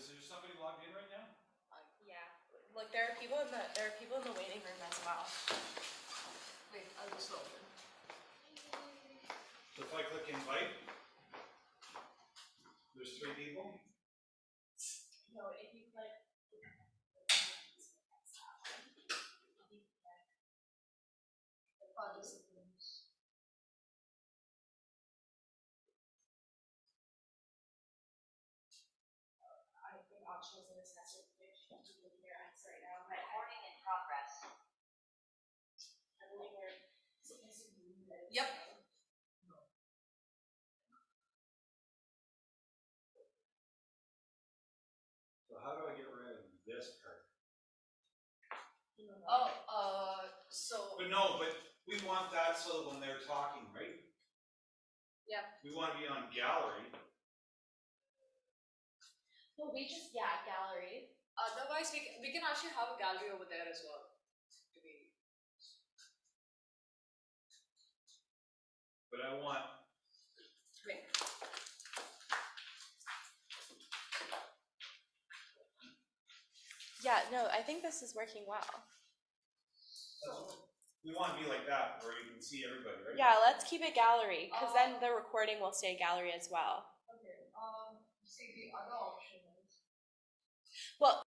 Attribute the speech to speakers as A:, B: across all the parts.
A: Is there somebody logged in right now?
B: Yeah. Look, there are people in the waiting room as well.
C: Wait, I'll just open.
A: So if I click invite, there's 3 people.
B: No, if you click.
C: Participants.
B: I think options in this message here right now.
D: Recording in progress.
B: I believe we're supposed to be.
C: Yep.
A: So how do I get rid of this part?
C: Oh, so.
A: But no, but we want that so that when they're talking, right?
C: Yeah.
A: We want to be on gallery.
B: No, we just, gallery.
C: Otherwise, we can actually have a gallery over there as well.
A: But I want.
C: Wait.
B: Yeah, no, I think this is working well.
A: We want to be like that, where you can see everybody, right?
B: Yeah, let's keep it gallery, because then the recording will stay gallery as well.
C: Okay. See, the other option is.
B: Well.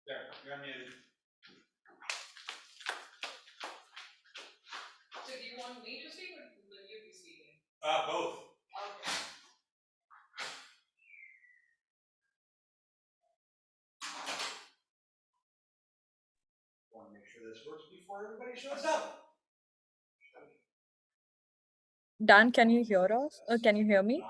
A: There, you're unmuted.
C: So do you want me to speak or will you be speaking?
A: Both.
C: Okay.
A: Want to make sure this works before everybody shows up.
D: Dan, can you hear us? Can you hear me?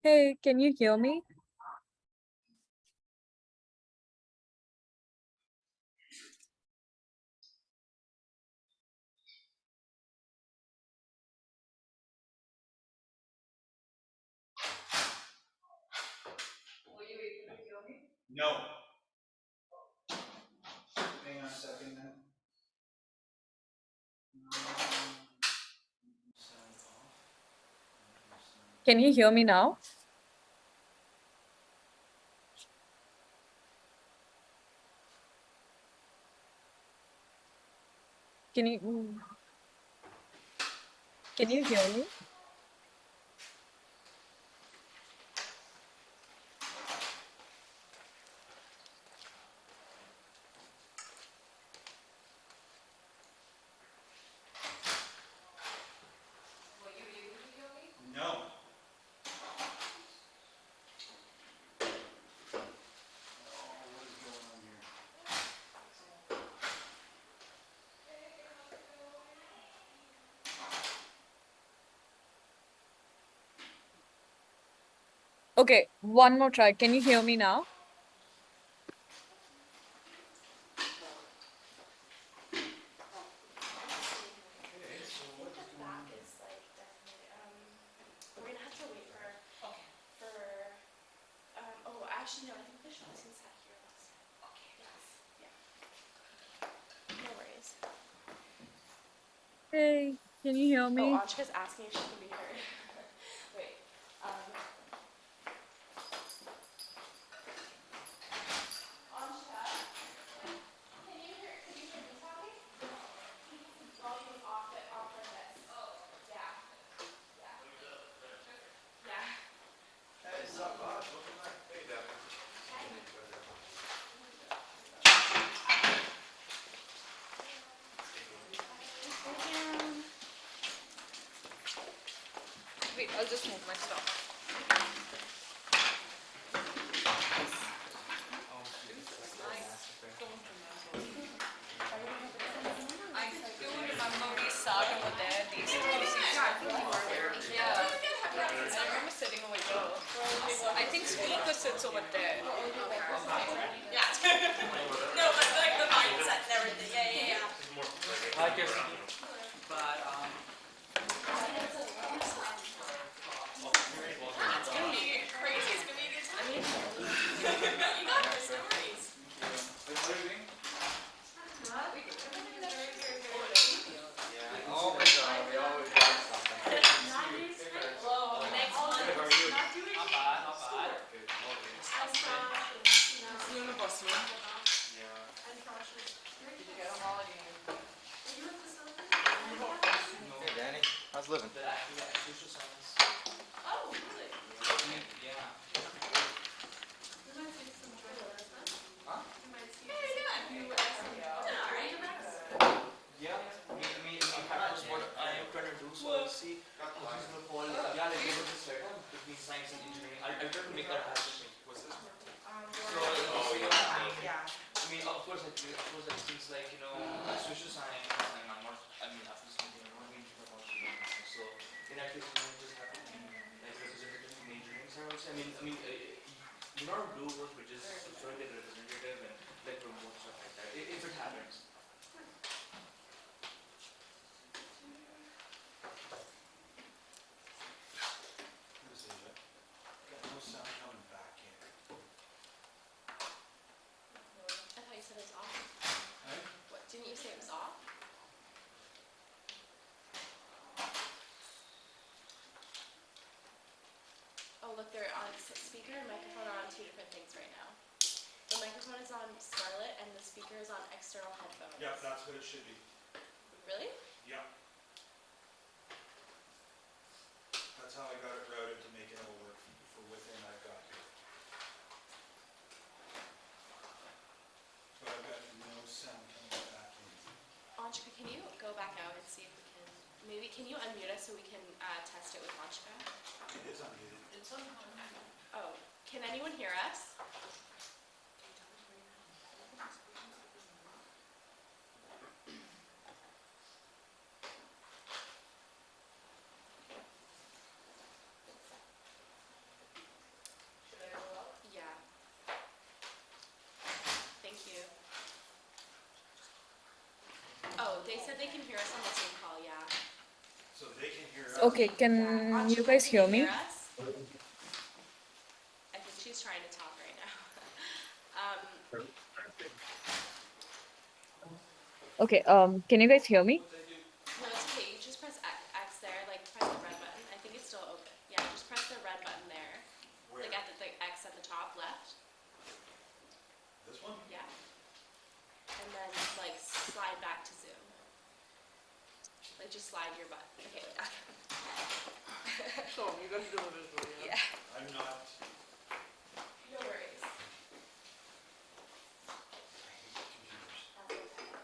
D: Hey, can you hear me?
C: Were you able to hear me?
A: No. Hang on a second then. Sound off.
D: Can you hear me now? Can you hear me?
C: Were you able to hear me?
A: No. Oh, what is going on here?
D: Okay, one more try. Can you hear me now?
A: Okay, so
B: I
A: what
B: think
A: is
B: the
A: going on
B: back
A: here?
B: is like definitely, we're gonna have to wait for,
C: Okay.
B: oh, actually, no, I think the Shotgun sat here last time.
C: Okay.
B: Yes, yeah. No worries.
D: Hey, can you hear
B: Oh,
D: me?
B: Anshka's asking if she can be heard. Wait, Anshka, can you hear me talking? The volume is off on purpose. Oh. Yeah. Yeah. Yeah.
A: Hey, sup, bud? Welcome back. Hey, Dad.
D: Wait, I'll just move my stuff. I do remember we sat over there, these two seats. Yeah. I remember sitting over here. I think speaker sits over there.
B: Yeah. No, but like the mindset and everything. Yeah.
E: Hi, Kirsten. But
B: It's gonna be crazy. It's gonna be a good time. You got this, no worries.
A: What are you doing?
E: yeah. Oh my God, we always got something.
B: Hello. Next one.
A: How are you?
E: Not bad, not bad.
A: Good.
B: I'm Josh and Tina.
E: Yeah.
B: I'm Josh.
C: Did you get a holiday?
B: Are you a facilitator?
E: Hey,
F: Danny, how's living?
E: The social science.
B: Oh, really?
E: Yeah.
B: We might see some journalists, huh?
E: Huh?
B: We might see. How are you doing? Doing all right.
E: Yeah. What I am trying to do, so I'll see how he's gonna fall. Yeah, like there was this letter between science and engineering. I'll try to make that happen. So, of course, like things like, social science, and I'm not, after this meeting, I'm not going to talk about social science. So, in that case, you just have to be, like, representative from the engineering side, also. You know how to do those, but just sort of get representative and, like, promote stuff like that, if it happens.
A: What is it? Got no sound coming back in.
B: I thought you said it was off.
A: Right?
B: What, didn't you say it was off? Oh, look, they're on speaker and microphone are on two different things right now. The microphone is on Scarlett and the speaker is on external headphones.
A: Yeah, that's what it should be.
B: Really?
A: Yeah. That's how I got it routed to make it all work for within I've got here. But I've got no sound coming back in.
B: Anshka, can you go back out and see if we can maybe can you unmute us so we can test it with Anshika?
A: It is unmuted.
D: It's on.
B: Oh, can anyone hear us?
D: Should I go up?
B: Yeah. Thank you. Oh, they said they can hear us on the same call, yeah.
A: So they can hear us.
F: Okay, can
B: Yeah.
F: you
B: Anshika,
F: guys
B: can
F: hear
B: you
F: me?
B: hear us? I think she's trying to talk right now.
F: Okay, can you guys hear me?
B: No, it's okay. You just press X there, like press the red button. I think it's still open. Yeah, just press the red button there.
A: Where?
B: Like at the X at the top left.
A: This one?
B: Yeah. And then like slide back to Zoom. Like just slide your butt. Okay.
D: So, you guys do it visually,
B: Yeah.
A: I'm not.
B: No worries.
A: I hate computers.
B: That's okay.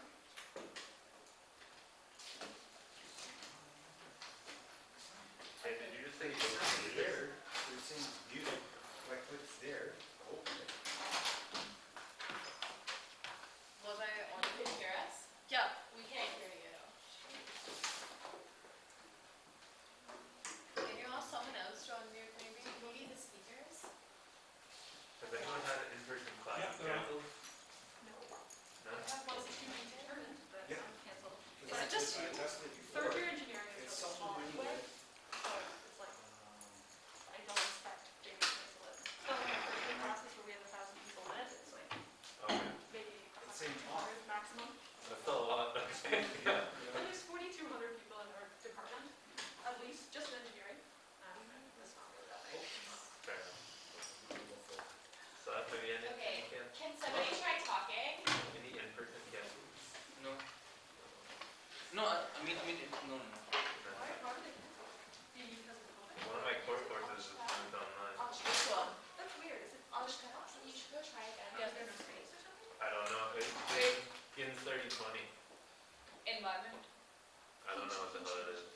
G: Hey, did you just say
A: It's not there. It's saying muted. If I click there. Oh.
D: Was I on?
B: You can hear us?
D: Yeah.
B: We can't hear you.
D: Can you ask someone else to unmute maybe?
B: Maybe the speakers?
G: Has anyone had an in-person class canceled? No.
A: Yeah.
C: Cancelled.
A: Because
C: Is it just
A: I tested it before.
C: Third year engineering is
A: It's
C: really
A: something
C: small
A: when you
C: anyway,
A: live.
C: so it's like, I don't expect they to cancel it. So like our third year classes where we have 1,000 people in it, it's like
G: Okay.
C: maybe
A: It's saying off.
C: 100 maximum.
G: That's still a lot, but yeah.
C: And there's 4,200 people in our department, at least, just in engineering. That's not really that big.
G: Fair enough. So after the end,
B: Okay.
G: you can,
B: Can somebody try talking?
G: any in-person cancels?
E: No. No, I mean, no.
C: Why did they cancel? Because of COVID?
G: One of my core courses is moved online.
B: Anshika, which one?
C: That's weird, is it?
B: Anshika, you should go try again.
C: Yeah, is there no space or something?
G: I don't know, it's been in 3020.
D: Environment.
G: I don't know what the hell it is.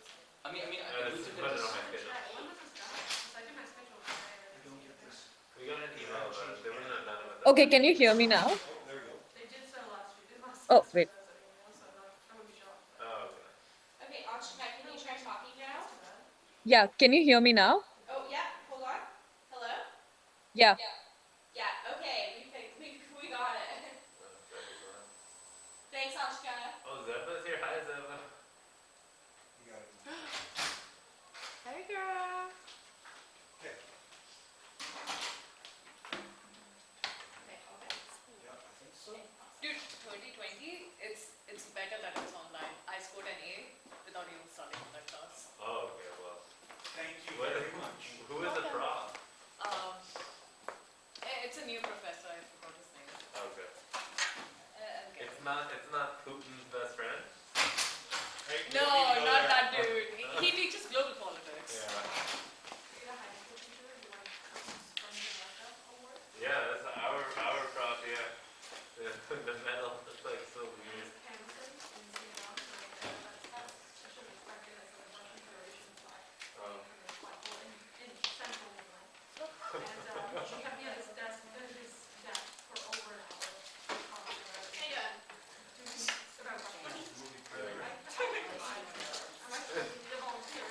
E: I mean, I
G: It's
E: looked at
G: put it
E: this.
G: on my schedule.
C: When was this done? Because I do my schedule today and I
A: I
C: didn't
A: don't
C: see
A: get
C: it there.
A: this.
G: We got an email about it, they wouldn't have done it with that.
F: Okay, can you hear me now?
A: Oh, there you go.
C: They did so last week, last
F: Oh,
C: semester,
F: wait.
C: so I wouldn't be shocked. but
G: Oh, okay.
B: Okay, Anshika, can you try talking now?
C: That's too bad.
F: Yeah, can you hear me now?
B: Oh, yeah, hold on. Hello?
F: Yeah.
B: Yeah, okay, we got it.
G: That is right.
B: Thanks, Anshika.
G: Oh, Zebba's here, hi Zebba.
A: You got it.
B: Hey, girl.
A: Okay.
B: Okay, okay.
A: Yeah, I think so.
D: Dude, 2020, it's better that it's online. I scored an A without even studying for that class.
G: Oh, okay, well.
A: Thank you
G: What-
A: very much.
G: Who is the prof?
D: It's a new professor, I forgot his name.
G: Okay.
D: Okay.
G: It's not Putin's best friend?
A: Hey, you
D: No,
A: don't need to go
D: not
A: there.
D: that dude. He teaches global politics.
G: Yeah.
C: Are you a high school teacher? You want Putin's Friends of Russia award?
G: Yeah, that's our prof, yeah. The medal, that's like so weird.
C: It's canvassing in Vietnam, so like that's, I shouldn't expect it as a Russian Federation flag.
G: Oh.
C: From the flagpole in central England. And he kept me at his desk for over an hour. Talking
B: Hey,
C: about Russia.
A: Movie trailer.
C: I'm actually a volunteer.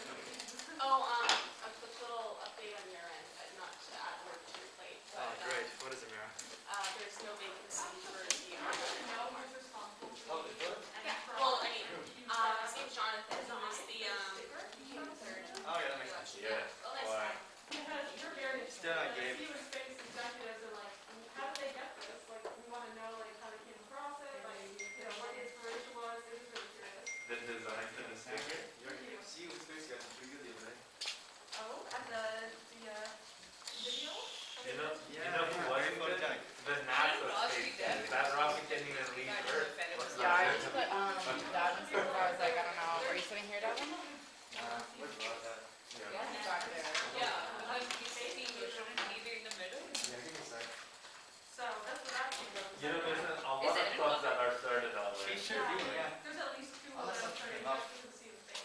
B: Oh, a quick little update on your end, not to add work to your plate, but,
E: What is it, Mira?
B: there's no vacancy for the,
C: I don't know who's responsible for the and
B: yeah,
C: for
B: well,
C: all
B: I mean,
C: the
B: his name's Jonathan, he was the, third.
E: Oh, yeah, that makes sense.
G: Yeah.
B: Well, nice
E: Why?
B: try.
C: Because you're very
E: Still not
C: I
E: Gabe.
C: see with space executives are like, how did they get this? Like, we wanna know like how they came across it, like, you know, what the inspiration was, it was really curious.
G: The design for the sticker?
C: Thank you.
E: See, with space, you guys are pretty good the other day.
C: Oh, at the video?
G: You know
E: Yeah,
G: who
E: yeah,
G: wasn't
E: very
G: good?
E: photogenic.
G: The NASA
D: Ross,
G: space.
D: we did.
G: That rocket didn't even leave
D: Yeah,
G: Earth.
D: I know,
H: Yeah, I just put Dad and stuff. I was like, I don't know. Are you sitting here, Devin?
E: Where's Ross at?
H: Yeah, he's back there.
D: Yeah, like you see, you shouldn't need it in the middle.
E: Yeah, give me a sec.
C: So that's what that came from.
G: You know, there's a lot
D: Is
G: of
D: it?
G: clubs that are started that way.
E: He should be, yeah.
C: There's at least two of
E: Unless
C: them
E: I'm
C: starting
E: turning off.
C: just to see the space.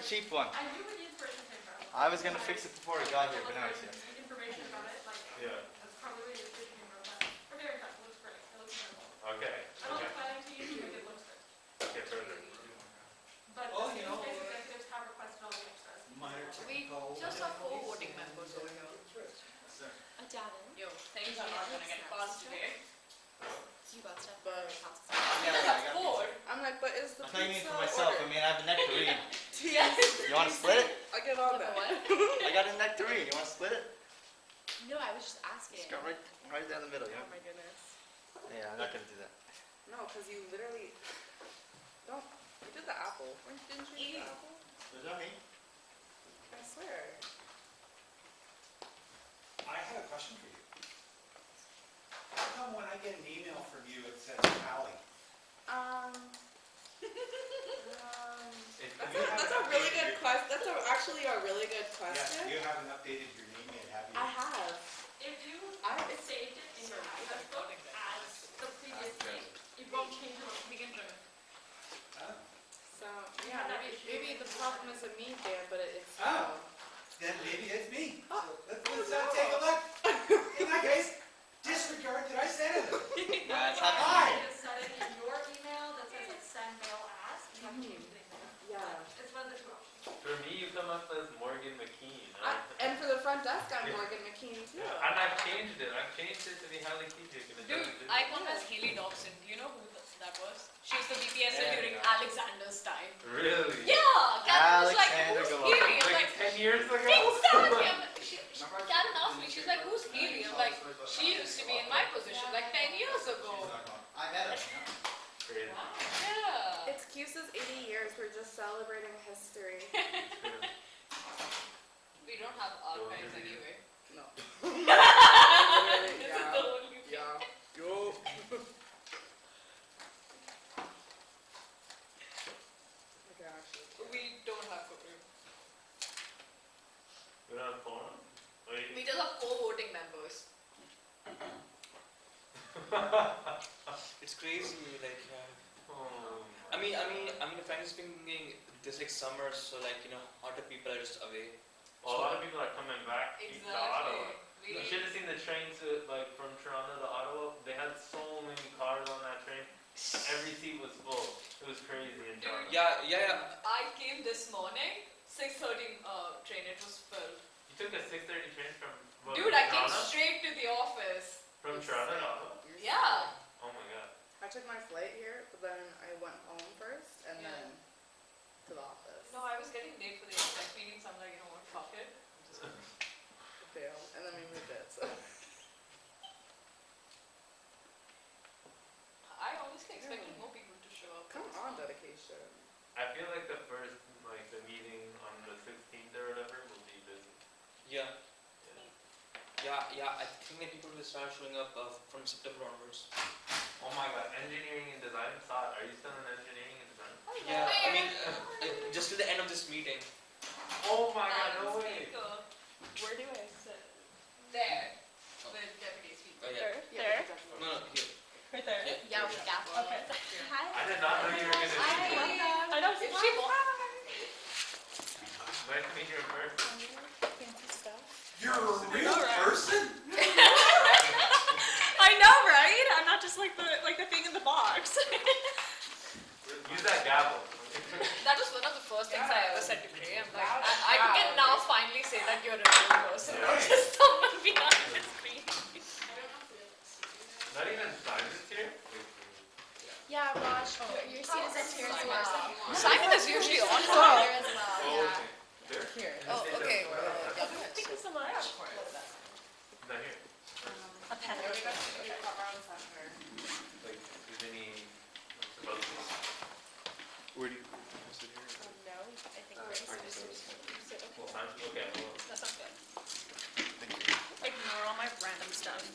I: cheap one.
C: I knew we needed for it to take off.
I: I was gonna fix it before we got here, but now it's here.
C: Information about it, like,
G: Yeah.
C: that's probably what you're thinking about that. We're very impressed, it looks great, it looks wonderful.
G: Okay.
C: I'm not planning to use it, it looks good.
G: Okay, further.
C: But
A: Oh,
C: the
A: you know,
C: space executives have requested all the extras.
A: Minor
H: We
A: technical.
H: just have 4 voting members over here.
B: A Davin.
H: Yo, things are not gonna get passed today.
B: You got stuff.
H: But-
I: Yeah,
H: I
I: I
H: have
I: got
H: 4.
J: I'm like, but is the
I: I'm telling you
J: pizza
I: for myself. I
J: ordered?
I: mean, I have a nectarine.
J: Yes.
I: You want to split it?
J: I get on that.
B: What?
I: I got a nectarine. You want to split it?
B: No, I was just asking.
I: Just go right down the middle.
J: Oh
I: Yeah.
J: my goodness.
I: Yeah, I'm not gonna do that.
J: No, because you literally don't. You did the apple. Didn't you do the apple?
I: Was that me?
J: I swear.
A: I had a question for you. How come when I get an email from you, it says Ally?
J: That's a really good question. That's actually a really good
A: Yes,
J: question.
A: you haven't updated your name yet, have you?
J: I have.
C: If you
J: It's
C: saved it in your access book as the previous name, it won't change your location.
A: Huh?
J: So yeah, maybe the problem isn't me, Dan, but it's
A: Oh. Then maybe it's me. So let's take a look. In that case, disregard that I said it.
I: It's
A: Hi.
I: happening.
C: It's setting in your email that says like send mail as, you have to change the email.
J: Yeah.
C: It's one of the 2 options.
G: For me, you come up as Morgan McKean.
J: And for the front desk, I'm Morgan McKean too.
G: Yeah, and I've changed it. I've changed it to be Hallie Kijik.
D: Dude, I call her as Haley Dobson. Do you know who that was? She was the BPSL
G: Yeah,
D: during
G: yeah.
D: Alexander's time.
G: Really?
D: Yeah! Karen was like,
I: Alexander
D: who's
I: Golovkin.
D: Haley? I'm
G: Like
D: like,
G: 10 years ago?
D: exactly! Karen asked me, she's like, who's Haley? I'm like, she used to be in my position like 10 years ago.
I: I met him.
G: Crazy.
D: Yeah.
J: It's CUSA's 80 years. We're just celebrating history.
D: We don't have archives anyway.
J: No.
D: This is the only thing.
J: Yeah. Yo. Okay, actually.
D: We don't have voting.
G: We don't have forum?
D: We just have 4 voting members.
E: It's crazy, like,
G: Oh.
E: I mean, frankly speaking, this like summer, so like, other people are just away.
G: Well, a lot of people are coming back to Ottawa.
D: Exactly.
G: You should have seen the train to, like, from Toronto to Ottawa. They had so many cars on that train. Every seat was full. It was crazy in Toronto.
E: Yeah.
D: I came this morning, 6:30 train, it was filled.
G: You took a 6:30 train from
D: Dude, I came
G: Toronto?
D: straight to the office.
G: From Toronto to Ottawa?
D: Yeah.
G: Oh my god.
J: I took my flight here, but then I went home first and
D: Yeah.
J: then to the office.
D: No, I was getting late for the exec meeting, so I'm like, you know what, fuck it.
J: Fail. And then we moved it. So.
D: I honestly expected more people to show up.
J: Come on, dedication.
G: I feel like the first, like, the meeting on the 16th or whatever will be busy.
E: Yeah. I think that people will start showing up from September onwards.
G: Oh my god, engineering and design? Saad, are you still in engineering and design?
E: Yeah, I mean, just till the end of this meeting.
G: Oh my god, no way!
B: Where do I sit?
D: There. With deputy speaker.
E: Oh, yeah.
B: There?
E: No, here.
B: Right there?
E: Yeah.
B: Yeah, with gas. Okay. Hi.
G: I did not know you were gonna
B: Hi.
G: be here.
B: I know.
D: If she
G: Nice to meet you in person.
B: Fancy stuff.
A: You're a real person?
B: I know, right? I'm not just like the thing in the box.
G: Use that gavel.
D: That was one of the first things I ever said to Gray. I'm like,
J: Wow.
D: I can now finally say that you're a real person,
G: Yeah.
D: not just someone behind the screen.
G: Not even Simon's here?
B: Yeah, Raj, your seat is up here as well.
D: Simon is usually on
B: It's
D: call.
B: here as well.
G: Oh,
B: Yeah.
G: okay. There?
J: Here.
D: Oh, okay.
B: Thank you so much.
G: Not here.
B: A pen.
J: There we go. Okay, come around center.
G: Like, is any, supposed to?
I: Where do you sit here?
B: No, I think we're sit.
G: Well, Simon, okay, well,
D: That sounds good.
B: Ignore all my random stuff.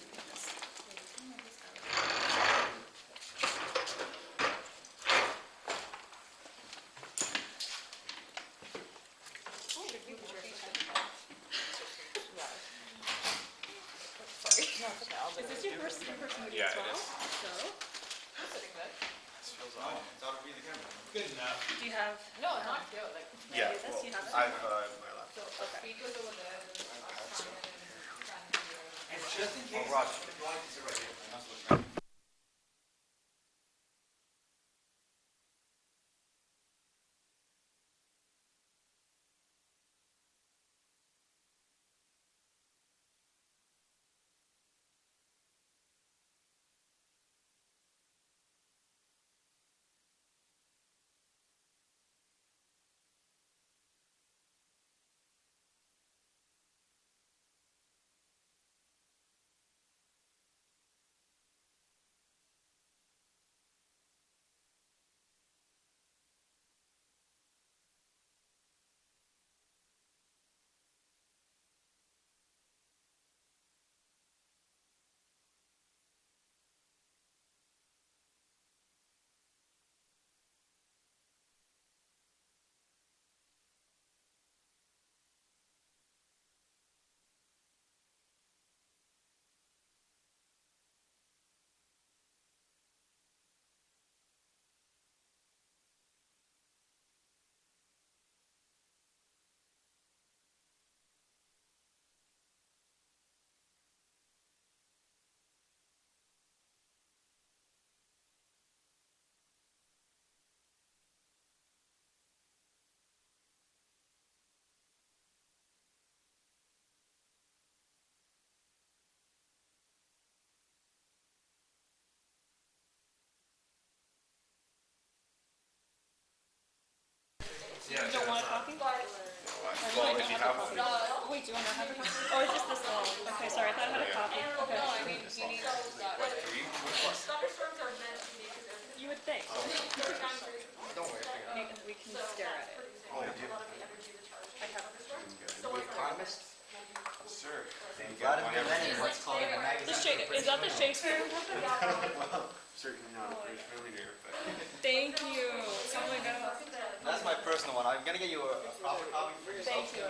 B: Is this your first meeting
G: Yeah,
B: as
G: it
B: well?
G: is.
B: So?
D: Who's sitting there?
G: this feels
I: Oh, it's out of being the camera.
A: Good enough.
H: Do you have?
J: No, not you, like.
I: Yeah,
H: this,
I: well,
H: you have it?
I: I've, my laptop.
J: So, speak with over there, and I'll sign it and sign it here.
A: And just in case,
I: Oh, Roger.
A: the drawing is right here.
I: I'm not supposed to.
G: Yeah,
H: You don't want a copy?
I: Well, if you have one.
H: Wait, do you want to have a copy? Oh, it's just this little. Okay, sorry, I thought I had a copy. Okay.
J: No, I mean, he needs that.
I: What, 3?
C: Thunderstorms are meant to be, because they're.
H: You would think.
I: Don't worry, I figured
H: We can stare at it.
I: Oh, you do?
C: A lot of the energy that's charged.
H: I have.
I: The Economist? Sir.
K: Vladimir Lenin once called it a magazine.
H: Is that the Shakespeare company?
I: Well, certainly not a British millionaire, but.
H: Thank you. Oh my god.
K: That's my personal one. I'm gonna get you a proper copy for yourself.
H: Thank you.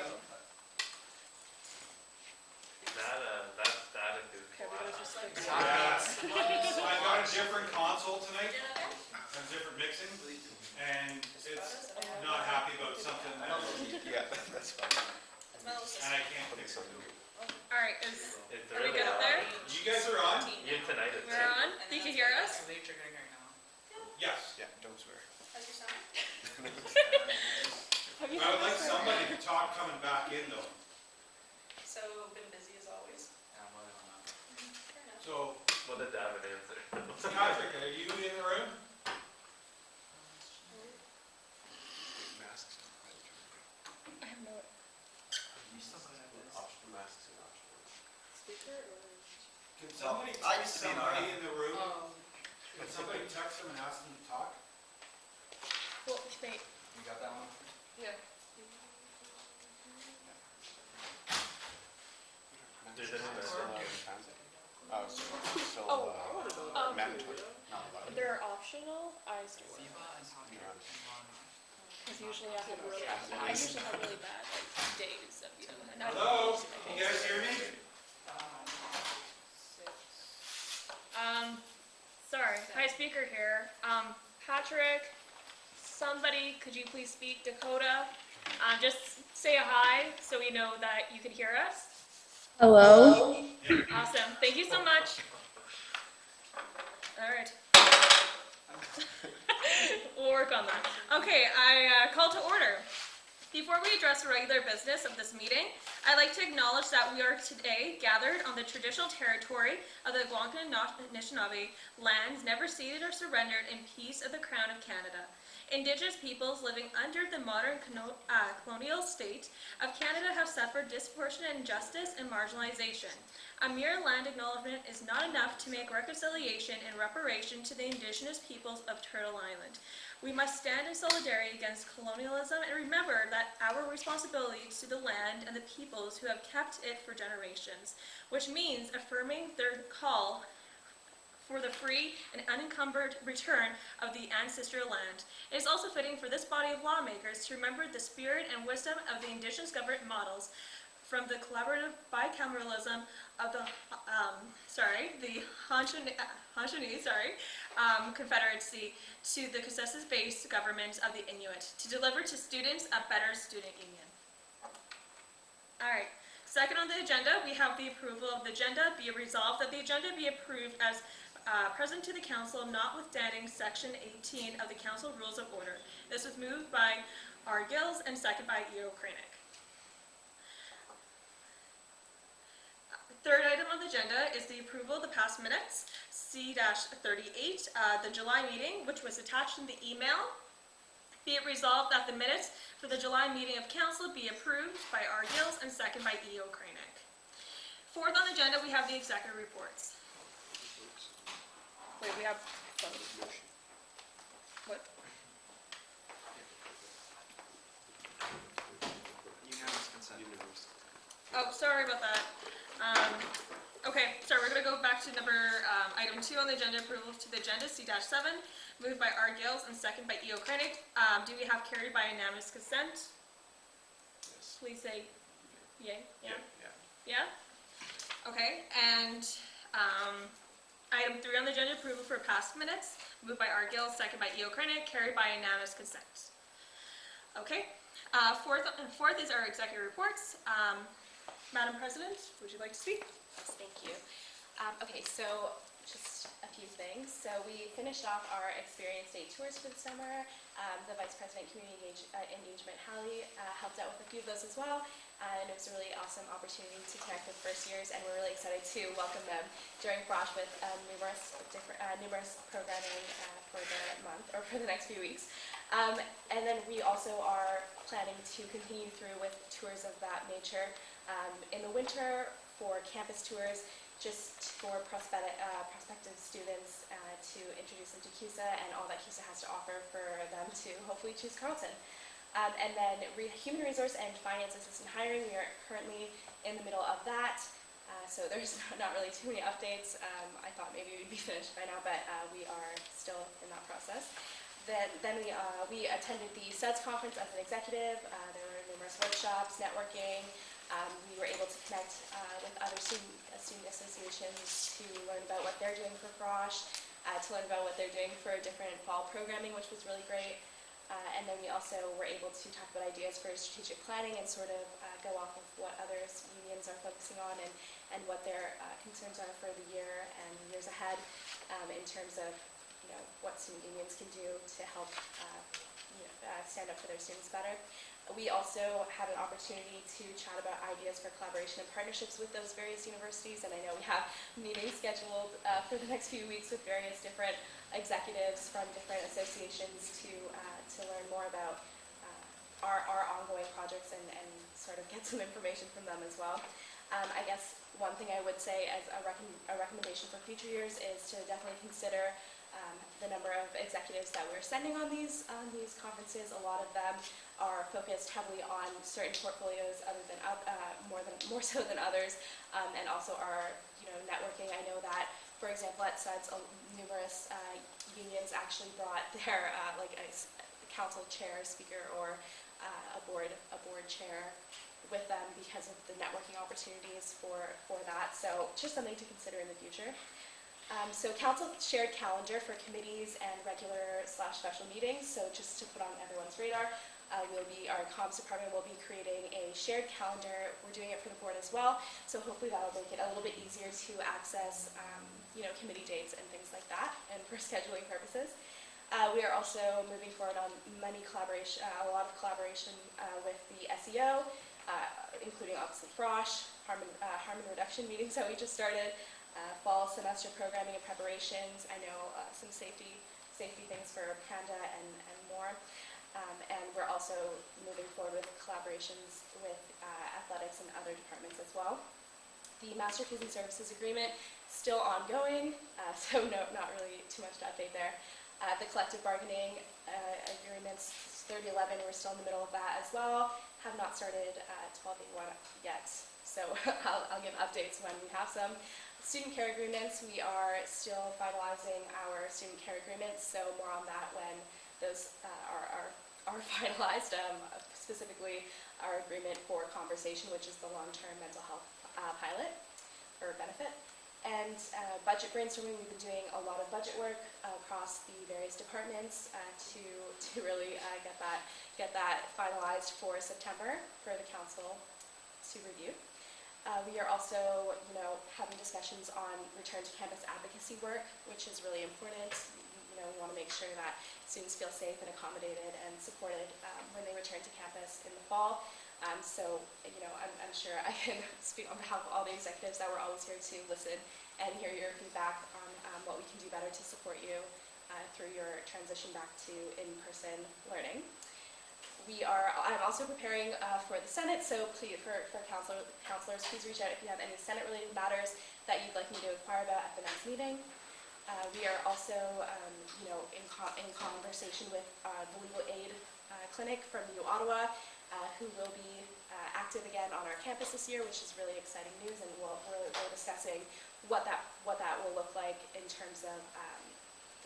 G: That static is
H: Okay, we're gonna just fix it.
A: Yeah. I got a different console tonight, a different mixing, and it's not happy about something that,
I: Yeah, that's fine.
A: and I can't fix it.
H: Alright,
G: it's
H: are we
G: really
H: good up
G: loud.
H: there?
A: You guys are on?
G: You have tinnitus.
H: We're on? You can hear us?
J: I believe you're gonna hear now.
A: Yes.
I: Yeah, don't swear.
C: How's your sound?
H: Have you
A: I would like
H: seen this?
A: somebody to talk coming back in though.
C: So, been busy as always.
A: So,
G: What did David answer?
A: Patrick, are you in the room?
I: Masks.
H: I have no.
I: Optional masks and optional.
H: Speaker or?
A: Can somebody
K: I
A: text
K: used to be in the
A: somebody
K: room.
A: in the room?
J: Oh.
A: Can somebody text them and ask them to talk?
H: Well, wait.
K: You got that one?
J: Yeah.
G: There's a new
I: Oh, so,
H: Oh,
I: mandatory, not allowed.
H: They're optional. I still wear
K: Viva and Hockey.
H: because usually I have really bad like days of not
A: Hello?
H: days,
A: You guys hear me?
H: Sorry. Hi, speaker here. Patrick. Somebody, could you please speak Dakota? Just say a hi so we know that you can hear us.
F: Hello.
H: Awesome. Thank you so much. All right. We'll work on that. Okay, I call to order. Before we address the regular business of this meeting, I'd like to acknowledge that we are today gathered on the traditional territory of the Algonquin Anishinaabe, lands never ceded or surrendered in peace of the Crown of Canada. Indigenous peoples living under the modern colonial state of Canada have suffered disproportionate injustice and marginalization. A mere land acknowledgement is not enough to make reconciliation and reparation to the Indigenous peoples of Turtle Island. We must stand in solidarity against colonialism and remember that our responsibility is to the land and the peoples who have kept it for generations, which means affirming their call for the free and unencumbered return of the ancestral land. It is also fitting for this body of lawmakers to remember the spirit and wisdom of the Indigenous government models from the collaborative bicameralism of the Hanshinese Confederacy to the consensus-based government of the Inuit to deliver to students a better student union. All right. Second on the agenda, we have the approval of the agenda. Be it resolved that the agenda be approved as present to the council, notwithstanding section 18 of the council rules of order. This was moved by R. Gills and second by E.O. Kranick. Third item on the agenda is the approval of the past minutes, C-38, the July meeting, which was attached in the email. Be it resolved that the minutes for the July meeting of council be approved by R. Gills and second by E.O. Kranick. Fourth on the agenda, we have the executive reports. Wait, we have... What?
K: Unanimous consent.
H: Oh, sorry about that. Okay, so we're going to go back to item 2 on the agenda, approval to the agenda, C-7, moved by R. Gills and second by E.O. Kranick. Do we have carried by unanimous consent?
I: Yes.
H: Please say yay. Yeah?
I: Yeah.
H: Yeah? Okay, and item 3 on the agenda, approval for past minutes, moved by R. Gills, second by E.O. Kranick, carried by unanimous consent. Okay, fourth is our executive reports. Madam President, would you like to speak?
B: Yes, thank you. Okay, so just a few things. So we finished off our Experience Day tours for the summer. The Vice President Community Engagement, Hallie, helped out with a few of those as well. And it was a really awesome opportunity to connect with first years, and we're really excited to welcome them during Frosh with numerous programming for the month, or for the next few weeks. And then we also are planning to continue through with tours of that nature in the winter for campus tours, just for prospective students to introduce them to CUSA and all that CUSA has to offer for them to hopefully choose Carleton. And then human resource and finance assistant hiring, we are currently in the middle of that. So there's not really too many updates. I thought maybe we'd be finished by now, but we are still in that process. Then we attended the SUDS conference as an executive. There were numerous workshops, networking. We were able to connect with other student associations to learn about what they're doing for Frosh, to learn about what they're doing for different fall programming, which was really great. And then we also were able to talk about ideas for strategic planning and sort of go off of what other unions are focusing on and what their concerns are for the year and years ahead in terms of what student unions can do to help stand up for their students better. We also had an opportunity to chat about ideas for collaboration and partnerships with those various universities, and I know we have meetings scheduled for the next few weeks with various different executives from different associations to learn more about our ongoing projects and sort of get some information from them as well. I guess one thing I would say as a recommendation for future years is to definitely consider the number of executives that we're sending on these conferences. A lot of them are focused heavily on certain portfolios, more so than others, and also are networking. I know that, for example, at SUDS, numerous unions actually brought their like a council chair, speaker, or a board chair with them because of the networking opportunities for that. So just something to consider in the future. So council shared calendar for committees and regular/special meetings. So just to put on everyone's radar, our comms department will be creating a shared calendar. We're doing it for the board as well. So hopefully that'll make it a little bit easier to access, committee dates and things like that, and for scheduling purposes. We are also moving forward on a lot of collaboration with the SEO, including obviously Frosh, harm reduction meetings that we just started, fall semester programming and preparations. I know some safety things for Panda and more. And we're also moving forward with collaborations with athletics and other departments as well. The Master Fees and Services Agreement still ongoing, so not really too much to update there. The collective bargaining agreements, 3011, we're still in the middle of that as well. Have not started 1281 yet, so I'll give updates when we have some. Student care agreements, we are still finalizing our student care agreements, so more on that when those are are finalized, specifically our agreement for conversation, which is the long-term mental health pilot or benefit. And budget brainstorming, we've been doing a lot of budget work across the various departments to really get that finalized for September for the council to review. We are also, having discussions on return to campus advocacy work, which is really important. We want to make sure that students feel safe and accommodated and supported when they return to campus in the fall. I'm sure I can speak on behalf of all the executives that we're always here to listen and hear your feedback on what we can do better to support you through your transition back to in-person learning. I'm also preparing for the Senate, so please, for counselors, please reach out if you have any Senate-related matters that you'd like me to inquire about at the next meeting. We are also, in conversation with the legal aid clinic from U Ottawa, who will be active again on our campus this year, which is really exciting news, and we're discussing what that will look like in terms of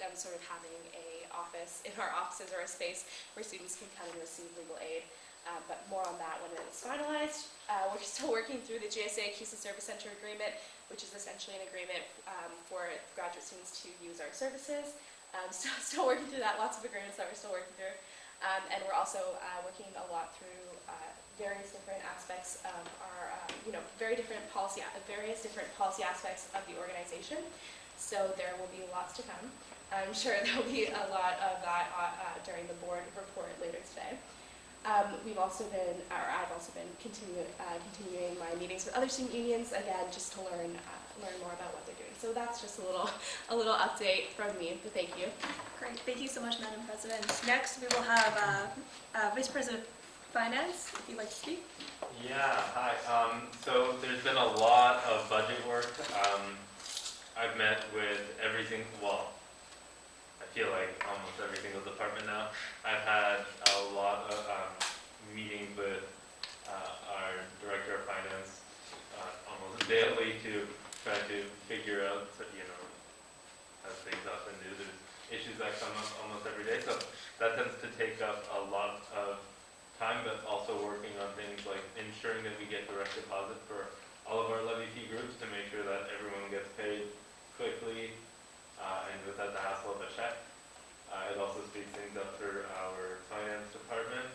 B: them sort of having a office in our offices or a space where students can come and receive legal aid. But more on that when it's finalized. We're still working through the GSA CUSA Service Center Agreement, which is essentially an agreement for graduate students to use our services. Still working through that, lots of agreements that we're still working through. And we're also working a lot through various different aspects of our, various different policy aspects of the organization. So there will be lots to come. I'm sure there'll be a lot of that during the board report later today. I've also been continuing my meetings with other student unions, again, just to learn more about what they're doing. So that's just a little update from me, but thank you.
H: Great, thank you so much, Madam President. Next, we will have Vice President of Finance, if you'd like to speak.
G: Yeah, hi. So there's been a lot of budget work. I've met with I feel like almost every single department now. I've had a lot of meetings with our Director of Finance almost daily to try to figure out, as things often do, there's issues that come up almost every day. So that tends to take up a lot of time, but also working on things like ensuring that we get direct deposit for all of our levy fee groups to make sure that everyone gets paid quickly and without the hassle of a check. It also speeds things up for our finance department.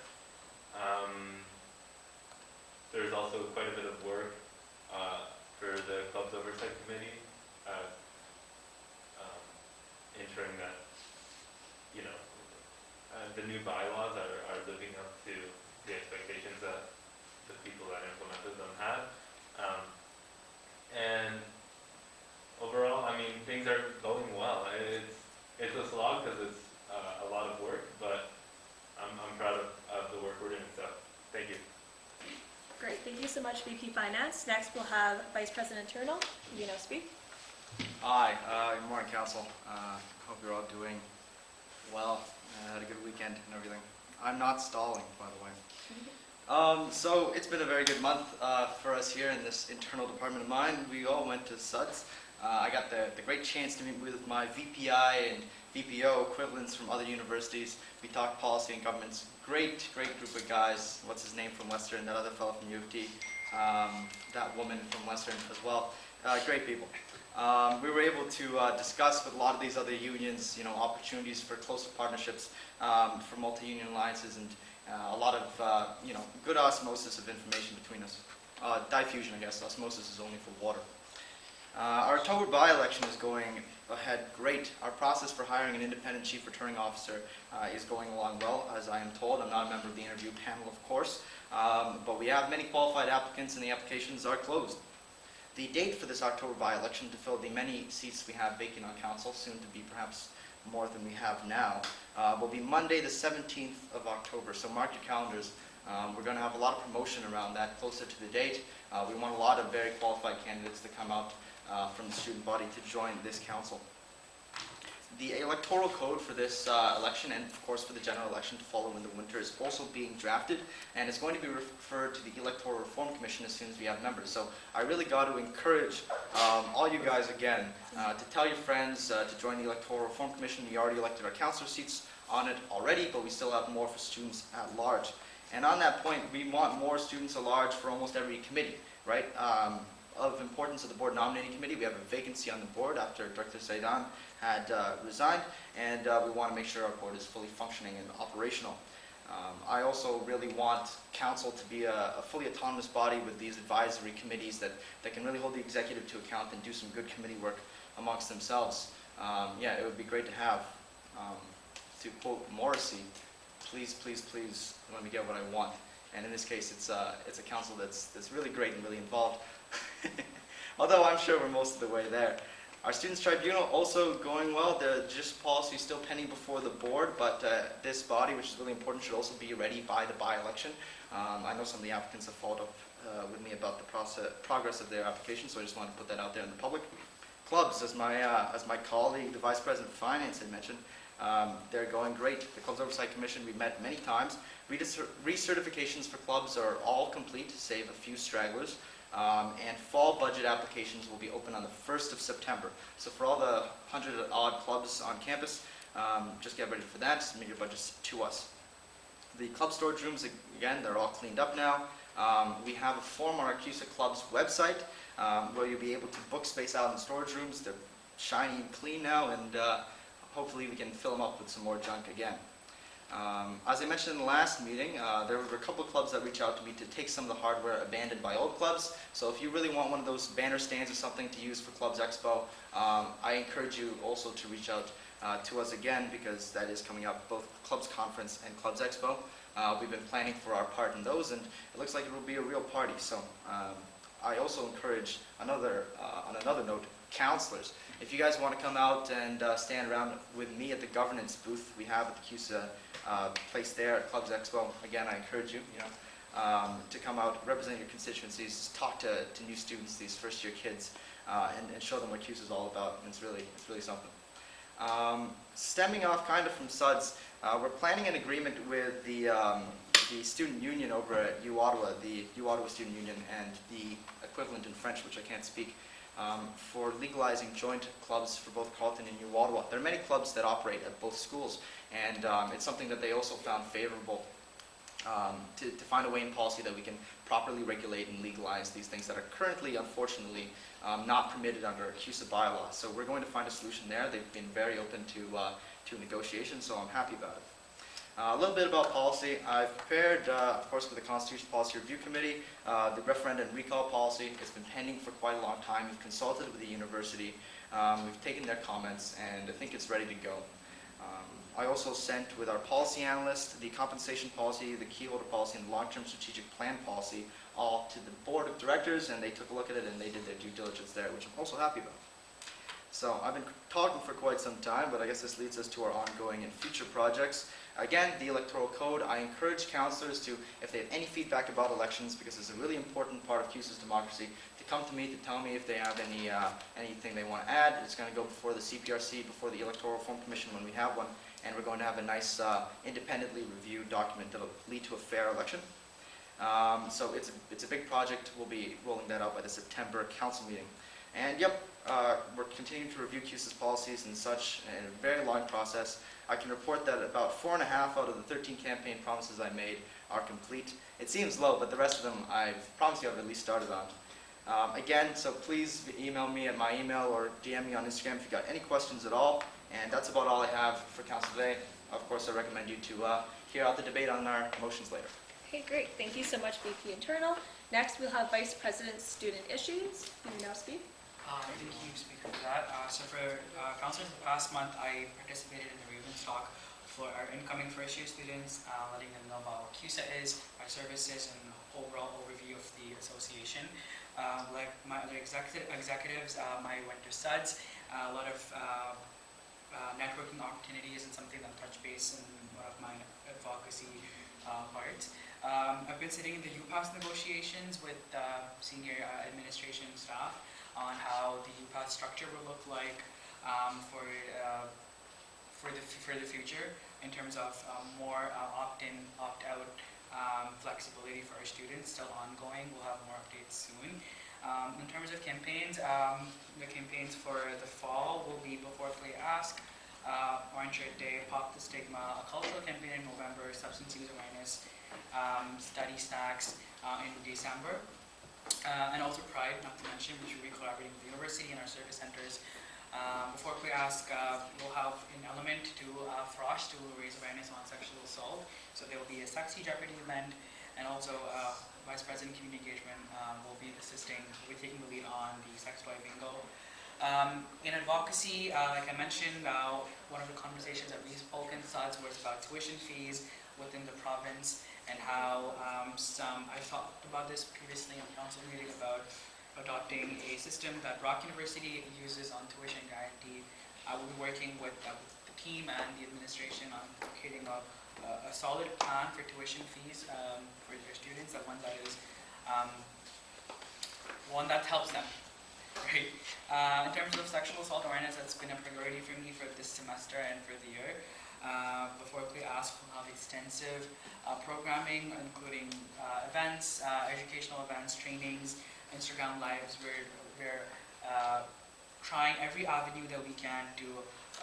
G: There's also quite a bit of work for the club's oversight committee, ensuring that the new bylaws are living up to the expectations that the people that implemented them had. And overall, things are going well. It's a slog because it's a lot of work, but I'm proud of the work we're doing, so thank you.
H: Great, thank you so much, VP Finance. Next, we'll have Vice President Turner, speak.
K: Hi, good morning, Council. Hope you're all doing well. Had a good weekend and everything. I'm not stalling, by the way. So it's been a very good month for us here in this internal department of mine. We all went to SUDS. I got the great chance to meet with my VPI and VPO equivalents from other universities. We talked policy and governments. Great group of guys. What's his name from Western? That other fellow from U of T. That woman from Western as well. Great people. We were able to discuss with a lot of these other unions, opportunities for closer partnerships, for multi-union alliances, and a lot of, good osmosis of information between us. Diffusion, I guess. Osmosis is only for water. Our October by-election is going ahead great. Our process for hiring an independent chief returning officer is going along well, as I am told. I'm not a member of the interview panel, of course, but we have many qualified applicants and the applications are closed. The date for this October by-election to fill the many seats we have vacant on council, soon to be perhaps more than we have now, will be Monday the 17th of October, so mark your calendars. We're going to have a lot of promotion around that closer to the date. We want a lot of very qualified candidates to come out from the student body to join this council. The electoral code for this election, and of course for the general election to follow in the winter, is also being drafted, and it's going to be referred to the Electoral Reform Commission as soon as we have members. So I really got to encourage all you guys again to tell your friends to join the Electoral Reform Commission. We already elected our councillor seats on it already, but we still have more for students at large. And on that point, we want more students at large for almost every committee, right? Of importance of the board nominating committee, we have a vacancy on the board after Director Zaidan had resigned, and we want to make sure our board is fully functioning and operational. I also really want council to be a fully autonomous body with these advisory committees that can really hold the executive to account and do some good committee work amongst themselves. Yeah, it would be great to have, to quote Morrissey, please, please, please let me get what I want. And in this case, it's a council that's really great and really involved. Although I'm sure we're most of the way there. Our Students' Tribunal also going well. The JISC policy is still pending before the board, but this body, which is really important, should also be ready by the by-election. I know some of the applicants have followed up with me about the progress of their application, so I just wanted to put that out there in the public. Clubs, as my colleague, the Vice President of Finance, had mentioned, they're going great. The Clubs Oversight Commission, we've met many times. Recertifications for clubs are all complete, save a few stragglers. And fall budget applications will be open on the 1st of September. So for all the 100-odd clubs on campus, just get ready for that. Submit your budgets to us. The club storage rooms, again, they're all cleaned up now. We have a form on our CUSA Club's website where you'll be able to book space out in storage rooms. They're shiny and clean now, and hopefully we can fill them up with some more junk again. As I mentioned in the last meeting, there were a couple of clubs that reached out to me to take some of the hardware abandoned by old clubs. So if you really want one of those banner stands or something to use for Clubs Expo, I encourage you also to reach out to us again, because that is coming up, both Clubs Conference and Clubs Expo. We've been planning for our part in those, and it looks like it will be a real party. So I also encourage, on another note, counselors. If you guys want to come out and stand around with me at the governance booth we have at the CUSA place there at Clubs Expo, again, I encourage you, to come out, represent your constituencies, talk to new students, these first-year kids, and show them what CUSA is all about. And it's really something. Stemming off kind of from SUDS, we're planning an agreement with the student union over at U Ottawa, the U Ottawa Student Union, and the equivalent in French, which I can't speak, for legalizing joint clubs for both Carleton and U Ottawa. There are many clubs that operate at both schools, and it's something that they also found favorable to find a way in policy that we can properly regulate and legalize these things that are currently, unfortunately, not permitted under a CUSA bylaw. So we're going to find a solution there. They've been very open to negotiation, so I'm happy about it. A little bit about policy. I've prepared, of course, for the Constitution Policy Review Committee, the referendum and recall policy. It's been pending for quite a long time. We've consulted with the university. We've taken their comments, and I think it's ready to go. I also sent with our policy analyst the compensation policy, the keyholder policy, and the long-term strategic plan policy all to the board of directors, and they took a look at it and they did their due diligence there, which I'm also happy about. So I've been talking for quite some time, but I guess this leads us to our ongoing and future projects. Again, the electoral code. I encourage councillors to, if they have any feedback about elections, because it's a really important part of CUSA's democracy, to come to me to tell me if they have anything they want to add. It's going to go before the CPRC, before the Electoral Reform Commission when we have one, and we're going to have a nice independently reviewed document that will lead to a fair election. So it's a big project. We'll be rolling that out by the September council meeting. And yep, we're continuing to review CUSA's policies and such in a very long process. I can report that about 4.5 out of the 13 campaign promises I made are complete. It seems low, but the rest of them I've promised you I've at least started on. Again, so please email me at my email or DM me on Instagram if you've got any questions at all. And that's about all I have for council today. Of course, I recommend you to hear out the debate on our motions later.
H: Okay, great. Thank you so much, VP Internal. Next, we'll have Vice President Student Issues. You may now speak.
L: Thank you, Speaker, for that. So for councillors, the past month, I participated in the Ravens talk for our incoming first-year students, letting them know about what CUSA is, our services, and overall overview of the association. Like my other executives, I went to SUDS, a lot of networking opportunities, and something that touched base in one of my advocacy parts. I've been sitting in the UPass negotiations with senior administration staff on how the UPass structure will look like for the future in terms of more opt-in, opt-out flexibility for our students, still ongoing. We'll have more updates soon. In terms of campaigns, the campaigns for the fall will be Before Play Ask, Orange Shirt Day, Pop the Stigma, a cultural campaign in November, substance use awareness, study stacks in December, and also Pride, not to mention, which we'll be collaborating with the university and our service centers. Before we ask, we'll have an element to Frosh to raise awareness on sexual assault. So there will be a Sexy Jeopardy event, and also Vice President Community Engagement will be assisting, will be taking the lead on the sex toy bingo. In advocacy, like I mentioned, one of the conversations that we spoke in SUDS was about tuition fees within the province, and how I've talked about this previously in council meeting about adopting a system that Brock University uses on tuition guarantee. I will be working with the team and the administration on creating a solid plan for tuition fees for their students, one that helps them. Right. In terms of sexual assault awareness, that's been a priority for me for this semester and for the year. Before we ask, we'll have extensive programming, including events, educational events, trainings, Instagram lives. We're trying every avenue that we can to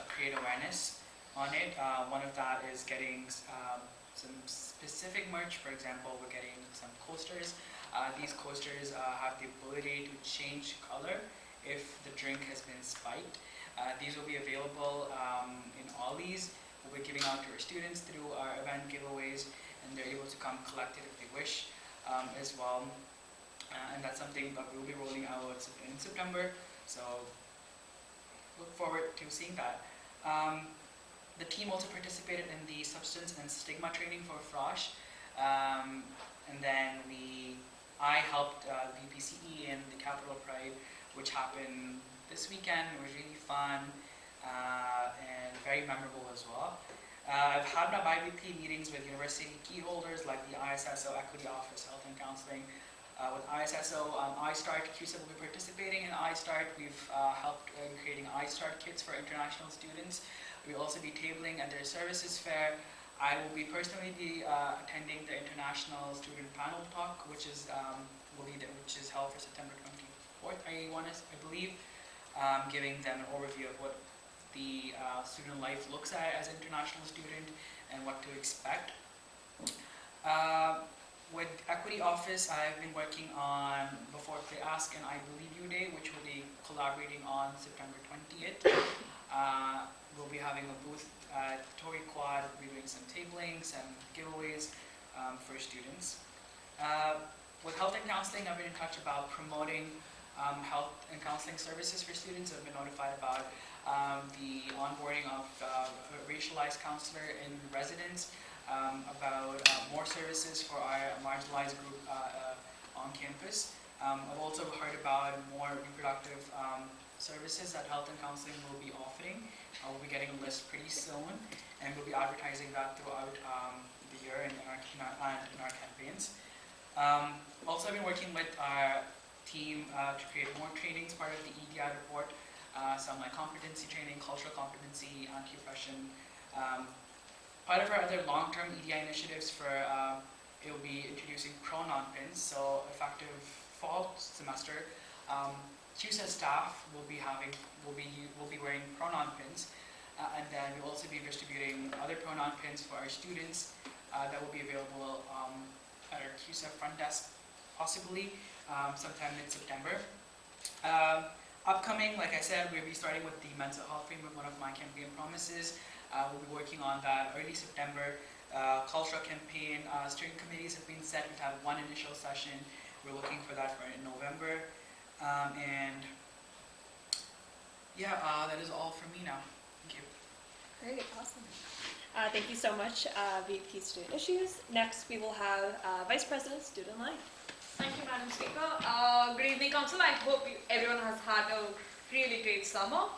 L: create awareness on it. One of that is getting some specific merch. For example, we're getting some coasters. These coasters have the ability to change color if the drink has been spiked. These will be available in Ollie's. We'll be giving out to our students through our event giveaways, and they're able to come collect it if they wish as well. And that's something that we'll be rolling out in September, so look forward to seeing that. The team also participated in the substance and stigma training for Frosh, and then I helped VPCE in the Capital Pride, which happened this weekend. It was really fun and very memorable as well. I've had my bi-weekly meetings with university key holders like the ISSO Equity Office, Health and Counseling. With ISSO, iStart, CUSA will be participating in iStart. We've helped in creating iStart kits for international students. We'll also be tabling at their services fair. I will personally be attending the International Student Panel Talk, which is held for September 24th, I believe, giving them an overview of what the student life looks at as an international student and what to expect. With Equity Office, I've been working on Before They Ask and I Believe You Day, which we'll be collaborating on September 20th. We'll be having a booth at Tory Quad. We'll be doing some tablings and giveaways for students. With Health and Counseling, I've been in touch about promoting health and counseling services for students. I've been notified about the onboarding of a racialized counselor in residence, about more services for our marginalized group on campus. I've also heard about more reproductive services that Health and Counseling will be offering. We'll be getting a list pretty soon, and we'll be advertising that throughout the year in our campaigns. Also, I've been working with our team to create more trainings, part of the EDI report, some like competency training, cultural competency, anti-oppression. Part of our other long-term EDI initiatives it will be introducing pronoun pins. So effective fall semester, CUSA staff will be wearing pronoun pins, and then we'll also be distributing other pronoun pins for our students that will be available at our CUSA front desk, possibly sometime mid-September. Upcoming, like I said, we'll be starting with the mental health framework, one of my campaign promises. We'll be working on that early September. Cultural campaign, steering committees have been set. We've had one initial session. We're looking for that for in November. That is all from me now. Thank you.
H: Great, awesome. Thank you so much, VP Student Issues. Next, we will have Vice President Student Life.
D: Thank you, Madam Speaker. Good evening, Council. I hope everyone has had a really great summer.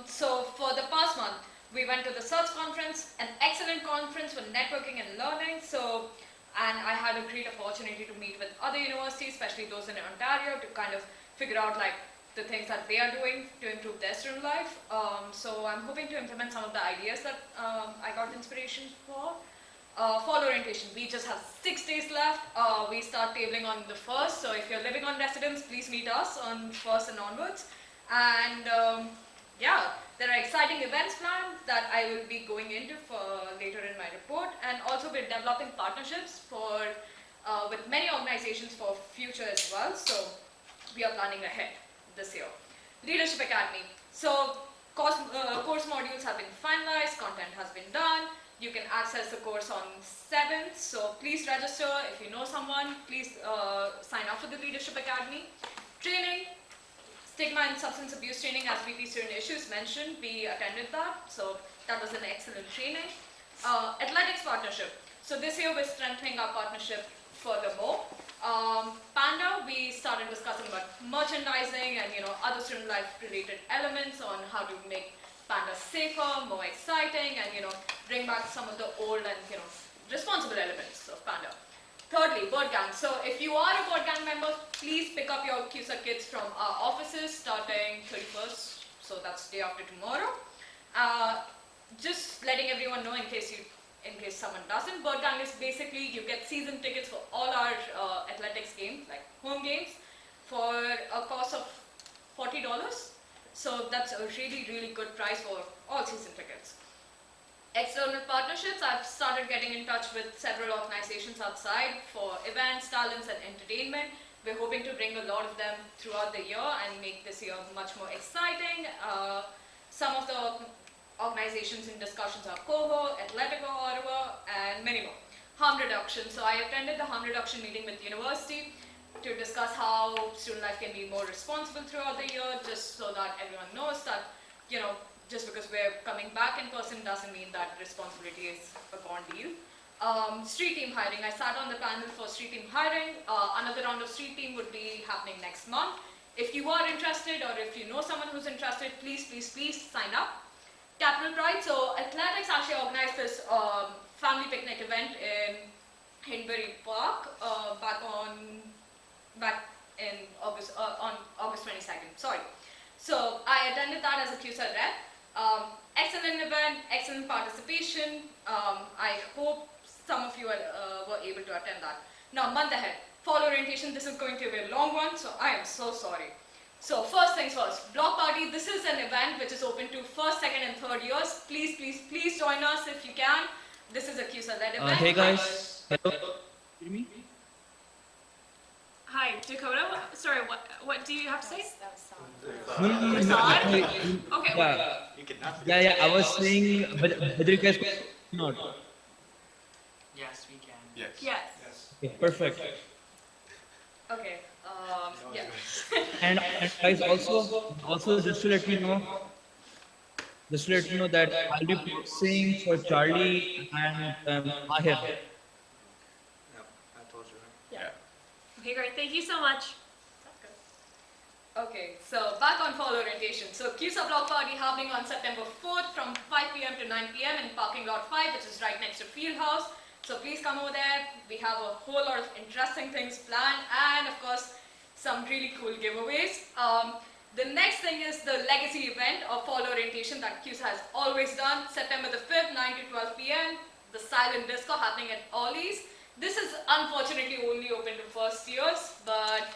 D: So for the past month, we went to the SUDS conference, an excellent conference for networking and learning. And I had a great opportunity to meet with other universities, especially those in Ontario, to kind of figure out the things that they are doing to improve their student life. So I'm hoping to implement some of the ideas that I got inspiration for. Fall orientation, we just have 6 days left. We start tabling on the 1st, so if you're living on residence, please meet us on 1st and onwards. And yeah, there are exciting events planned that I will be going into for later in my report, and also we're developing partnerships with many organizations for future as well. So we are planning ahead this year. Leadership Academy. So course modules have been finalized, content has been done. You can access the course on 7th. So please register. If you know someone, please sign up for the Leadership Academy. Training. Stigma and substance abuse training, as VP Student Issues mentioned, we attended that, so that was an excellent training. Athletics partnership. So this year we're strengthening our partnership furthermore. Panda, we started discussing about merchandising and other student life related elements on how to make Panda safer, more exciting, and bring back some of the old and responsible elements of Panda. Thirdly, board gang. So if you are a board gang member, please pick up your CUSA kits from our offices starting 31st. So that's day after tomorrow. Just letting everyone know in case someone doesn't. Board gang is basically you get season tickets for all our athletics games, like home games, for a cost of $40. So that's a really, really good price for all season tickets. External partnerships, I've started getting in touch with several organizations outside for events, talents, and entertainment. We're hoping to bring a lot of them throughout the year and make this year much more exciting. Some of the organizations in discussions are Coho, Atletico Ottawa, and many more. Harm reduction. So I attended the harm reduction meeting with the university to discuss how student life can be more responsible throughout the year, just so that everyone knows that, just because we're coming back in person doesn't mean that responsibility is a gone deal. Street team hiring. I sat on the panel for street team hiring. Another round of street team would be happening next month. If you are interested or if you know someone who's interested, please, please, please sign up. Capital Pride. So Athletics actually organized this family picnic event in Hindbury Park back in August, on August 22nd. Sorry. So I attended that as a CUSA rep. Excellent event, excellent participation. I hope some of you were able to attend that. Now, month ahead, fall orientation. This is going to be a long one, so I am so sorry. So first things first, block party. This is an event which is open to first, second, and third years. Please, please, please join us if you can. This is a CUSA-led event.
M: Hey guys, hello. Hear me?
H: Hi, Dakota. Sorry, what do you have to say?
B: That was solid.
M: No,
H: Prasad? Okay.
M: Yeah, I was saying whether you guys not.
L: Yes, we can.
I: Yes.
H: Yes.
M: Okay, perfect.
D: Okay. Yeah.
M: And guys, also just to let you know that I'll be posting for Charlie and Mahir.
K: Yep, I told you, right?
B: Yeah.
H: Okay, great. Thank you so much.
D: Okay, so back on fall orientation. So CUSA block party happening on September 4th from 5 p.m. to 9 p.m. in parking lot 5, which is right next to Field House. So please come over there. We have a whole lot of interesting things planned and of course some really cool giveaways. The next thing is the legacy event of fall orientation that CUSA has always done. September the 5th, 9 to 12 p.m. The silent disco happening at Ollie's. This is unfortunately only open to first years, but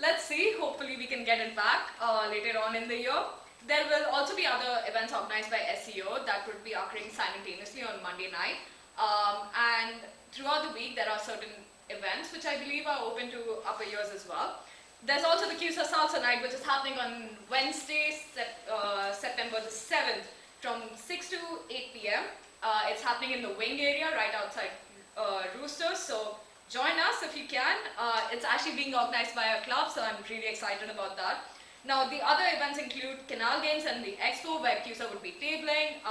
D: let's see. Hopefully we can get it back later on in the year. There will also be other events organized by SEO that would be occurring simultaneously on Monday night. And throughout the week there are certain events which I believe are open to upper years as well. There's also the CUSA Salsa Night, which is happening on Wednesday, September the 7th from 6 to 8 p.m. It's happening in the wing area right outside Roosters, so join us if you can. It's actually being organized by a club, so I'm really excited about that. Now, the other events include Canal Games and the Expo, where CUSA would be tabling.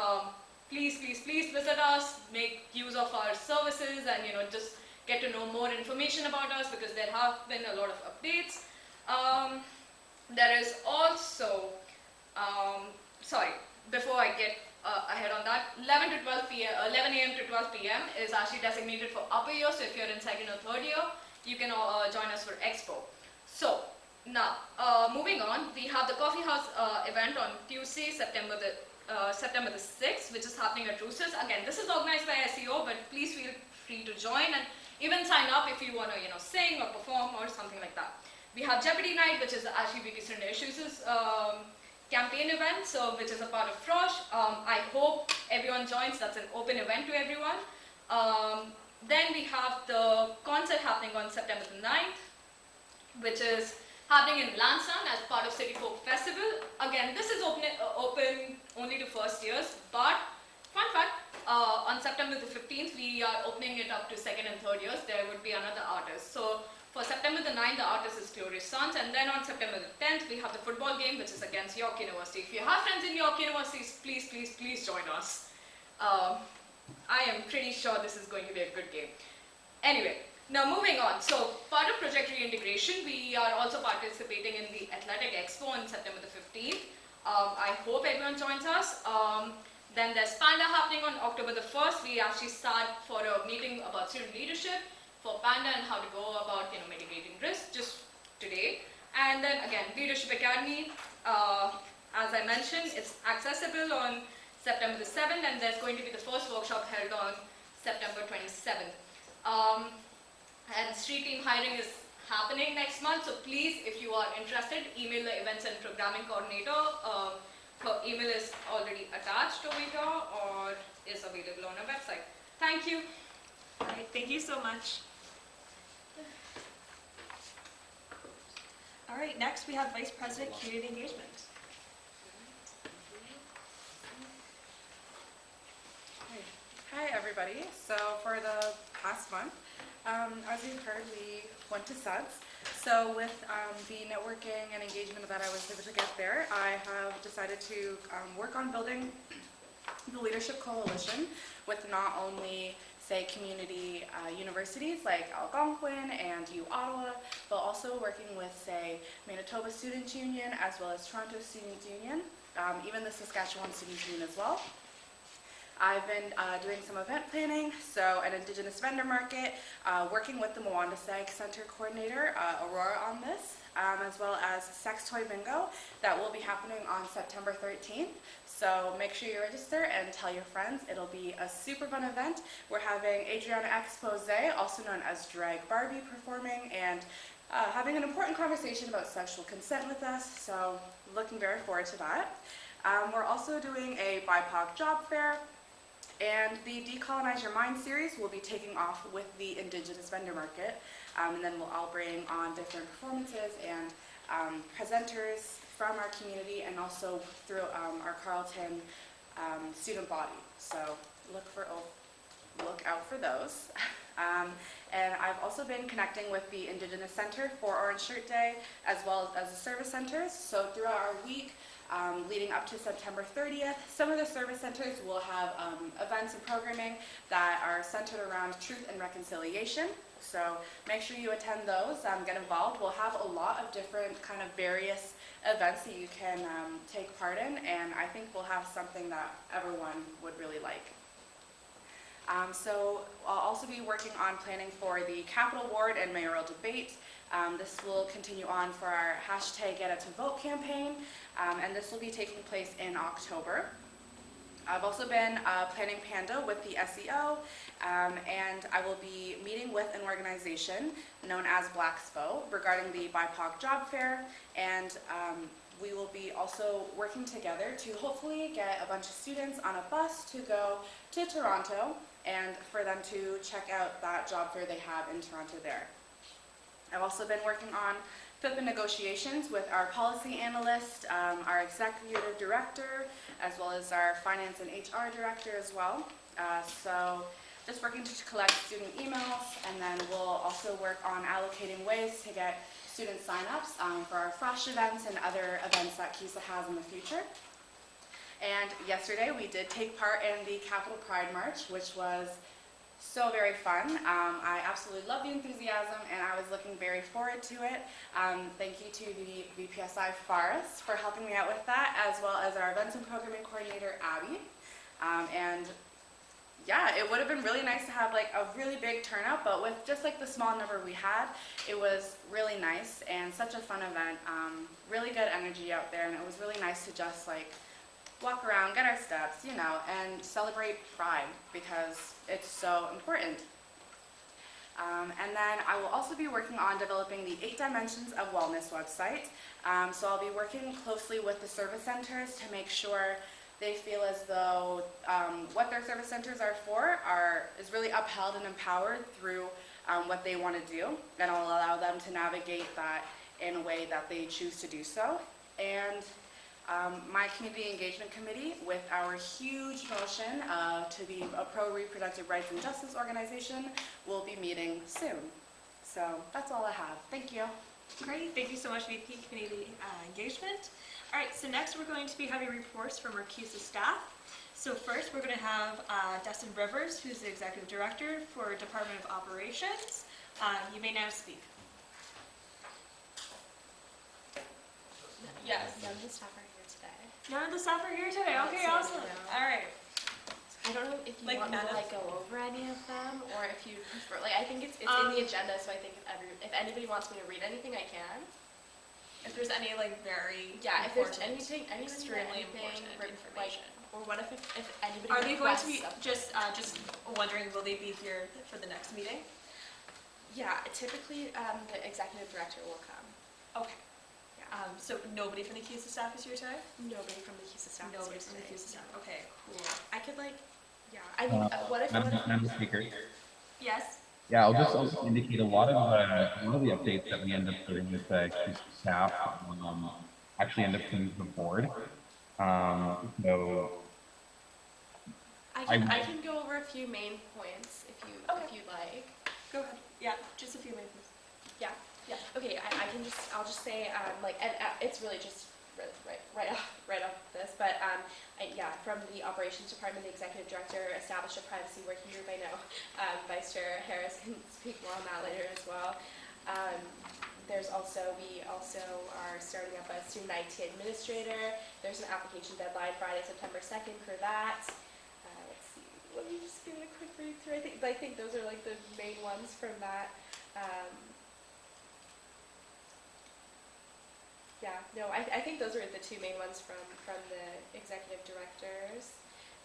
D: Please, please, please visit us, make use of our services, and just get to know more information about us because there have been a lot of updates. There is also, before I get ahead on that, 11 a.m. to 12 p.m. is actually designated for upper year, so if you're in second or third year, you can join us for Expo. So, now, moving on, we have the Coffee House event on Tuesday, September the 6th, which is happening at Roosters. Again, this is organized by SEO, but please feel free to join and even sign up if you want to, sing or perform or something like that. We have Jeopardy Night, which is actually VP Student Issues' campaign event, so which is a part of Frosh. I hope everyone joins. That's an open event to everyone. Then we have the concert happening on September the 9th, which is happening in Lansdowne as part of City Folk Festival. Again, this is open only to first years, but fun fact, on September the 15th, we are opening it up to second and third years. There would be another artist. So for September the 9th, the artist is Glorious Sons, and then on September the 10th, we have the football game, which is against York University. If you have friends in York University, please, please, please join us. I am pretty sure this is going to be a good game. Anyway, now moving on. So part of Project Reintegration, we are also participating in the Athletic Expo on September the 15th. I hope everyone joins us. Then there's Panda happening on October the 1st. We actually start for a meeting about student leadership for Panda and how to go about mitigating risk just today. And then again, Leadership Academy, as I mentioned, it's accessible on September the 7th, and there's going to be the first workshop held on September 27th. And street team hiring is happening next month, so please, if you are interested, email the events and programming coordinator. Her email is already attached over here or is available on our website. Thank you.
H: All right, thank you so much. All right, next we have Vice President Community Engagement.
J: Hi everybody. So for the past month, as you've heard, we went to SUDS. So with the networking and engagement that I was able to get there, I have decided to work on building the Leadership Coalition with not only, say, community universities like Algonquin and U Ottawa, but also working with, say, Manitoba Students Union as well as Toronto Students Union, even the Saskatchewan Students Union as well. I've been doing some event planning, so an Indigenous vendor market, working with the Mwandaseg Center coordinator, Aurora, on this, as well as Sex Toy Bingo that will be happening on September 13th. So make sure you register and tell your friends. It'll be a super fun event. We're having Adriana Expose, also known as Drag Barbie, performing and having an important conversation about sexual consent with us, so looking very forward to that. We're also doing a BIPOC job fair. And the Decolonize Your Mind series will be taking off with the Indigenous vendor market. And then I'll bring on different performances and presenters from our community and also through our Carleton student body. So look out for those. And I've also been connecting with the Indigenous Center for Orange Shirt Day as well as the service centers. So throughout our week, leading up to September 30th, some of the service centers will have events and programming that are centered around truth and reconciliation. So make sure you attend those, get involved. We'll have a lot of different kind of various events that you can take part in, and I think we'll have something that everyone would really like. So I'll also be working on planning for the Capital Ward and mayoral debate. This will continue on for our hashtag Get It to Vote campaign, and this will be taking place in October. I've also been planning Panda with the SEO, and I will be meeting with an organization known as Blackspo regarding the BIPOC job fair, and we will be also working together to hopefully get a bunch of students on a bus to go to Toronto and for them to check out that job fair they have in Toronto there. I've also been working on FIPA negotiations with our policy analyst, our executive director, as well as our finance and HR director as well. So just working to collect student emails, and then we'll also work on allocating ways to get student sign-ups for our Frosh events and other events that CUSA has in the future. And yesterday we did take part in the Capital Pride March, which was so very fun. I absolutely love the enthusiasm, and I was looking very forward to it. Thank you to the VPSI Faris for helping me out with that, as well as our events and programming coordinator, Abby. And yeah, it would have been really nice to have like a really big turnout, but with just like the small number we had, it was really nice and such a fun event. Really good energy out there, and it was really nice to just like walk around, get our steps, and celebrate Pride because it's so important. And then I will also be working on developing the 8 Dimensions of Wellness website. So I'll be working closely with the service centers to make sure they feel as though what their service centers are for is really upheld and empowered through what they want to do, and I'll allow them to navigate that in a way that they choose to do so. And my community engagement committee, with our huge motion to be a pro-reproductive rights and justice organization, will be meeting soon. So that's all I have. Thank you.
H: Great, thank you so much, VP Community Engagement. All right, so next we're going to be having reports from our CUSA staff. So first we're going to have Dustin Rivers, who's the Executive Director for Department of Operations. You may now speak. Yes.
B: None of the staff are here today.
H: None of the staff are here today. Okay, awesome. All right.
B: I don't know if you
H: Like
B: want me
H: none
B: to
H: of-
B: go over any of them, or if you prefer. Like, I think it's in the agenda, so I think if anybody wants me to read anything, I can.
H: If there's any like very
B: Yeah, if there's
H: important,
B: anything,
H: extremely
B: anything,
H: important
B: like,
H: information.
B: or what if anybody
H: Are they going to be
B: requests
H: just wondering? Will they be here for the next meeting?
B: Yeah, typically the executive director will come.
H: Okay. So nobody from the CUSA staff is here today?
B: Nobody from the CUSA staff
H: Nobody
B: is
H: from
B: here
H: the
B: today.
H: CUSA staff. Okay, cool.
B: I could I mean, what if
M: Madam Speaker.
H: Yes?
M: Yeah, I'll just indicate a lot of the updates that we end up doing with the CUSA staff actually end up coming to the board. So
B: I can go over a few main points if you'd like.
H: Go ahead. Yeah, just a few minutes.
B: Yeah. Okay, I'll just say, and it's really just right off this, but from the operations department, the executive director established a privacy working group. I know Vice Chair Harris can speak more on that later as well. We also are starting up a student IT administrator. There's an application deadline Friday, September 2nd for that. Let's see, let me just give it a quick read through. I think those are like the main ones from that. I think those were the two main ones from the executive directors.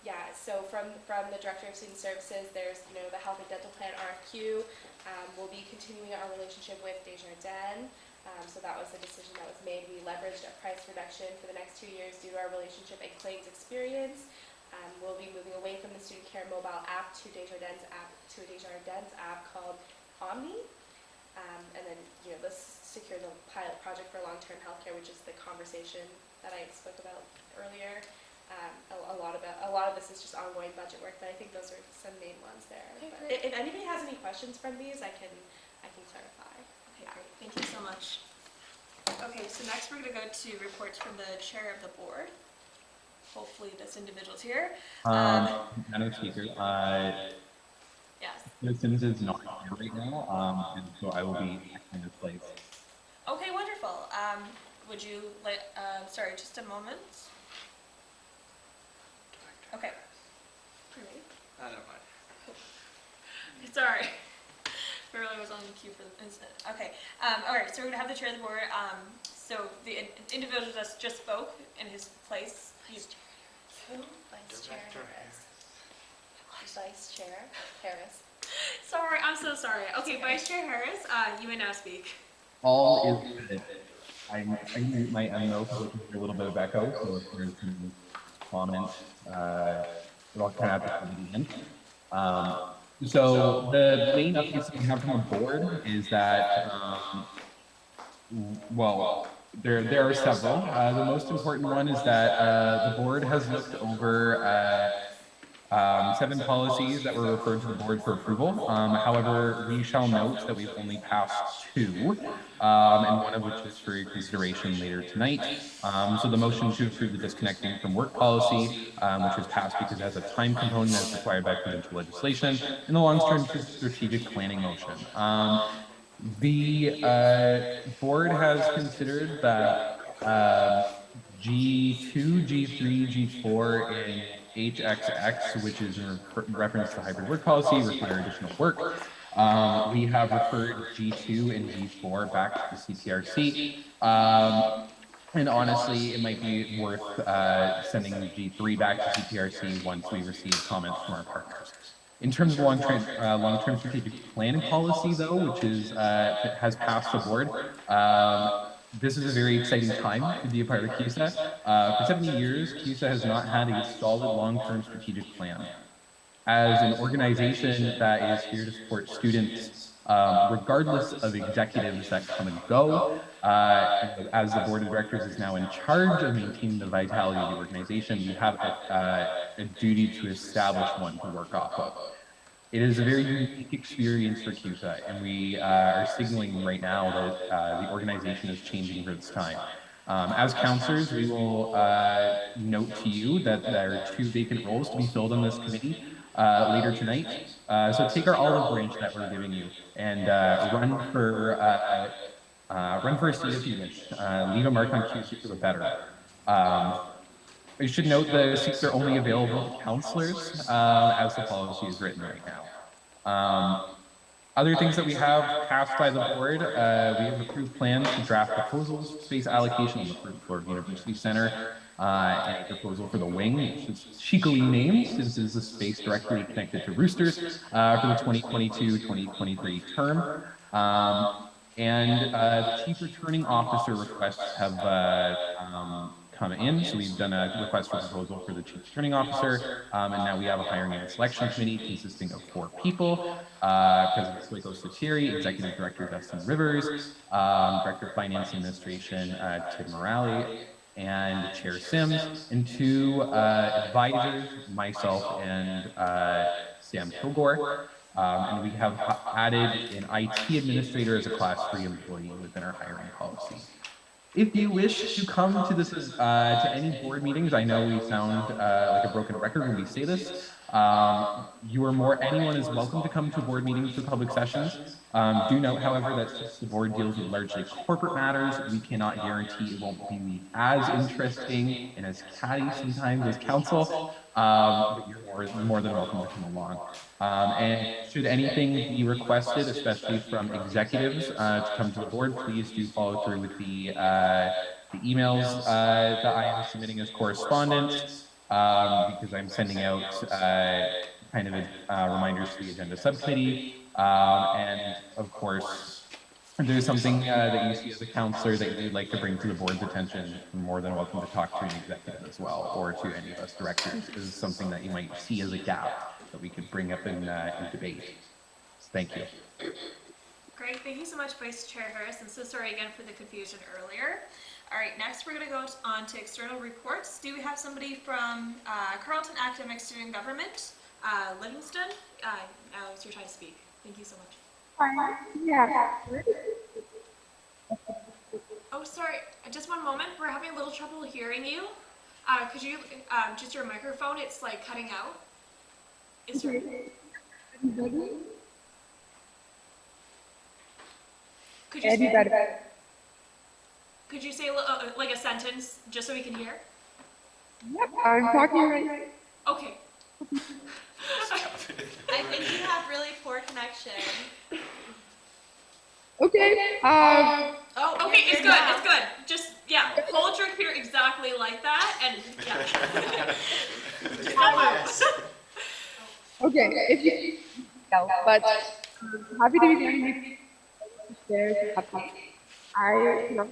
B: Yeah, so from the Director of Student Services, there's the Health and Dental Plan RFQ. We'll be continuing our relationship with Desjardins. So that was the decision that was made. We leveraged a price reduction for the next 2 years due to our relationship and claims experience. We'll be moving away from the Student Care mobile app to Desjardins app called Omni. And then let's secure the pilot project for long-term healthcare, which is the conversation that I spoke about earlier. A lot of this is just ongoing budget work, but I think those are some main ones there.
H: Okay,
B: If anybody has any questions from these, I can clarify.
H: Okay, great. Thank you so much. Okay, so next we're going to go to reports from the chair of the board. Hopefully this individual's here.
M: Madam Speaker,
H: Yes.
M: Citizens is not here right now, and so I will be acting in his place.
H: Okay, wonderful. Would you sorry, just a moment. Okay. Great.
K: Never mind.
H: Sorry. Really was on cue for the instant. Okay. All right, so we're going to have the chair of the board. So the individual that just spoke in his place.
B: Vice Chair Harris. Vice Chair Harris.
H: Sorry, I'm so sorry. Okay, Vice Chair Harris, you may now speak.
M: All is good. I mute my MO so we can hear a little bit of echo, so if there's some comments, it'll kind of have to be in. So the main updates that we have from the board is that, there are several. The most important one is that the board has looked over 7 policies that were referred to the board for approval. However, we shall note that we've only passed 2, and one of which is for consideration later tonight. So the motion to approve the disconnecting from work policy, which was passed because it has a time component as required by provincial legislation, and the long-term strategic planning motion. The board has considered that G2, G3, G4, and HXX, which is in reference to hybrid work policy, require additional work. We have referred G2 and G4 back to the CPRC. And honestly, it might be worth sending G3 back to CPRC once we receive comments from our partners. In terms of long-term strategic planning policy, though, which is has passed the board, this is a very exciting time to be a part of CUSA. For 70 years, CUSA has not had a solid long-term strategic plan. As an organization that is here to support students, regardless of executives that come and go, as the board of directors is now in charge of maintaining the vitality of the organization, we have a duty to establish one to work off of. It is a very unique experience for CUSA, and we are signaling right now that the organization is changing for this time. As counselors, we will note to you that there are 2 vacant roles to be filled on this committee later tonight. So take our olive branch that we're giving you and run for a seat if you wish. Leave a mark on CUSA for the better. I should note the seats are only available to counselors as the policy is written right now. Other things that we have passed by the board, we have approved plans to draft proposals for space allocation on the third floor of University Center, and a proposal for the wing, which is cheekily named since it is a space directly connected to Roosters for the 2022-2023 term. The chief returning officer requests have come in. So we've done a request for proposal for the chief returning officer, and now we have a hiring and selection committee consisting of 4 people. President Swayko Sotiri, Executive Director Dustin Rivers, Director of Finance and Administration Tim Morale, and Chair Sims, and 2 advisors, myself and Sam Kilgore. And we have added an IT administrator as a Class 3 employee within our hiring policy. If you wish to come to this to any board meetings, I know we sound like a broken record when we say this. Anyone is welcome to come to board meetings for public sessions. Do note, however, that since the board deals with largely corporate matters, we cannot guarantee it won't be as interesting and as catty sometimes as council, but you're more than welcome to come along. And should anything be requested, especially from executives, to come to the board, please do follow through with the emails that I am submitting as correspondence, because I'm sending out kind of reminders to the agenda subcommittee. And of course, if there's something that you see as a counselor that you'd like to bring to the board's attention, you're more than welcome to talk to an executive as well, or to any of us directors. This is something that you might see as a gap that we could bring up in debate. Thank you.
H: Great, thank you so much, Vice Chair Harris, and so sorry again for the confusion earlier. All right, next we're going to go on to external reports. Do we have somebody from Carleton Academic Student Government, Livingston? Now is your time to speak. Thank you so much.
F: Yeah.
H: Oh, sorry, just one moment. We're having a little trouble hearing you. Could you, just your microphone, it's like cutting out. Is there... Could you say like a sentence just so we can hear?
F: Yep, I'm talking right now.
H: Okay.
B: I think you have really poor connection.
F: Okay.
H: Oh, okay, it's good, it's good. Just, yeah, hold your computer exactly like that, and, yeah.
F: Okay, if you no, but happy to be joining you there. I love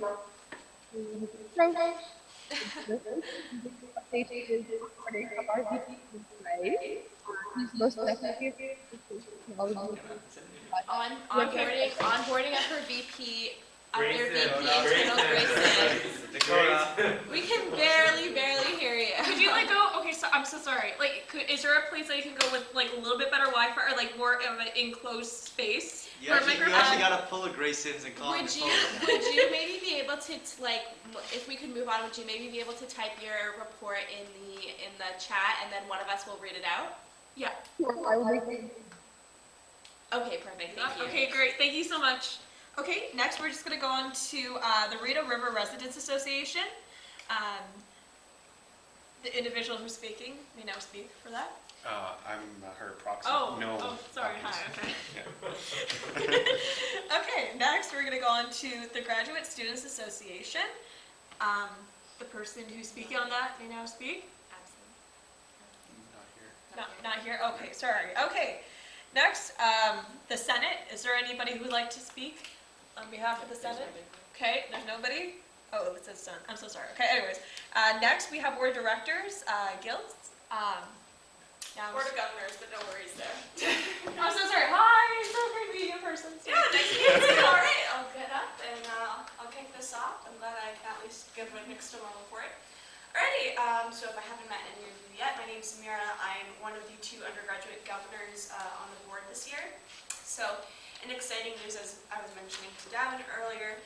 F: recording of our VP tonight. He's most definitely
B: onboarding of her VP, their VP internal Grayson. We can barely hear you.
H: Could you like go, okay, so I'm so sorry. Like, is there a place that you can go with like a little bit better Wi-Fi or like more of an enclosed space?
K: You actually gotta pull a Grayson's and call
B: Would you maybe be able to like, if we could move on, would you maybe be able to type your report in the chat, and then one of us will read it out?
H: Yeah.
F: I will make it.
B: Okay, perfect. Thank you.
H: Okay, great. Thank you so much. Okay, next we're just gonna go on to the Rideau River Residents Association. The individual who's speaking may now speak for that.
I: I'm her proxy.
H: Oh, sorry. Hi, okay. Okay, next we're gonna go on to the Graduate Students Association. The person who's speaking on that may now speak. Not here? Okay, sorry. Okay. Next, the Senate. Is there anybody who would like to speak on behalf of the Senate? Okay, there's nobody? Oh, it says done. I'm so sorry. Okay, anyways. Next, we have Board of Directors, Gills.
C: Board of Governors, but no worries there.
H: I'm so sorry. Hi, so great meeting in person.
C: Yeah, nice to meet you. All right, I'll get up and I'll kick this off. I'm glad I can at least give a mixed amount for it. Alrighty, so if I haven't met any of you yet, my name is Samira. I'm one of the 2 undergraduate governors on the board this year. So, in exciting news, as I was mentioning to Davin earlier,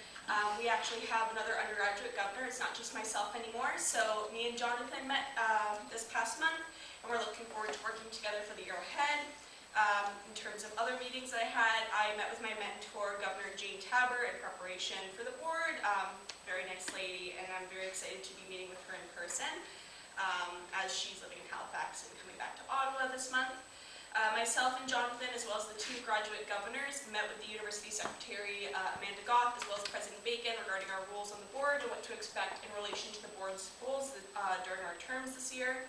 C: we actually have another undergraduate governor. It's not just myself anymore. So, me and Jonathan met this past month, and we're looking forward to working together for the year ahead. In terms of other meetings that I had, I met with my mentor, Governor Jane Tabor, in preparation for the board. Very nice lady, and I'm very excited to be meeting with her in person, as she's living in Halifax and coming back to Ottawa this month. Myself and Jonathan, as well as the 2 graduate governors, met with the University Secretary Amanda Goff, as well as President Bacon, regarding our roles on the board and what to expect in relation to the board's goals during our terms this year.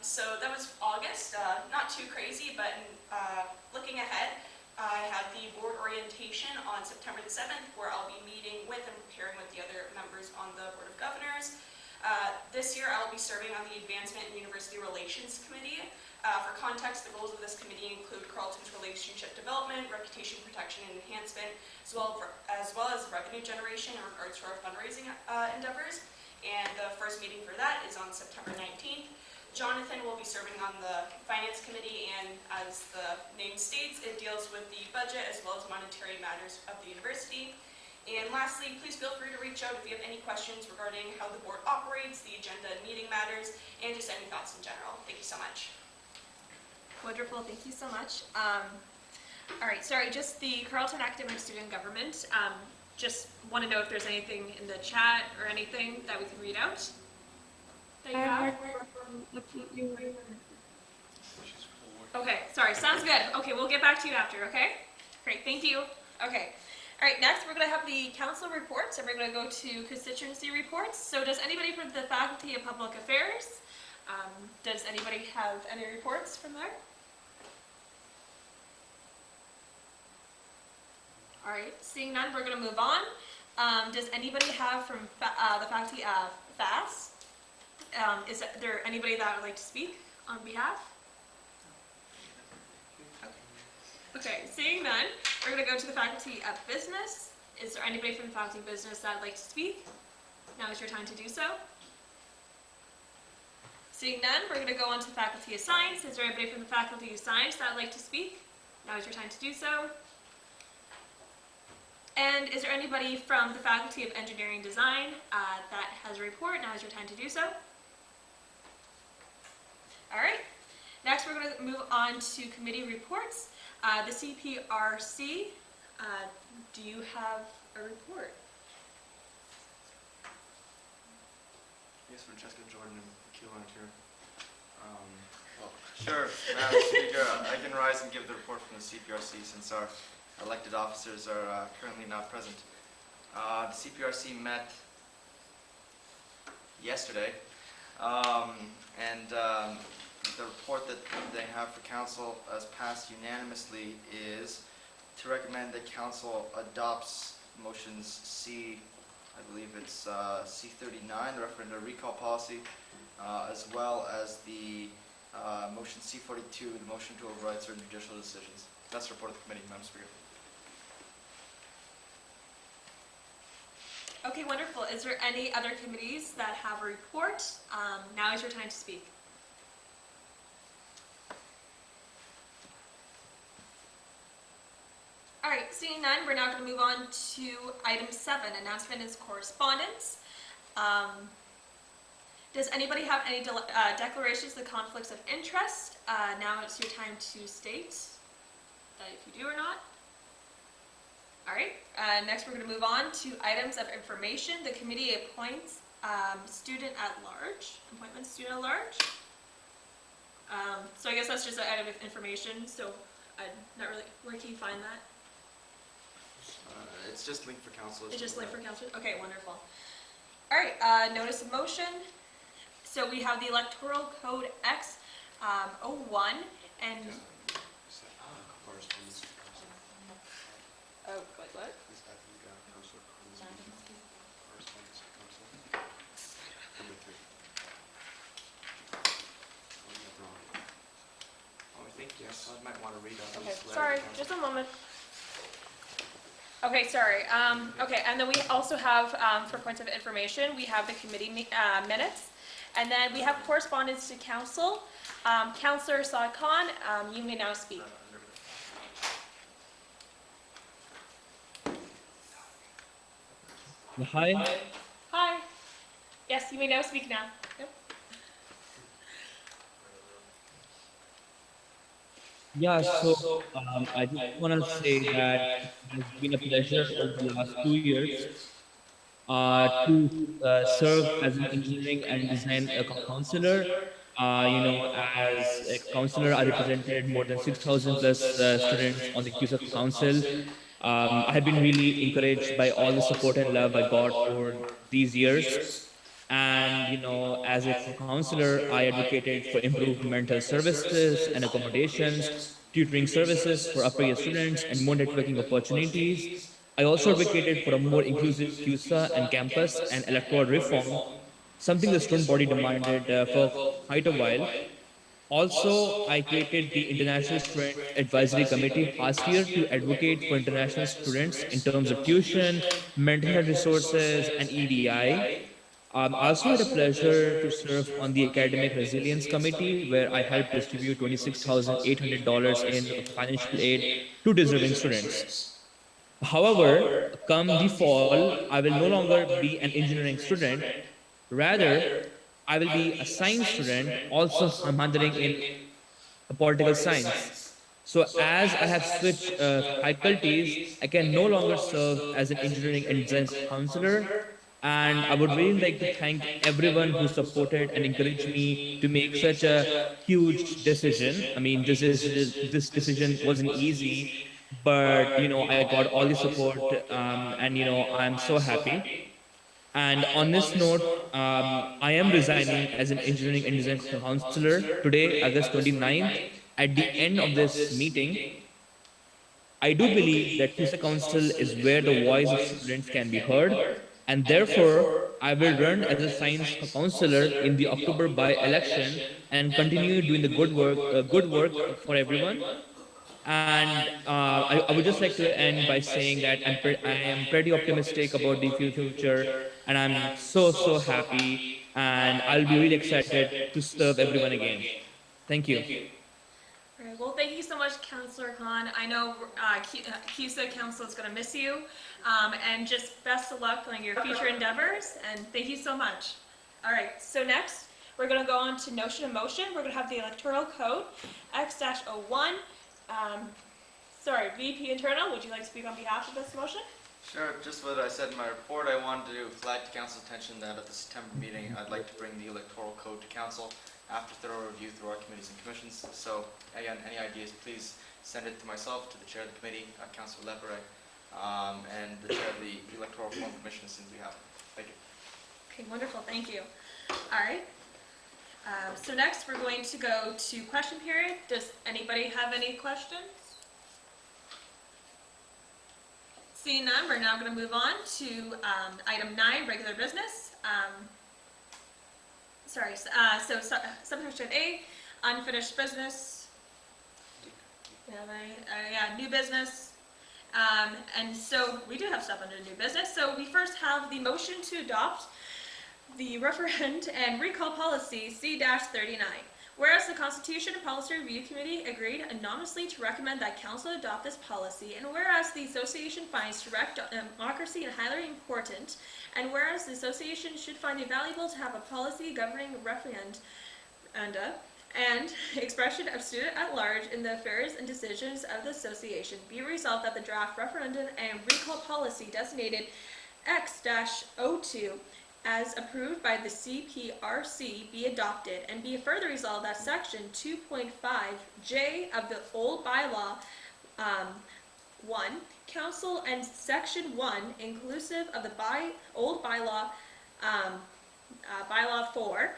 C: So that was August, not too crazy, but looking ahead, I have the board orientation on September the 7th, where I'll be meeting with and preparing with the other members on the Board of Governors. This year, I'll be serving on the Advancement and University Relations Committee. For context, the roles of this committee include Carleton's relationship development, reputation protection and enhancement, as well as revenue generation in regards to our fundraising endeavors. And the first meeting for that is on September 19th. Jonathan will be serving on the Finance Committee, and as the name states, it deals with the budget as well as monetary matters of the university. And lastly, please feel free to reach out if you have any questions regarding how the board operates, the agenda and meeting matters, and just any thoughts in general. Thank you so much.
H: Wonderful, thank you so much. All right, sorry, just the Carleton Academic Student Government. Just want to know if there's anything in the chat or anything that we can read out that you have. Okay, sorry, sounds good. Okay, we'll get back to you after, okay? Great, thank you. Okay. All right, next we're going to have the council reports, and we're going to go to constituency reports. So does anybody from the Faculty of Public Affairs, does anybody have any reports from there? All right, seeing none, we're going to move on. Does anybody have from the Faculty of FAS? Is there anybody that would like to speak on behalf? Okay, seeing none, we're going to go to the Faculty of Business. Is there anybody from the Faculty of Business that would like to speak? Now is your time to do so. Seeing none, we're going to go on to the Faculty of Science. Is there anybody from the Faculty of Science that would like to speak? Now is your time to do so. And is there anybody from the Faculty of Engineering Design that has a report? Now is your time to do so. All right. Next, we're going to move on to committee reports. The CPRC, do you have a report?
K: Yes, Francesca, Jordan, and Keelan here. Sure, Madam Speaker, I can rise and give the report from the CPRC since our elected officers are currently not present. The CPRC met yesterday, and the report that they have for council as passed unanimously is to recommend that council adopts motions C, I believe it's C39, the referendum recall policy, as well as the motion C42, the motion to override certain judicial decisions. That's the report of the committee, Madam Speaker.
H: Okay, wonderful. Is there any other committees that have a report? Now is your time to speak. All right, seeing none, we're now going to move on to item 7, announcement and correspondence. Does anybody have any declarations of conflicts of interest? Now it's your time to state if you do or not. All right, next we're going to move on to items of information. The committee appoints student at large, appointment student at large. So I guess that's just an item of information, so I'm not really, where can you find that?
K: It's just linked for council.
H: It's just linked for council? Okay, wonderful. All right, notice of motion. So we have the Electoral Code X 01 and,
I: Correspondence to council.
H: oh, wait, what?
I: Is that you got Councilor Collins' correspondence to council? Number 3. Oh, you got wrong.
E: Oh, I think yes, I might want to read out
H: Okay,
E: this letter.
H: sorry, just a moment. Okay, sorry. Okay, and then we also have, for points of information, we have the committee minutes. And then we have correspondence to council. Councillor Saad Khan, you may now speak.
N: Hi.
H: Hi. Yes, you may now speak now. Yep.
N: Yeah, so I just want to say that it has been a pleasure over the last 2 years to serve as an engineering and design counselor. As a counselor, I represented more than 6,000 plus students on the CUSA council. I have been really encouraged by all the support and love I got over these years. And as a counselor, I advocated for improved mental services and accommodations, tutoring services for upper year students, and more networking opportunities. I also advocated for a more inclusive CUSA and campus and electoral reform, something the student body demanded for quite a while. Also, I created the International Student Advisory Committee past year to advocate for international students in terms of tuition, mental health resources, and EDI. I also had a pleasure to serve on the Academic Resilience Committee, where I helped distribute $26,800 in financial aid to deserving students. However, come the fall, I will no longer be an engineering student. Rather, I will be a science student, also majoring in political science. So, as I have switched faculties, I can no longer serve as an engineering and design counselor. And I would really like to thank everyone who supported and encouraged me to make such a huge decision. I mean, this decision wasn't easy, but I got all the support, and I'm so happy. And on this note, I am resigning as an engineering and design counselor today, August 29th. At the end of this meeting, I do believe that CUSA Council is where the voice of students can be heard, and therefore, I will run as a science counselor in the October by-election and continue doing the good work for everyone. And I would just like to end by saying that I am pretty optimistic about the future, and I'm so happy, and I'll be really excited to serve everyone again. Thank you.
H: All right, well, thank you so much, Councillor Khan. I know CUSA Council is going to miss you, and just best of luck on your future endeavors, and thank you so much. All right, so next, we're going to go on to notion of motion. We're going to have the electoral code, X-01. Sorry, VP Internal, would you like to speak on behalf of this motion?
K: Sure, just what I said in my report, I wanted to flag to council's attention that at the September meeting, I'd like to bring the electoral code to council after thorough review through our committees and commissions. So again, any ideas, please send it to myself, to the chair of the committee, Councilor Lepere, and the chair of the Electoral Reform Commission as soon as we have it. Thank you.
H: Okay, wonderful, thank you. All right. So next, we're going to go to question period. Does anybody have any questions? Seeing none, we're now going to move on to item 9, regular business. Subsection A, unfinished business. New business. And so we do have stuff under new business. So we first have the motion to adopt the referend and recall policy C-39. Whereas the Constitution and Policy Review Committee agreed anonymously to recommend that Council adopt this policy, and whereas the Association finds direct democracy highly important, and whereas the Association should find it valuable to have a policy governing referenda and expression of student at large in the affairs and decisions of the Association, be resolved that the draft referendum and recall policy designated X-02 as approved by the CPRC be adopted, and be further resolved that section 2.5J of the old bylaw 1, council, and section 1 inclusive of the old bylaw bylaw 4,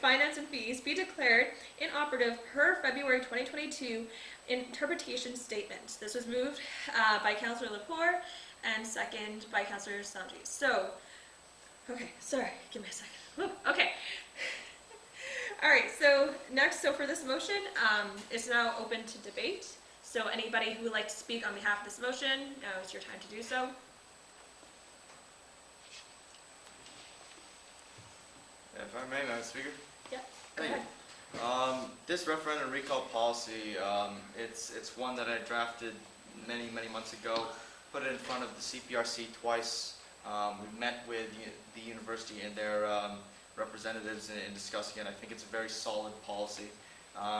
H: finance and fees be declared inoperative per February 2022 interpretation statement. This was moved by Councillor Lepore and second by Councillor Sanji. So, okay, sorry, give me a second. Whew, okay. All right, so next, for this motion, it's now open to debate. So anybody who would like to speak on behalf of this motion, now is your time to do so.
K: If I may, Madam Speaker.
H: Yeah, go
K: Thank
H: ahead.
K: you. This referendum recall policy, it's one that I drafted many months ago, put it in front of the CPRC twice. We met with the university and their representatives in discussing it. I think it's a very solid policy.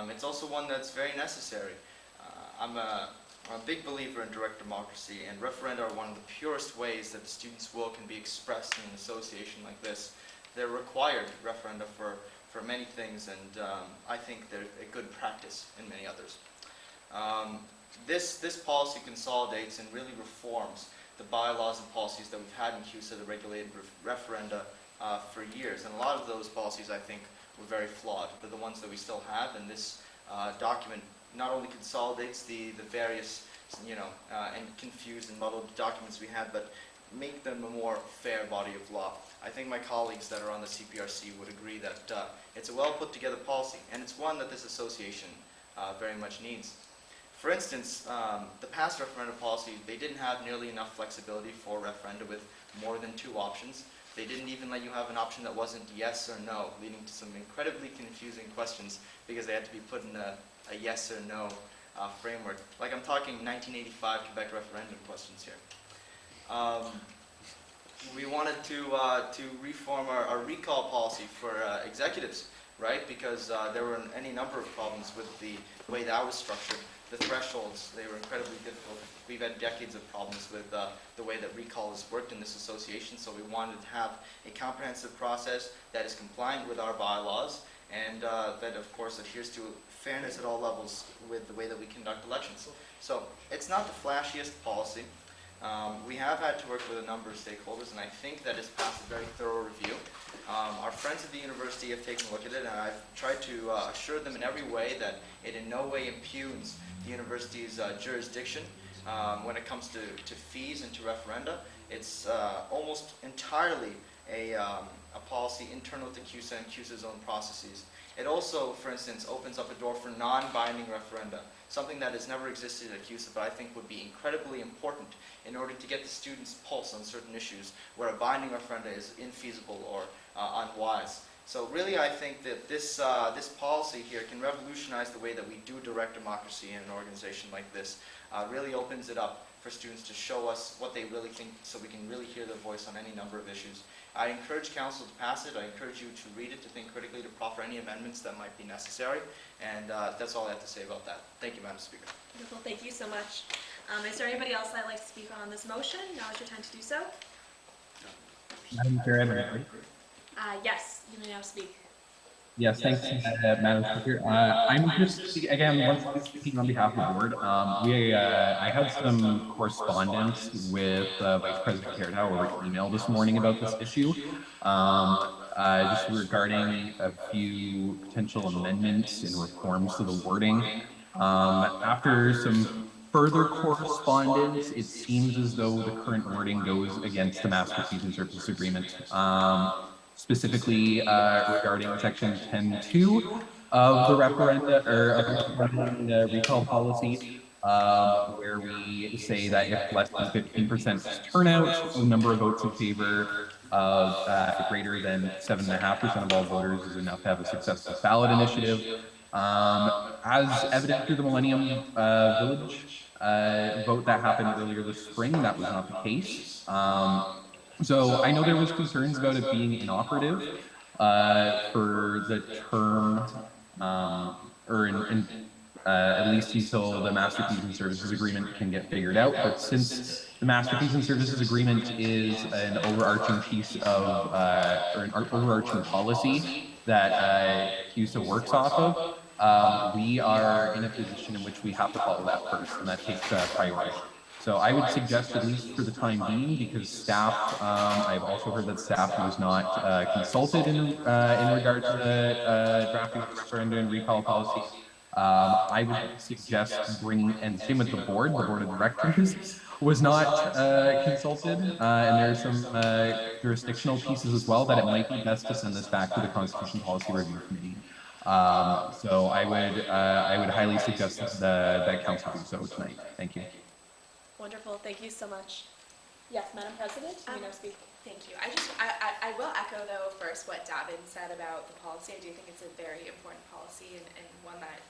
K: It's also one that's very necessary. I'm a big believer in direct democracy, and referenda are one of the purest ways that the students' will can be expressed in an association like this. They're required referenda for many things, and I think they're a good practice in many others. This policy consolidates and really reforms the bylaws and policies that we've had in CUSA that regulated referenda for years, and a lot of those policies I think were very flawed. They're the ones that we still have, and this document not only consolidates the various, and confused and muddled documents we had, but make them a more fair body of law. I think my colleagues that are on the CPRC would agree that it's a well put together policy, and it's one that this association very much needs. For instance, the past referenda policy, they didn't have nearly enough flexibility for referenda with more than 2 options. They didn't even let you have an option that wasn't yes or no, leading to some incredibly confusing questions because they had to be put in a yes or no framework. Like I'm talking 1985 Quebec referendum questions here. We wanted to reform our recall policy for executives, right? Because there were any number of problems with the way that was structured. The thresholds, they were incredibly difficult. We've had decades of problems with the way that recall has worked in this association, so we wanted to have a comprehensive process that is compliant with our bylaws and that, of course, adheres to fairness at all levels with the way that we conduct elections. So it's not the flashiest policy. We have had to work with a number of stakeholders, and I think that it's passed a very thorough review. Our friends at the university have taken a look at it, and I've tried to assure them in every way that it in no way impugns the university's jurisdiction when it comes to fees and to referenda. It's almost entirely a policy internal to CUSA and CUSA's own processes. It also, for instance, opens up a door for non-binding referenda, something that has never existed at CUSA, but I think would be incredibly important in order to get the students' pulse on certain issues where a binding referenda is infeasible or unwise. So really, I think that this policy here can revolutionize the way that we do direct democracy in an organization like this. Really opens it up for students to show us what they really think so we can really hear their voice on any number of issues. I encourage council to pass it. I encourage you to read it, to think critically, to proffer any amendments that might be necessary. And that's all I have to say about that. Thank you, Madam Speaker.
H: Wonderful, thank you so much. Is there anybody else that'd like to speak on this motion? Now is your time to do so.
M: Madam Chair,
H: Yes, you may now speak.
M: yes, thanks, Madam Speaker. I'm just, again, once speaking on behalf of the board, I had some correspondence with Vice President Cardow over email this morning about this issue, just regarding a few potential amendments and reforms to the wording. After some further correspondence, it seems as though the current wording goes against the Master Fees and Services Agreement. Specifically regarding section 10.2 of the referenda or of the recall policy, where we say that if less than 15% turnout, the number of votes in favor of greater than 7.5% of all voters is enough to have a successful ballot initiative. As evident through the Millennium Village vote that happened earlier this spring, that was not the case. So I know there was concerns about it being inoperative for the term, or at least until the Master Fees and Services Agreement can get figured out. But since the Master Fees and Services Agreement is an overarching piece of, or an overarching policy that CUSA works off of, we are in a position in which we have to follow that first, and that takes priority. So I would suggest, at least for the time being, because staff, I've also heard that staff was not consulted in regard to the drafting of the referendum and recall policy. I would suggest bringing, and same with the board of directors was not consulted, and there are some jurisdictional pieces as well that it might be best to send this back to the Constitution Policy Review Committee. So I would highly suggest that council do so tonight. Thank you.
H: Wonderful, thank you so much. Yes, Madam President, you may now speak.
B: Thank you. I will echo though first what Davin said about the policy. I do think it's a very important policy and one that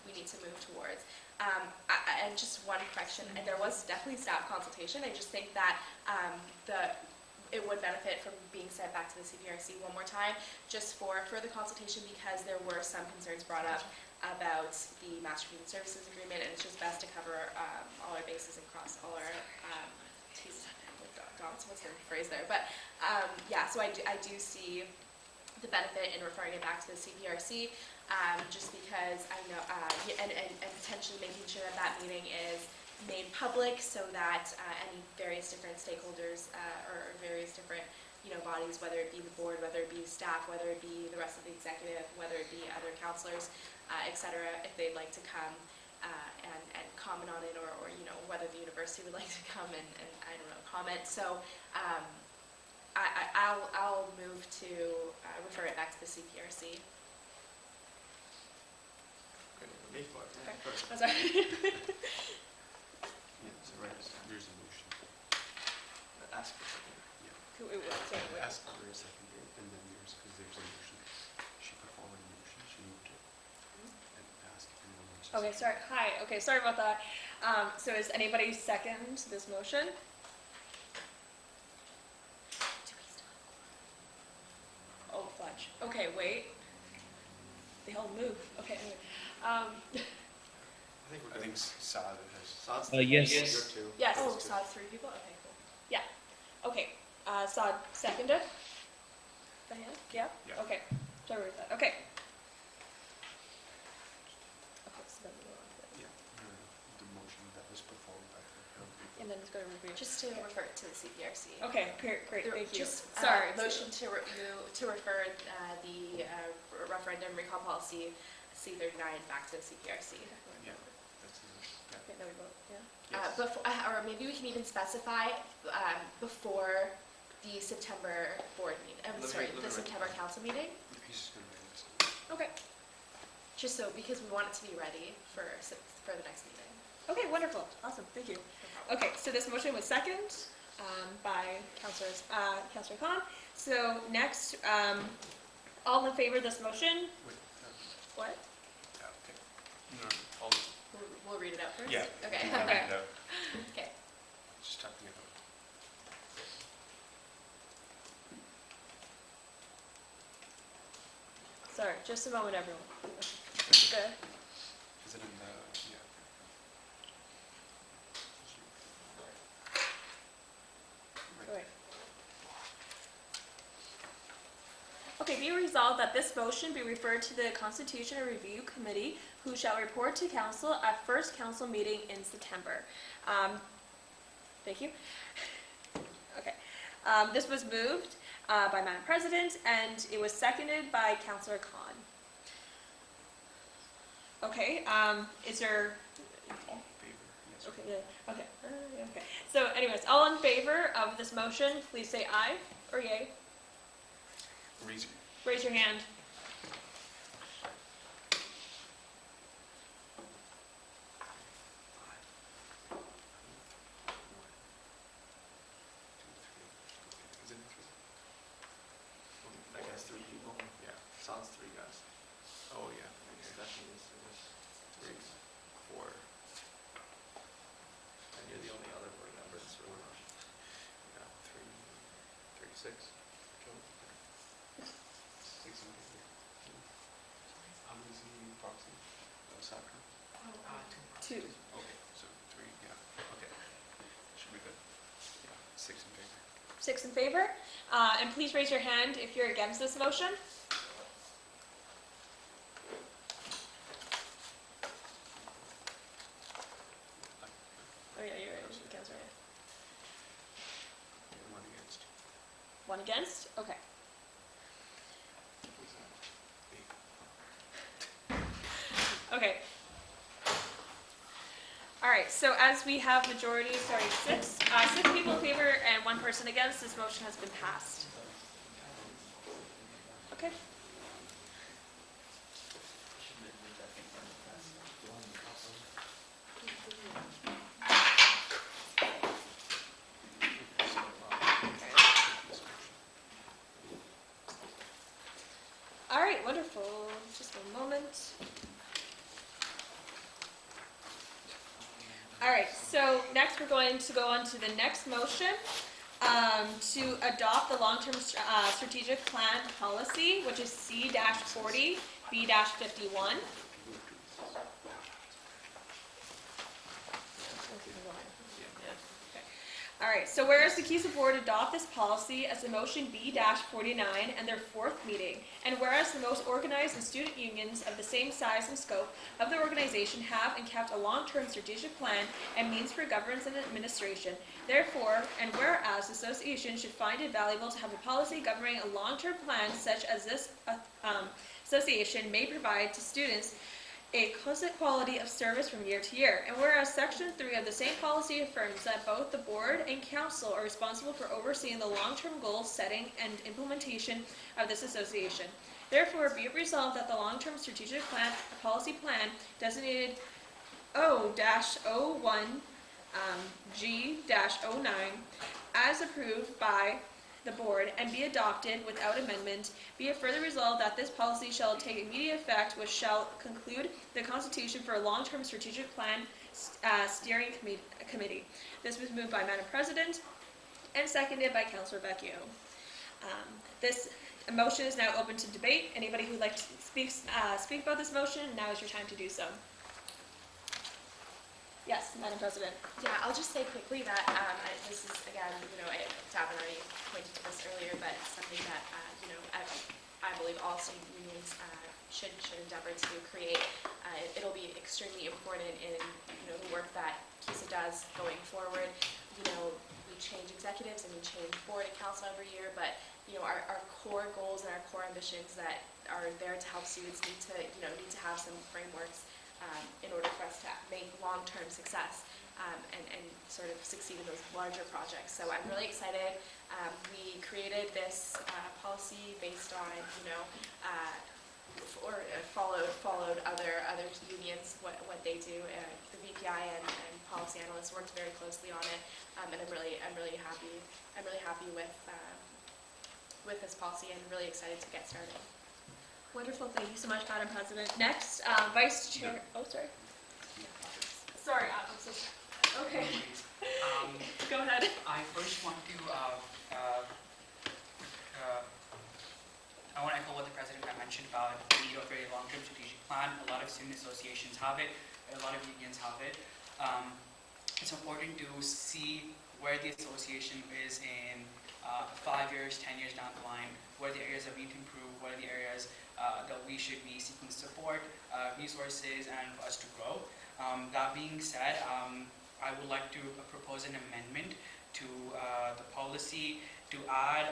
B: we need to move towards. And just one correction, and there was definitely staff consultation. I just think that it would benefit from being sent back to the CPRC one more time, just for further consultation, because there were some concerns brought up about the Master Community Services Agreement, and it's just best to cover all our bases and cross all our T's. What's the phrase there? But yeah, so I do see the benefit in referring it back to the CPRC, just because I know, and potentially making sure that meeting is made public, so that any various different stakeholders or various different bodies, whether it be the board, whether it be staff, whether it be the rest of the executive, whether it be other counselors, etc., if they'd like to come and comment on it, or whether the university would like to come and I don't know, comment. So I'll move to refer it back to the CPRC.
H: Okay. I'm sorry.
I: There's a motion.
E: Ask for something.
I: Ask for a second, and then yours, because there's a motion. She put forward a motion, she moved it. And ask if anyone wants to.
H: Okay, sorry. Hi. Okay, sorry about that. So is anybody second this motion? Oh, fudge. Okay, wait. They all move. Okay, anyway.
I: I think Saad has.
N: Yes.
H: Yes. Oh, Saad, 3 people? Okay, cool. Yeah. Okay. Saad seconded? Diane? Yeah?
I: Yeah.
H: Okay. Sorry about that. Okay. Okay, so then we go on to it.
I: Yeah, the motion that was put forward by her.
H: And then it's going to review.
B: Just to refer it to the CPRC.
H: Okay, great, thank you.
B: Just
H: Sorry.
B: motion to refer the referendum recall policy C39 back to the CPRC.
I: Yeah, that's the motion. Yeah.
H: Okay, now we vote, yeah?
I: Yes.
B: Or maybe we can even specify before the September board meeting. I'm sorry, the September council meeting.
I: He's just going to write this.
B: Okay. Just so, because we want it to be ready for the next meeting.
H: Okay, wonderful. Awesome, thank you. Okay, so this motion was second by Councillor Khan. So next, all in favor of this motion?
I: Wait,
H: What?
I: yeah, okay. No,
B: We'll read it out first?
I: Yeah.
B: Okay.
H: Okay.
B: Okay.
I: just typing it out.
H: Sorry, just a moment, everyone. Good.
I: Is it in the, yeah.
H: Right. Okay, be resolved that this motion be referred to the Constitution Review Committee, who shall report to council at first council meeting in September. Thank you. Okay. This was moved by Madam President, and it was seconded by Councillor Khan. Okay, is there...
I: All in favor, yes.
H: Okay, yeah, okay, okay. So anyways, all in favor of this motion, please say aye or yay.
I: Raise your
H: Raise your hand.
I: Is it 3? That guy's 3 people? Yeah.
E: Sounds 3 guys.
I: Oh, yeah.
E: Stephanie is 3, 4. And you're the only other board member that's really not.
I: Yeah, 3, 36. 6 in favor. How many is the proxy? Sacra?
H: 2.
I: Okay, so 3, yeah, okay. Should be good. Yeah, 6 in favor.
H: 6 in favor. And please raise your hand if you're against this motion. Oh yeah, you're right. One against? Okay. Okay. All right, so as we have majority, six people in favor and one person against, this motion has been passed. Okay. All right, wonderful. Just a moment. All right, so next we're going to go on to the next motion to adopt the long-term strategic plan policy, which is C-40, B-51. All right, so whereas the CUSA board adopt this policy as the motion B-49 and their fourth meeting, and whereas the most organized and student unions of the same size and scope of the organization have and kept a long-term strategic plan and means for governance and administration, therefore, and whereas the association should find it valuable to have a policy governing a long-term plan such as this association may provide to students a constant quality of service from year to year. And whereas Section 3 of the same policy affirms that both the board and council are responsible for overseeing the long-term goal setting and implementation of this association. Therefore, be it resolved that the long-term strategic plan, policy plan designated O-01 G-09 as approved by the board and be adopted without amendment. Be it further resolved that this policy shall take immediate effect, which shall conclude the constitution for a long-term strategic plan steering committee. This was moved by Madam President and seconded by Councillor Vecchio. This motion is now open to debate. Anybody who would like to speak about this motion, now is your time to do so. Yes, Madam President.
B: Yeah, I'll just say quickly that this is, again, Davin already pointed to this earlier, but something that, I believe all student unions should endeavor to create. It'll be extremely important in, the work that CUSA does going forward. We change executives and we change board and council every year, but, our core goals and our core ambitions that are there to help students need to have some frameworks in order for us to make long-term success and sort of succeed in those larger projects. So I'm really excited. We created this policy based on, followed other unions, what they do. The VPI and policy analysts worked very closely on it, and I'm really happy. I'm really happy with this policy and really excited to get started.
H: Wonderful, thank you so much, Madam President. Next, Vice Chair, sorry. Sorry, I'm so sorry. Okay. Go ahead.
L: I first want to echo what the President had mentioned about the need of a very long-term strategic plan. A lot of student associations have it, a lot of unions have it. It's important to see where the association is in 5 years, 10 years down the line, what are the areas that we need to improve, what are the areas that we should be seeking support, resources, and for us to grow. That being said, I would like to propose an amendment to the policy to add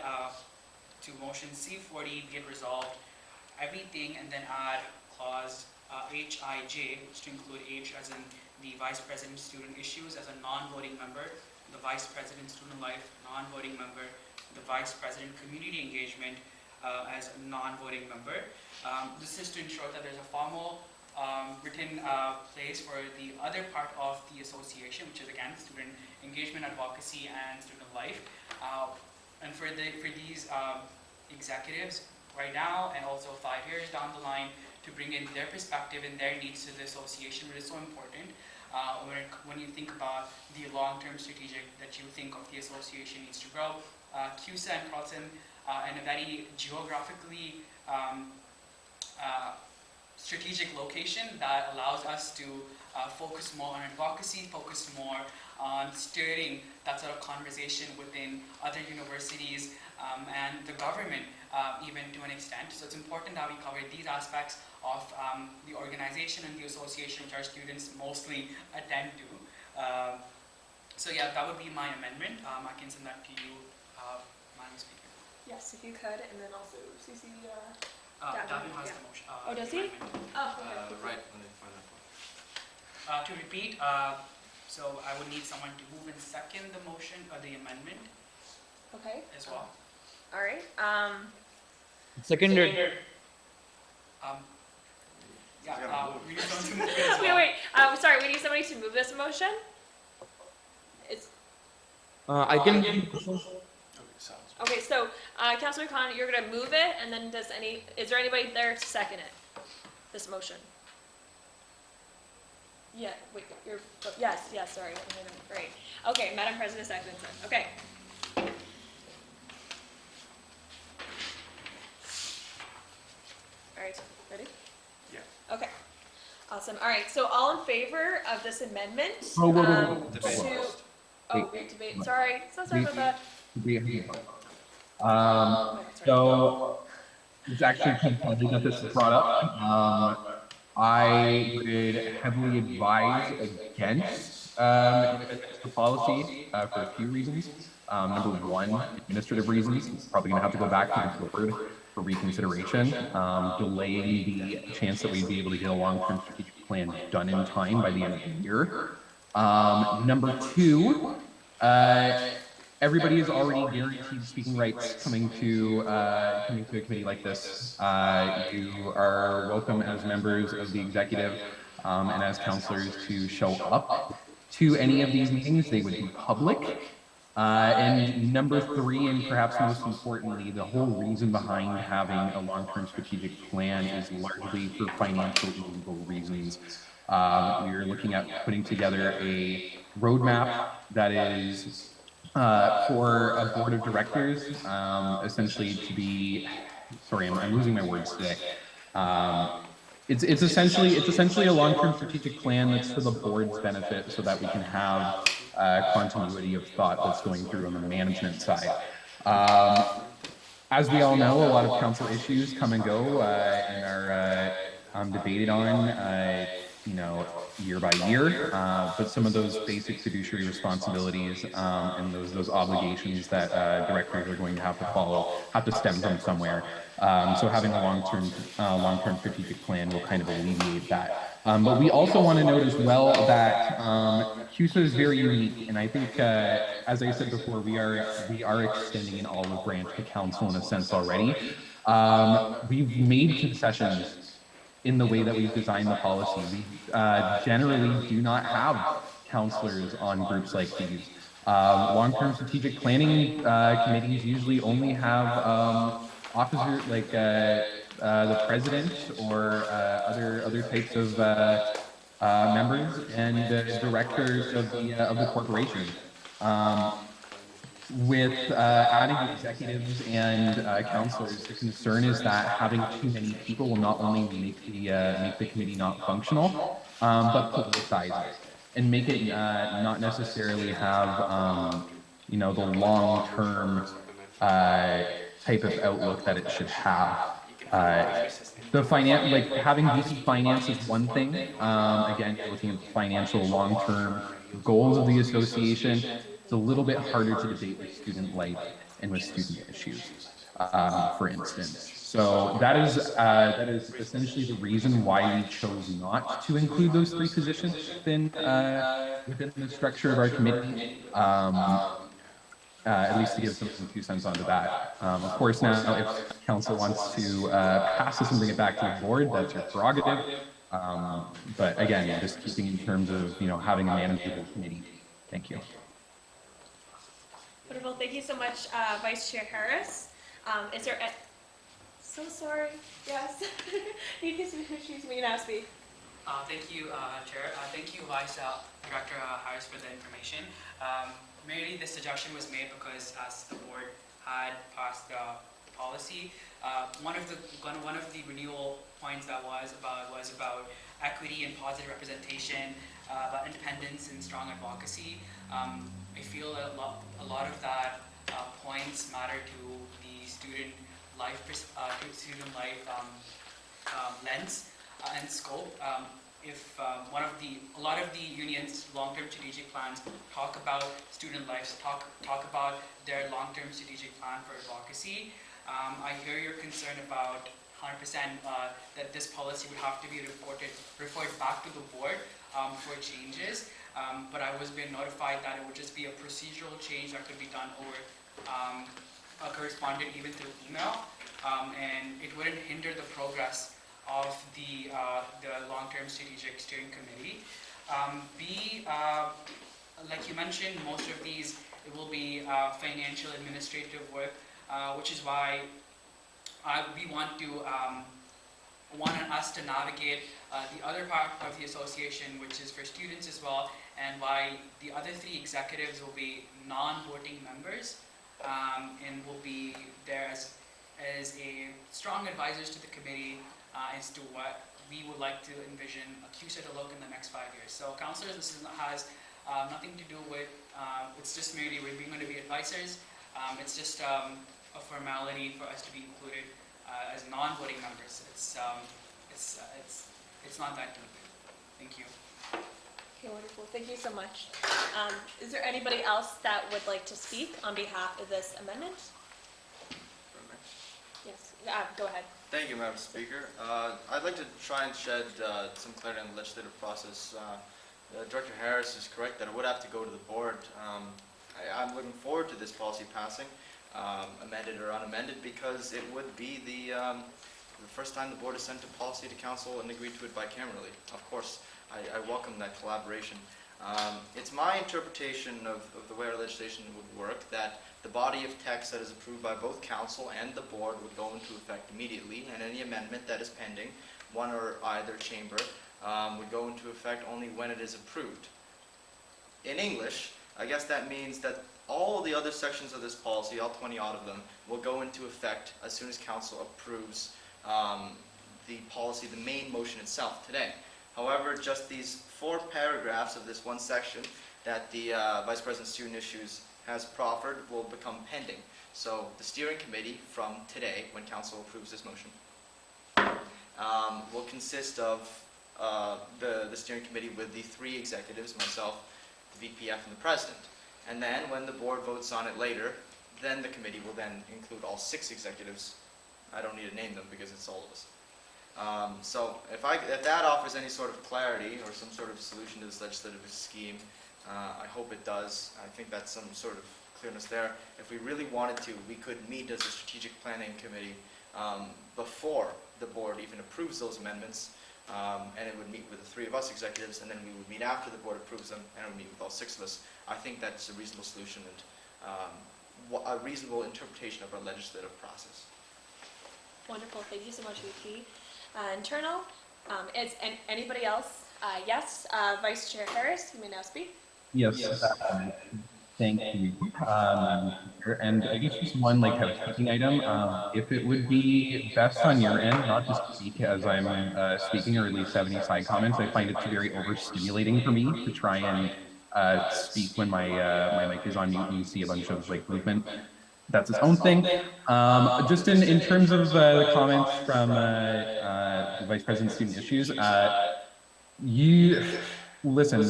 L: to motion C40, be it resolved, everything, and then add clause HIJ, which to include H as in the Vice President Student Issues as a non-voting member, the Vice President Student Life non-voting member, the Vice President Community Engagement as a non-voting member. This is to ensure that there's a formal written place for the other part of the association, which is again student engagement, advocacy, and student life. And for these executives right now and also 5 years down the line to bring in their perspective and their needs to the association, which is so important when you think about the long-term strategic that you think of the association needs to grow. CUSA and Carleton in a very geographically strategic location that allows us to focus more on advocacy, focus more on steering that sort of conversation within other universities and the government even to an extent. So it's important that we cover these aspects of the organization and the association which our students mostly attend to. So yeah, that would be my amendment. I can send that to you, Madam Speaker.
H: Yes, if you could, and then also CC.
L: Davin has
H: Yeah.
L: the motion.
H: Oh, does
L: the
H: he?
L: amendment.
H: Oh, okay.
K: Right, let me find that one.
L: To repeat, so I would need someone to move and second the motion or the amendment
H: Okay.
L: as well.
H: All right.
N: Seconded.
L: We need someone to move it as
H: Wait,
L: well.
H: wait. Sorry. We need somebody to move this motion. It's
N: I can.
I: Okay, sounds good.
H: okay. So, Councilor Khan, you're gonna move it, and then is there anybody there to second it? This motion. Yeah. Wait. Yes. Yes. Sorry. Great. Okay. Madam President seconds it. Okay. All right. Ready?
I: Yeah.
H: Okay. Awesome. All right. So all in favor of this amendment?
M: Whoa.
K: Debate
H: to-
K: first.
H: Oh, debate. Sorry. So sorry about that.
M: So it's actually kind of funny that this is brought up. I would heavily advise against the policy for a few reasons. Number one, administrative reasons. It's probably going to have to go back to the board for reconsideration, delaying the chance that we'd be able to get a long-term strategic plan done in time by the end of the year. Number two, everybody is already guaranteed speaking rights coming to a committee like this. You are welcome as members of the executive and as councillors to show up to any of these meetings. They would be public. And number three, and perhaps most importantly, the whole reason behind having a long-term strategic plan is largely for financial and legal reasons. We are looking at putting together a roadmap that is for a board of directors, essentially to be, sorry, I'm losing my words today. It's essentially a long-term strategic plan that's for the board's benefit so that we can have continuity of thought that's going through on the management side. As we all know, a lot of council issues come and go and are debated on, year by year. But some of those basic fiduciary responsibilities and those obligations that directors are going to have to follow have to stem from somewhere. So having a long-term strategic plan will kind of alleviate that. But we also want to note as well that CUSA is very unique, and I think, as I said before, we are extending an olive branch to council in a sense already. We've made concessions in the way that we've designed the policy. We generally do not have councillors on groups like these. Long-term strategic planning committees usually only have officers like the president or other types of members and directors of the corporation. With adding executives and councillors, the concern is that having too many people will not only make the committee not functional, but politicize it and make it not necessarily have the long-term type of outlook that it should have. Having decent finance is one thing. Again, looking at the financial long-term goals of the association. It's a little bit harder to debate with student life and with student issues, for instance. So that is essentially the reason why we chose not to include those three positions within the structure of our committee. At least to give some 2 cents onto that. Of course, now if council wants to pass this and bring it back to the board, that's your prerogative. But again, just keeping in terms of having a manageable committee. Thank you.
H: Wonderful. Thank you so much, Vice Chair Harris. Is there? So sorry. Yes. You can excuse me now. Speak.
L: Thank you, Chair. Thank you, Vice Director Harris, for the information. Merely the suggestion was made because as the board had passed the policy, one of the renewal points that was about equity and positive representation, about independence and strong advocacy. I feel a lot of that points matter to the student life lens and scope. if a lot of the unions' long-term strategic plans talk about student lives, talk about their long-term strategic plan for advocacy. I hear your concern about 100% that this policy would have to be referred back to the board for changes. But I was being notified that it would just be a procedural change that could be done over a correspondent even through email, and it wouldn't hinder the progress of the long-term strategic steering committee. Like you mentioned, most of these it will be financial administrative work, which is why we want us to navigate the other part of the association, which is for students as well, and why the other 3 executives will be non-voting members, and will be there as a strong advisors to the committee as to what we would like to envision a CUSA to look in the next 5 years. So councillors, this has nothing to do with, it's just merely we're going to be advisors. It's just a formality for us to be included as non-voting members. It's not that deep. Thank you.
H: Okay, wonderful. Thank you so much. Is there anybody else that would like to speak on behalf of this amendment? Yes, go ahead.
K: Thank you, Madam Speaker. I'd like to try and shed some clarity on the legislative process. Director Harris is correct that it would have to go to the board. I'm looking forward to this policy passing, amended or unamended, because it would be the first time the board has sent a policy to council and agreed to it bicamerally. Of course, I welcome that collaboration. It's my interpretation of the way our legislation would work that the body of text that is approved by both council and the board would go into effect immediately, and any amendment that is pending, one or either chamber, would go into effect only when it is approved. In English, I guess that means that all the other sections of this policy, all 20 odd of them, will go into effect as soon as council approves the policy, the main motion itself today. However, just these 4 paragraphs of this one section that the Vice President Student Issues has proffered will become pending. So the steering committee from today, when council approves this motion, will consist of the steering committee with the 3 executives, myself, the VPF, and the president. And then when the board votes on it later, then the committee will then include all 6 executives. I don't need to name them because it's all of us. So if that offers any sort of clarity or some sort of solution to this legislative scheme, I hope it does. I think that's some sort of clearness there. If we really wanted to, we could meet as a strategic planning committee before the board even approves those amendments, and it would meet with the 3 of us executives, and then we would meet after the board approves them, and it would meet with all 6 of us. I think that's a reasonable solution and a reasonable interpretation of our legislative process.
H: Wonderful. Thank you so much, VP. Internal, is anybody else? Yes, Vice Chair Harris, you may now speak.
M: Yes. Thank you. And I guess just one housekeeping item. If it would be best on your end, not to speak as I'm speaking or at least have any side comments, I find it very overstimulating for me to try and speak when my mic is on mute and you see a bunch of movement. That's its own thing. Just in terms of the comments from the Vice President Student Issues, you listen.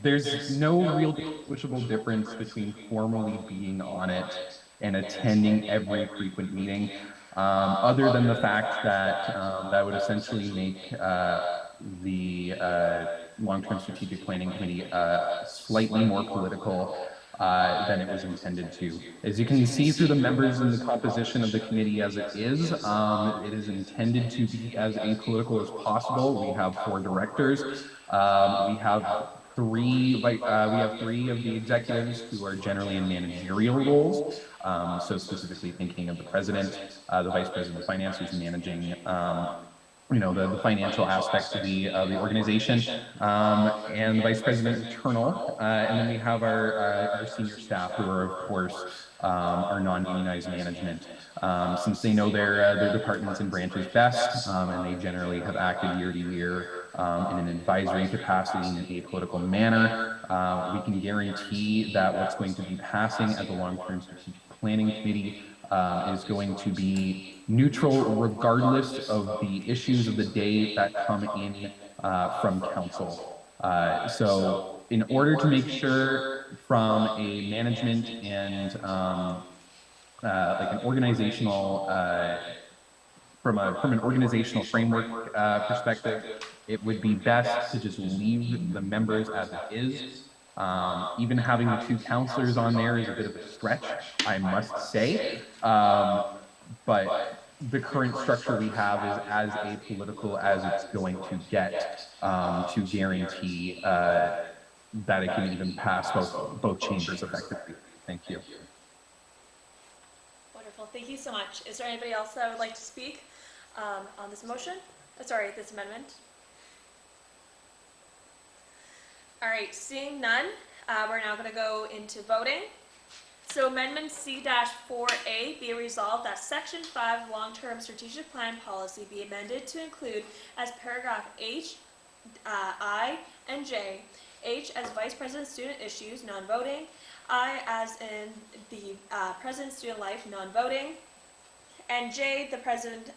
M: There's no real distinguishable difference between formally being on it and attending every frequent meeting, other than the fact that that would essentially make the Long-Term Strategic Planning Committee slightly more political than it was intended to. As you can see through the members and the composition of the committee as it is intended to be as apolitical as possible. We have 4 directors. We have 3 of the executives who are generally in managerial roles. So specifically thinking of the president, the vice president of finance, who's managing the financial aspects of the organization, and the vice president internal, and then we have our senior staff who are, of course, our non-unionized management. Since they know their departments and branches best, and they generally have acted year to year in an advisory capacity in an apolitical manner, we can guarantee that what's going to be passing at the long-term strategic planning committee is going to be neutral regardless of the issues of the day that come in from council. So in order to make sure from a management and like an organizational from an organizational framework perspective, it would be best to just leave the members as it is. Even having the two counselors on there is a bit of a stretch, I must say. But the current structure we have is as apolitical as it's going to get to guarantee that it can even pass both chambers effectively. Thank you.
H: Wonderful, thank you so much. Is there anybody else that would like to speak on this motion? Sorry, this amendment? All right, seeing none, we're now going to go into voting. So Amendment C-4A, be it resolved that Section 5 Long-Term Strategic Plan Policy be amended to include as paragraph H, I, and J. H as Vice President Student Issues, non-voting. I as in the President Student Life, non-voting. And J, the President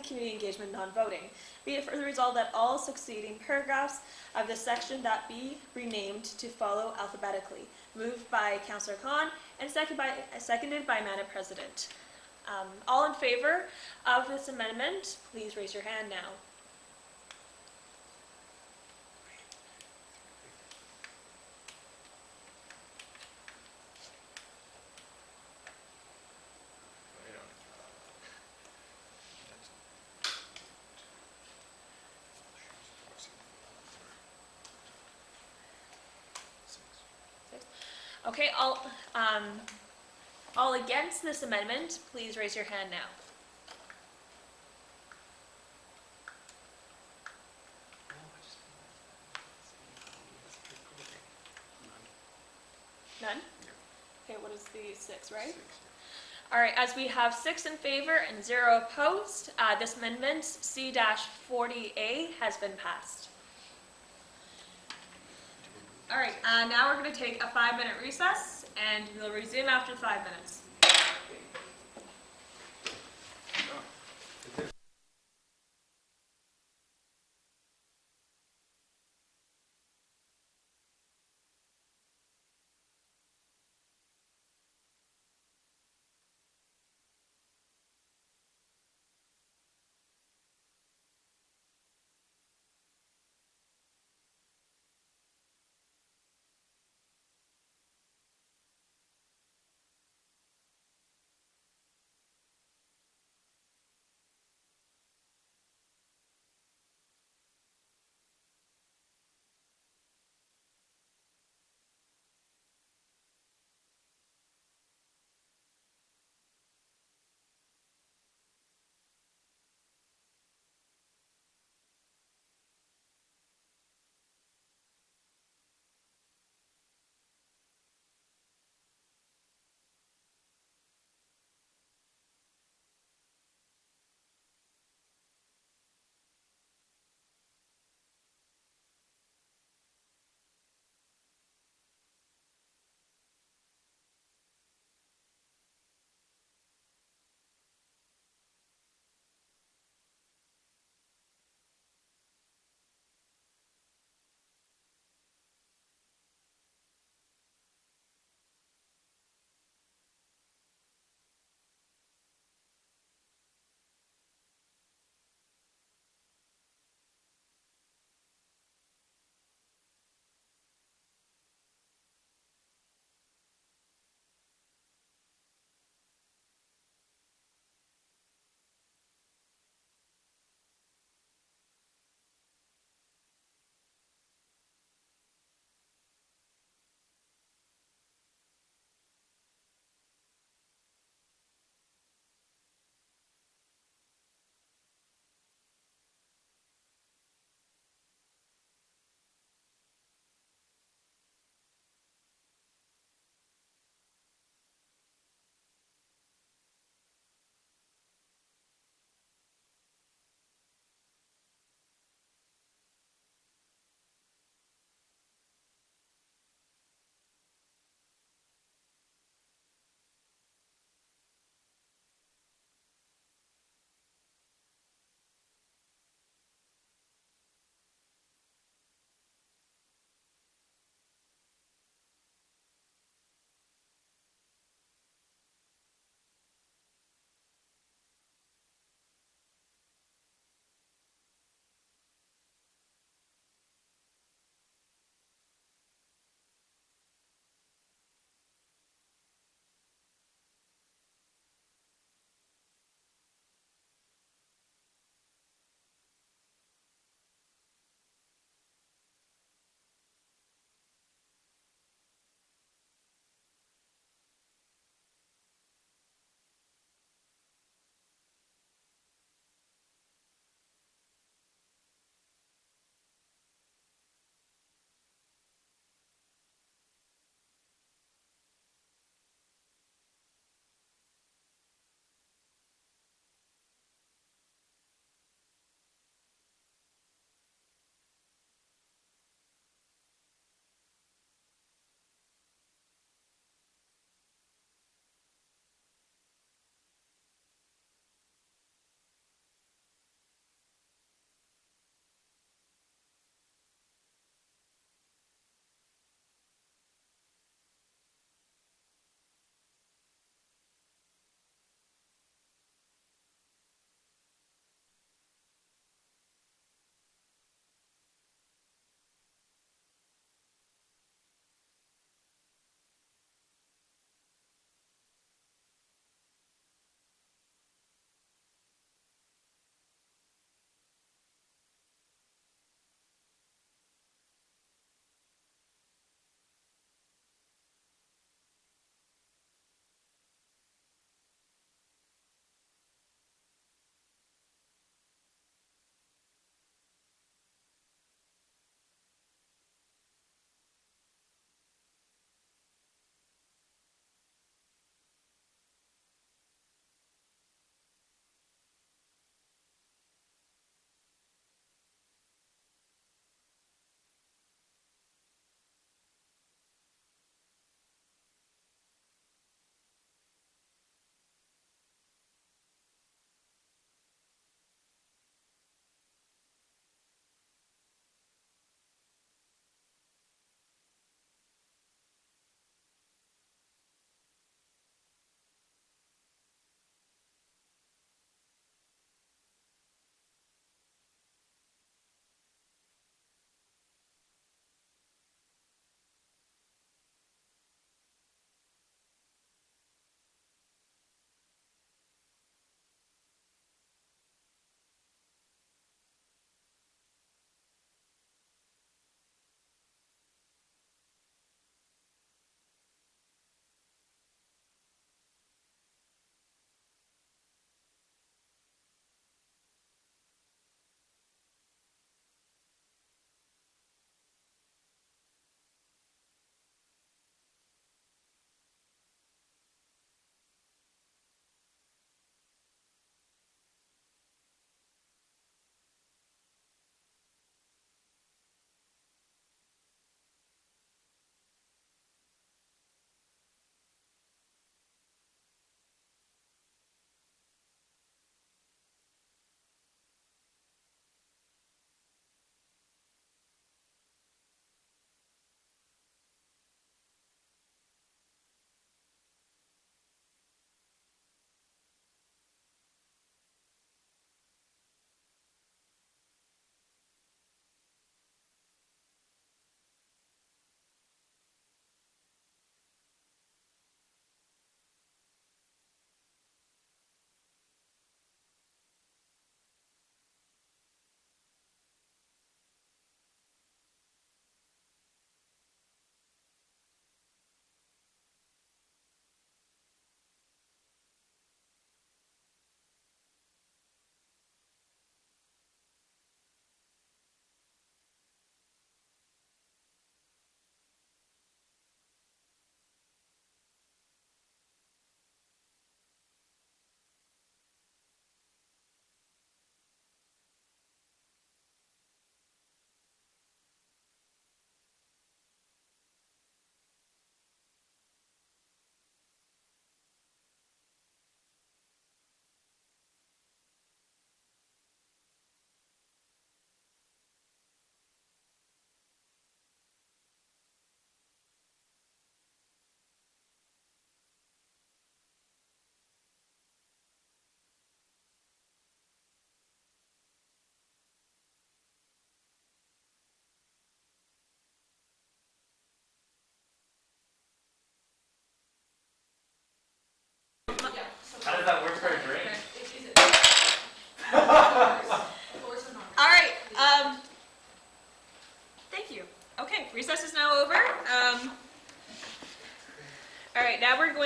H: Community Engagement, non-voting. Be it further resolved that all succeeding paragraphs of this section that be renamed to follow alphabetically. Moved by Councillor Khan and seconded by Madam President. All in favor of this amendment, please raise your hand now. Okay, all against this amendment, please raise your hand now. None? Okay, what is the 6, right? All right, as we have 6 in favor and 0 opposed, this amendment C-40A has been passed. All right, now we're going to take a 5-minute recess, and we'll resume after 5 minutes.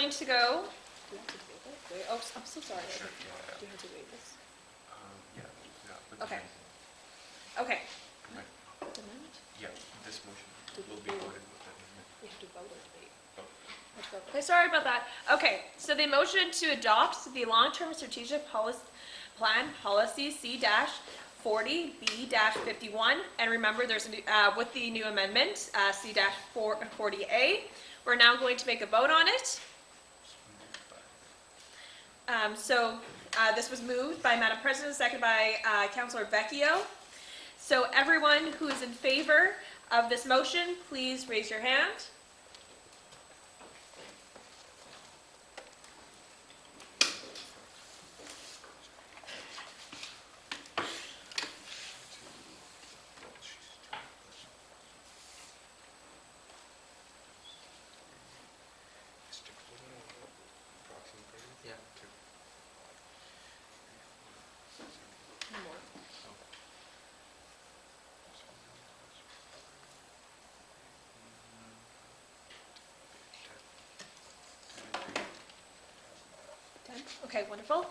H: going to go. Do you have to waive it? Wait, oh, I'm so sorry.
I: Sure,
H: Do you have to waive this?
I: Yeah, but
H: Okay.
I: then-
H: Okay.
I: Right.
H: The amendment?
I: Yeah, this motion will be voted with that amendment.
H: We have to vote or debate.
I: Vote.
H: Okay, sorry about that. Okay, so the motion to adopt the long-term strategic plan policy C-40B-51, and remember there's a new, with the new amendment, C-40A, we're now going to make a vote on it. This was moved by Madam President, seconded by Councillor Vecchio. So everyone who is in favor of this motion, please raise your hand.
E: Yeah.
H: Okay, wonderful.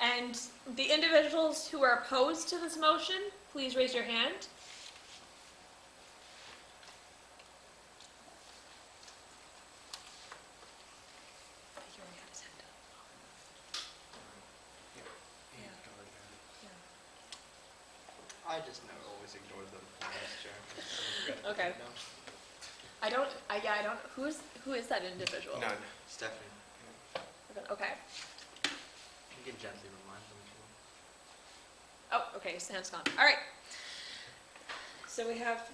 H: And the individuals who are opposed to this motion, please raise your hand.
K: I just never always ignore them, Mr. Chair.
H: Okay. I don't, who is that individual?
K: None. Stephanie.
H: Okay.
K: You can gently remind them if you want.
H: Oh, okay, his hand's gone. All right. So we have,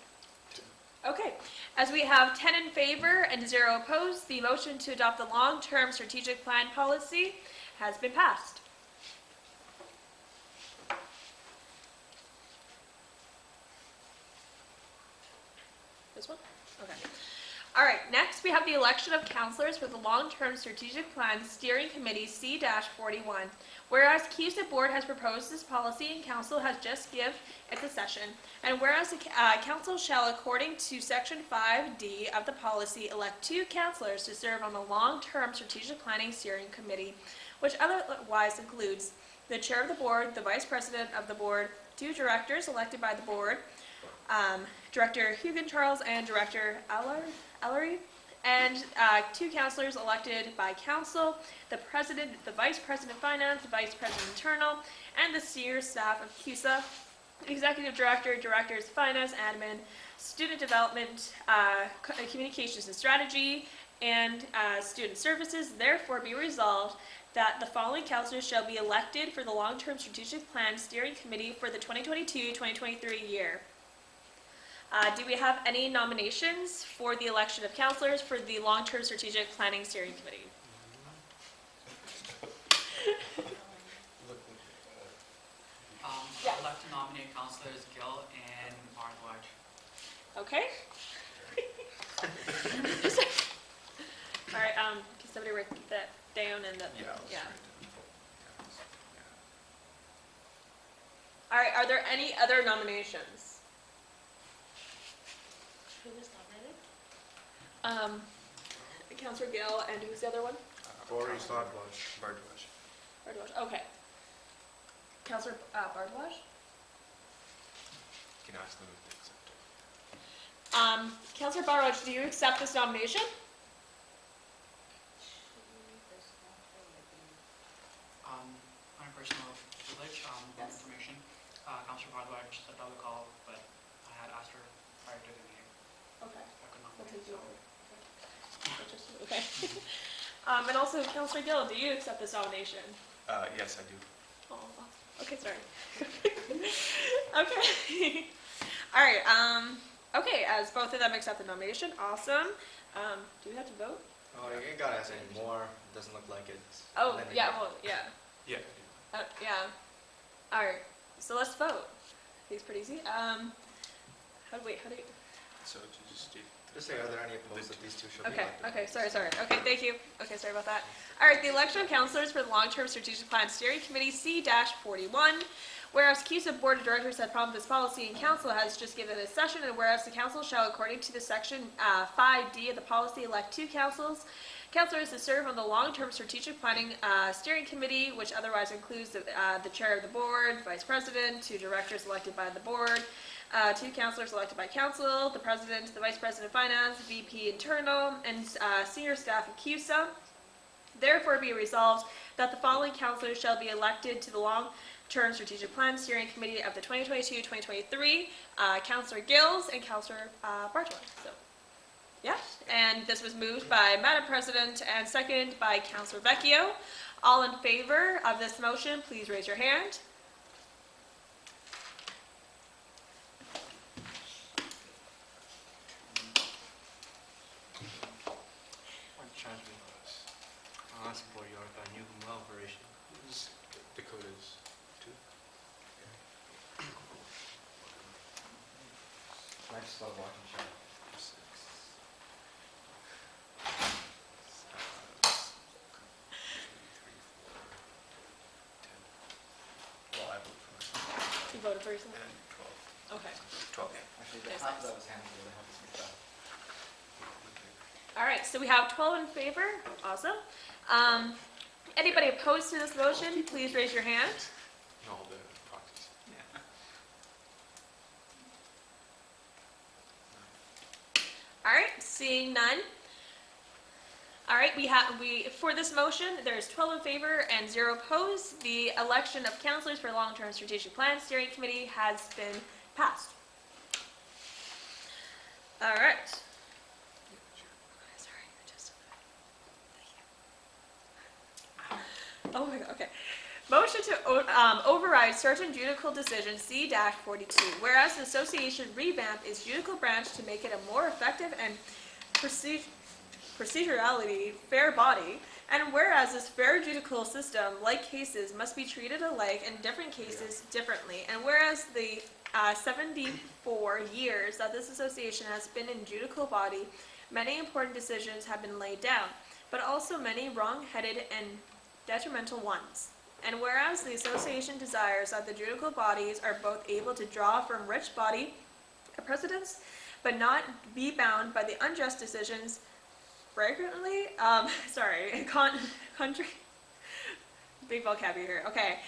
H: okay. As we have 10 in favor and 0 opposed, the motion to adopt the long-term strategic plan policy has been passed. This one? Okay. All right, next we have the election of councillors for the Long-Term Strategic Plan Steering Committee C-41. Whereas CUSA Board has proposed this policy and council has just given its a session, and whereas the council shall, according to section 5D of the policy, elect 2 councillors to serve on the Long-Term Strategic Planning Steering Committee, which otherwise includes the chair of the board, the vice president of the board, 2 directors elected by the board, Director Hugan Charles and Director Ellery, and 2 councillors elected by council, the president, the vice president of finance, the vice president internal, and the senior staff of CUSA, executive director, directors of finance, admin, student development, communications and strategy, and student services. Therefore be resolved that the following councillors shall be elected for the long-term strategic plan steering committee for the 2022-2023 year. Do we have any nominations for the election of councillors for the Long-Term Strategic Planning Steering Committee?
L: I'd like to nominate councillors Gill and Bardwaj.
H: Okay. All right, can somebody write that down and that?
I: Yeah.
H: All right, are there any other nominations? Who was nominated? Councillor Gill, and who's the other one?
I: Boris Bardwaj.
H: Bardwaj, okay. Councillor Bardwaj?
I: You can ask them if they accept it.
H: Councillor Bardwaj, do you accept this nomination?
L: My personal privilege, information. Councillor Bardwaj stepped out of the call, but I had asked her prior to the meeting.
H: Okay.
L: I could not
H: We'll
L: wait,
H: take you
L: so.
H: over. Okay. And also, Councillor Gill, do you accept this nomination?
I: Yes, I do.
H: Oh, okay, sorry. Okay. All right, okay, as both of them accept the nomination, awesome. Do we have to vote?
K: Oh, you ain't gotta ask any more. It doesn't look like it.
H: Oh, yeah, well, yeah.
I: Yeah.
H: Yeah. All right, so let's vote. I think it's pretty easy. How do you?
I: So to just state.
K: Just say, are there any opposed that these two should be
H: Okay,
K: elected?
H: okay, sorry. Okay, thank you. Okay, sorry about that. All right, the election of councillors for the Long-Term Strategic Plan Steering Committee C-41. Whereas CUSA Board of Directors had prompted this policy and council has just given this session, and whereas the council shall, according to the section 5D of the policy, elect 2 councils counselors to serve on the long-term strategic planning steering committee, which otherwise includes the chair of the board, vice president, 2 directors elected by the board, 2 counselors elected by council, the president, the vice president of finance, VP internal, and senior staff of CUSA. Therefore be resolved that the following counselors shall be elected to the long-term strategic plan steering committee of the 2022-2023, Counselor Gills and Counselor Bartow. So, yeah, and this was moved by Madam President and seconded by Counselor Vecchio. All in favor of this motion, please raise your hand.
I: I'll ask for your new well operation. Dakota's too.
K: I just love walking shot.
I: Well, I vote for myself.
H: You voted for yourself?
I: And 12.
H: Okay.
I: 12.
K: Actually, the
H: Yes,
K: half
H: yes.
K: that was handed to the half is mixed up.
H: All right, so we have 12 in favor. Awesome. Anybody opposed to this motion, please raise your hand.
I: And all the proxies.
H: All right, seeing none. All right, for this motion, there's 12 in favor and 0 opposed. The election of counselors for long-term strategic plan steering committee has been passed. All right. Sorry, oh my God, okay. Motion to override certain judicial decisions, C-42. Whereas the association revamp its judicial branch to make it a more effective and procedurality fair body, and whereas this fair judicial system, like cases, must be treated alike in different cases differently, and whereas the 74 years that this association has been in judicial body, many important decisions have been laid down, but also many wrong-headed and detrimental ones. And whereas the association desires that the judicial bodies are both able to draw from rich body of precedents, but not be bound by the unjust decisions frequently, country, big vocabulary here, okay,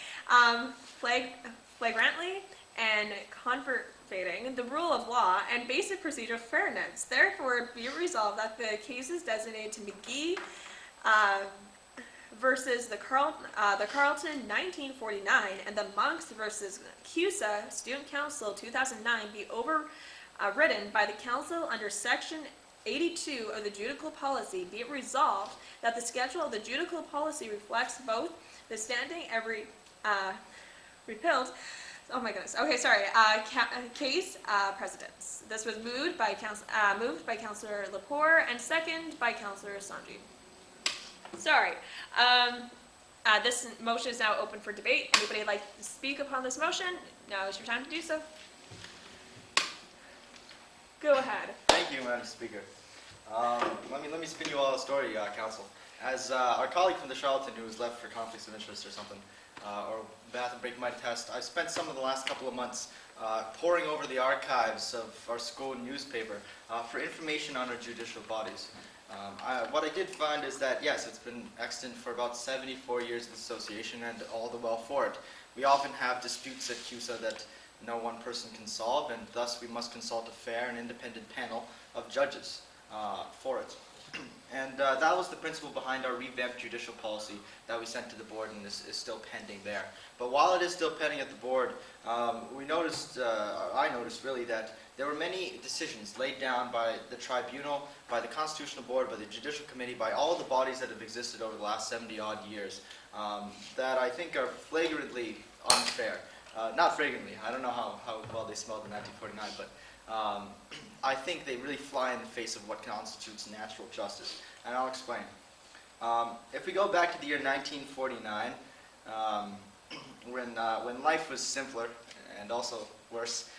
H: flagrantly and converting the rule of law and basic procedural fairness. Therefore, be it resolved that the cases designated to McGee versus the Carlton 1949 and the Monks versus CUSA Student Council 2009 be overridden by the council under section 82 of the judicial policy. Be it resolved that the schedule of the judicial policy reflects both the standing every repealed. Oh my goodness. Okay, sorry. Case precedents. This was moved by Councilor Lepore and seconded by Councilor Sanji. Sorry. This motion is now open for debate. Anybody like to speak upon this motion? Now is your time to do so. Go ahead.
K: Thank you, Madam Speaker. Let me spin you all a story, Council. As our colleague from the Charlton who was left for conflicts of interest or something, or bathroom break might attest, I've spent some of the last couple of months poring over the archives of our school newspaper for information on our judicial bodies. What I did find is that, yes, it's been extant for about 74 years of association and all the well for it. We often have disputes at CUSA that no one person can solve, and thus we must consult a fair and independent panel of judges for it. And that was the principle behind our revamped judicial policy that we sent to the board and is still pending there. But while it is still pending at the board, I noticed really that there were many decisions laid down by the tribunal, by the constitutional board, by the judicial committee, by all the bodies that have existed over the last 70-odd years that I think are flagrantly unfair. Not flagrantly, I don't know how well they smelled in 1949, but I think they really fly in the face of what constitutes natural justice, and I'll explain. If we go back to the year 1949, when life was simpler and also worse,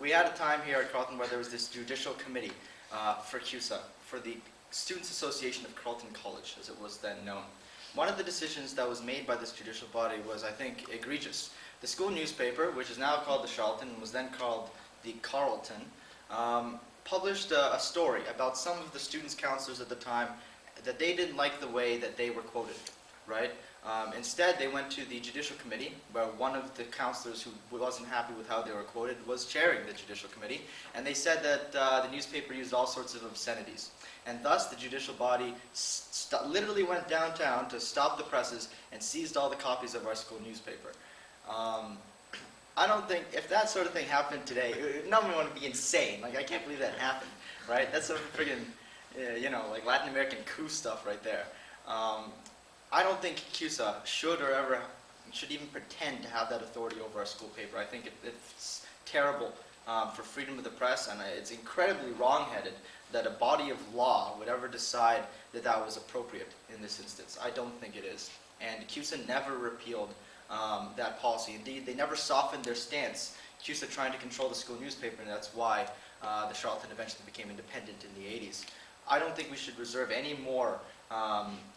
K: we had a time here at Carleton where there was this judicial committee for CUSA, for the Students Association of Carleton College, as it was then known. One of the decisions that was made by this judicial body was, I think, egregious. The school newspaper, which is now called the Charlton and was then called the Carleton, published a story about some of the students' counselors at the time that they didn't like the way that they were quoted, right? Instead, they went to the Judicial Committee, where one of the counselors who wasn't happy with how they were quoted was chairing the Judicial Committee, and they said that the newspaper used all sorts of obscenities. And thus, the judicial body literally went downtown to stop the presses and seized all the copies of our school newspaper. I don't think, if that sort of thing happened today, no one would be insane. Like, I can't believe that happened, right? That's some friggin', like Latin American coup stuff right there. I don't think CUSA should or ever should even pretend to have that authority over our school paper. I think it's terrible for freedom of the press, and it's incredibly wrong-headed that a body of law would ever decide that that was appropriate in this instance. I don't think it is. And CUSA never repealed that policy. Indeed, they never softened their stance. CUSA trying to control the school newspaper, and that's why the Charlton eventually became independent in the 80s. I don't think we should reserve any more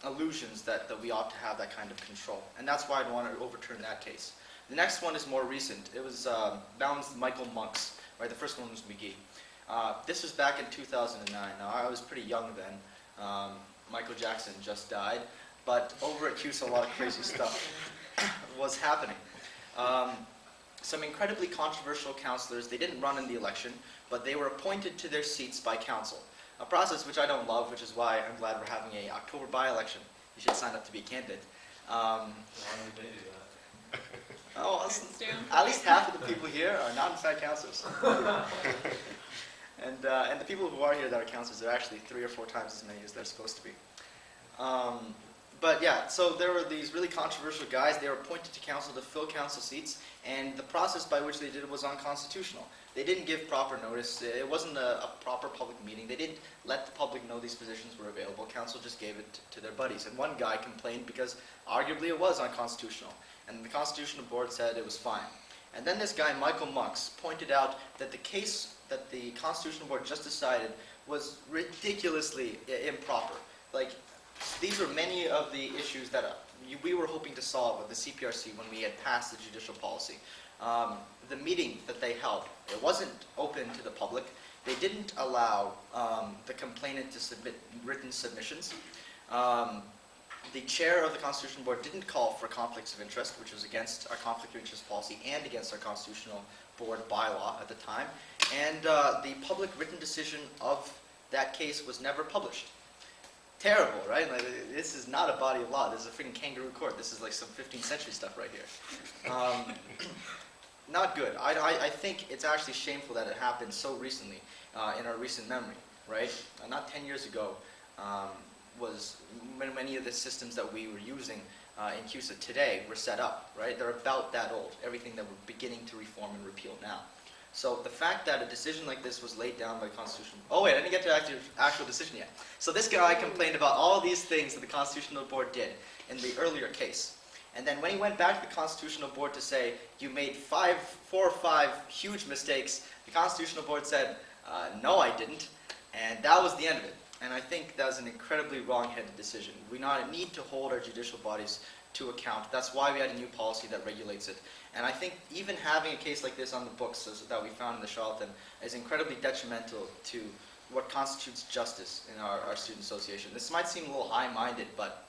K: illusions that we ought to have that kind of control. And that's why I'd want to overturn that case. The next one is more recent. It was that one's Michael Monk's, right? The first one was McGee. This was back in 2009. Now, I was pretty young then. Michael Jackson just died. But over at CUSA, a lot of crazy stuff was happening. Some incredibly controversial counselors, they didn't run in the election, but they were appointed to their seats by council. A process which I don't love, which is why I'm glad we're having a October by-election. You should sign up to be a candidate.
G: Why would they do that?
K: Oh, at least half of the people here are not in fact counselors. And the people who are here that are counselors are actually 3 or 4 times as many as they're supposed to be. But yeah, so there were these really controversial guys. They were appointed to council to fill council seats, and the process by which they did it was unconstitutional. They didn't give proper notice. It wasn't a proper public meeting. They didn't let the public know these positions were available. Council just gave it to their buddies. And one guy complained because arguably it was unconstitutional. And the Constitutional Board said it was fine. And then this guy, Michael Monks, pointed out that the case that the Constitutional Board just decided was ridiculously improper. Like, these were many of the issues that we were hoping to solve with the CPRC when we had passed the judicial policy. The meeting that they held, it wasn't open to the public. They didn't allow the complainant to submit written submissions. The chair of the Constitutional Board didn't call for conflicts of interest, which was against our conflict of interest policy and against our Constitutional Board bylaw at the time. And the public written decision of that case was never published. Terrible, right? Like, this is not a body of law. This is a freaking kangaroo court. This is like some 15th century stuff right here. Not good. I think it's actually shameful that it happened so recently in our recent memory, right? Not 10 years ago was many of the systems that we were using in CUSA today were set up, right? They're about that old, everything that we're beginning to reform and repeal now. So the fact that a decision like this was laid down by the Constitutional... Oh wait, I didn't get to the actual decision yet. So this guy complained about all these things that the Constitutional Board did in the earlier case. And then when he went back to the Constitutional Board to say, you made 4 or 5 huge mistakes, the Constitutional Board said, no I didn't. And that was the end of it. And I think that was an incredibly wrong-headed decision. We need to hold our judicial bodies to account. That's why we had a new policy that regulates it. And I think even having a case like this on the books that we found in the Charlton is incredibly detrimental to what constitutes justice in our student association. This might seem a little high-minded, but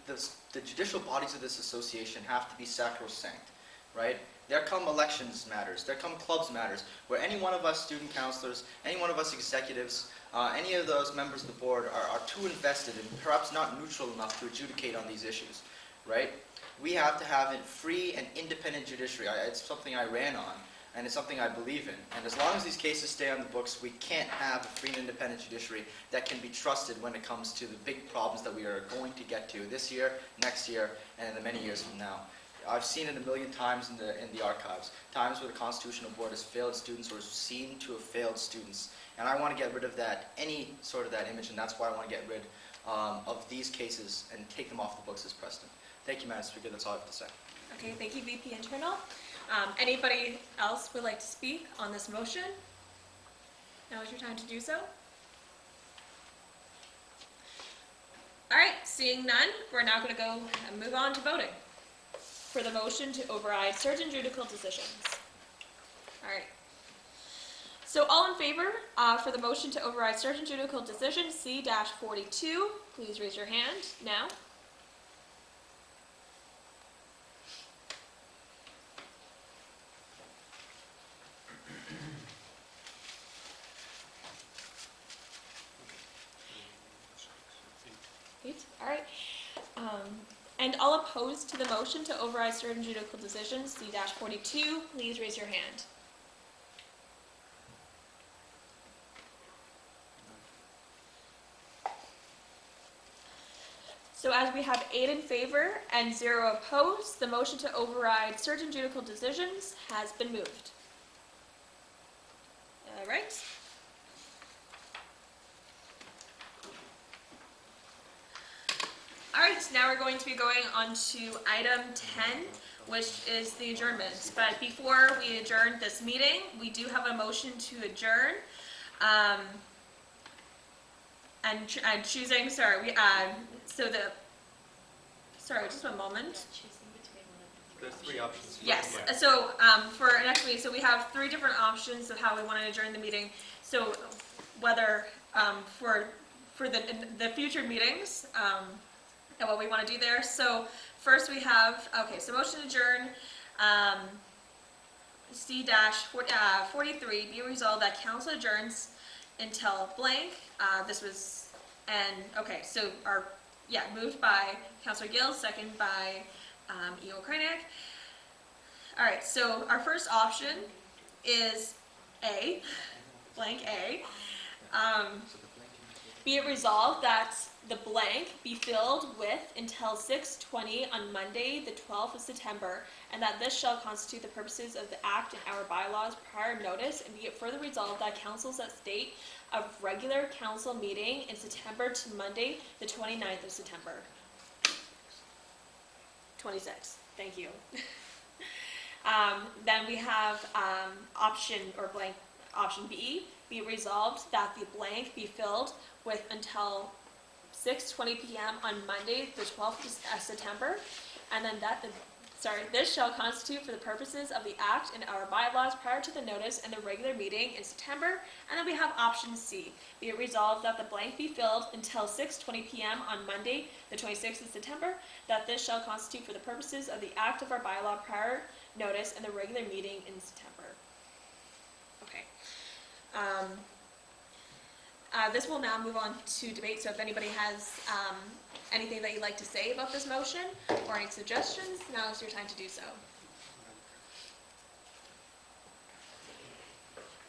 K: the judicial bodies of this association have to be sacrosanct, right? There come elections matters, there come clubs matters, where any one of us student counselors, any one of us executives, any of those members of the board are too invested and perhaps not neutral enough to adjudicate on these issues, right? We have to have a free and independent judiciary. It's something I ran on, and it's something I believe in. And as long as these cases stay on the books, we can't have a free and independent judiciary that can be trusted when it comes to the big problems that we are going to get to this year, next year, and in the many years from now. I've seen it a million times in the archives, times where the Constitutional Board has failed students or is seen to have failed students. And I want to get rid of that, any sort of that image, and that's why I want to get rid of these cases and take them off the books as precedent. Thank you, Madam Speaker. That's all I have to say.
H: Okay, thank you, VP Internal. Anybody else would like to speak on this motion? Now is your time to do so. All right, seeing none, we're now going to go and move on to voting for the motion to override certain judicial decisions. All right. So all in favor for the motion to override certain judicial decision C-42, please raise your hand now. Eight. All right. And all opposed to the motion to override certain judicial decisions C-42, please raise your hand. So as we have 8 in favor and 0 opposed, the motion to override certain judicial decisions has been moved. All right. All right, now we're going to be going on to item 10, which is the adjournment. But before we adjourn this meeting, we do have a motion to adjourn. And choosing, sorry, just one moment.
K: There's 3 options.
H: Yes, so for next week, so we have 3 different options of how we want to adjourn the meeting. So whether for the future meetings and what we want to do there. So first we have, so motion to adjourn C-43, be resolved that council adjourns until blank. Moved by Councilor Gill, second by E.O. Kryniak. All right, so our first option is A, blank A. Be it resolved that the blank be filled with until 6:20 on Monday, the 12th of September, and that this shall constitute the purposes of the Act and our bylaws prior notice, and be it further resolved that council sets date of regular council meeting in September to Monday, the 29th of September. 26, thank you. Then we have option B, be resolved that the blank be filled with until 6:20 p.m. on Monday, the 12th of September, and then this shall constitute for the purposes of the Act and our bylaws prior to the notice and the regular meeting in September. And then we have option C, be it resolved that the blank be filled until 6:20 p.m. on Monday, the 26th of September, that this shall constitute for the purposes of the Act of our bylaw prior notice and the regular meeting in September. Okay. This will now move on to debate, so if anybody has anything that you'd like to say about this motion or any suggestions, now is your time to do so.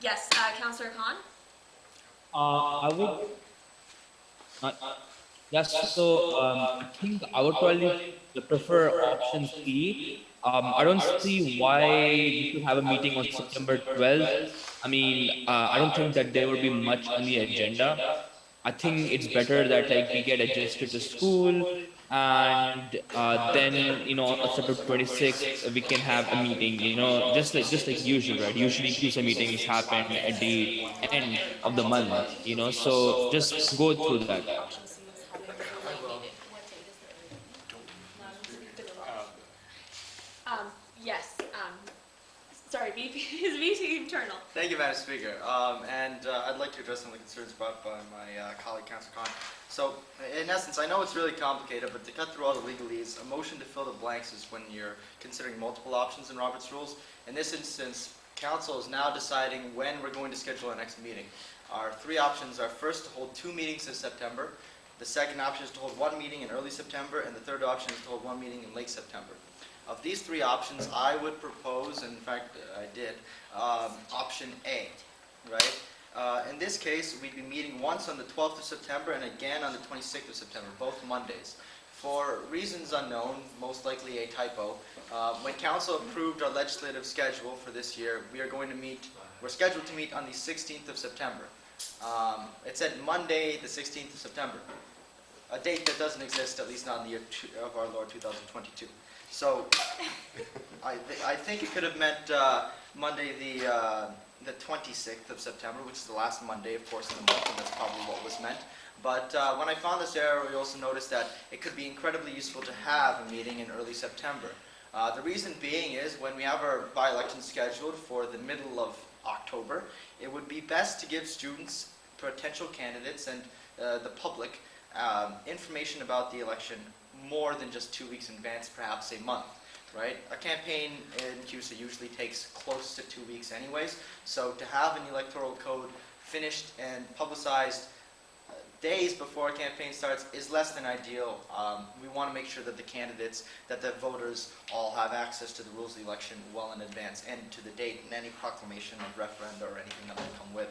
H: Yes, Councillor Khan?
N: I would. I think I would probably prefer option C. I don't see why we should have a meeting on September 12th. I mean, I don't think that there will be much on the agenda. I think it's better that we get adjusted to school, and then on September 26th we can have a meeting. Just like usual, right? Usually CUSA meetings happen at the end of the month. So just go through that.
H: Yes. Sorry, VP Internal.
K: Thank you, Madam Speaker. I'd like to address some of the concerns brought by my colleague, Councilor Khan. So, in essence, I know it's really complicated, but to cut through all the legalese, a motion to fill the blanks is when you're considering multiple options in Robert's Rules. In this instance, Council is now deciding when we're going to schedule our next meeting. Our 3 options are first to hold 2 meetings in September, the second option is to hold 1 meeting in early September, and the third option is to hold 1 meeting in late September. Of these 3 options, I would propose, and in fact I did, option A, right? In this case, we'd be meeting once on the 12th of September and again on the 26th of September, both Mondays. For reasons unknown, most likely a typo, when Council approved our legislative schedule for this year, we're scheduled to meet on the 16th of September. It said Monday, the 16th of September, a date that doesn't exist, at least not in the year of our Lord 2022. So, I think it could have meant Monday the 26th of September, which is the last Monday, of course, in the month, and that's probably what was meant. But when I found this error, we also noticed that it could be incredibly useful to have a meeting in early September. The reason being is when we have our by-election scheduled for the middle of October, it would be best to give students, potential candidates, and the public information about the election more than just 2 weeks in advance, perhaps a month, right? A campaign in CUSA usually takes close to 2 weeks anyways, so to have an electoral code finished and publicized days before a campaign starts is less than ideal. We want to make sure that the candidates, that the voters all have access to the rules of the election well in advance and to the date and any proclamation of referenda or anything that will come with.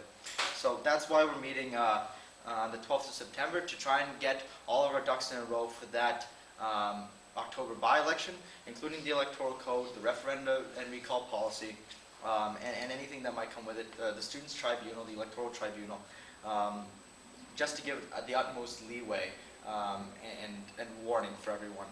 K: So that's why we're meeting on the 12th of September to try and get all of our ducks in a row for that October by-election, including the electoral code, the referenda and recall policy, and anything that might come with it, the Students' Tribunal, the Electoral Tribunal, just to give the utmost leeway and warning for everyone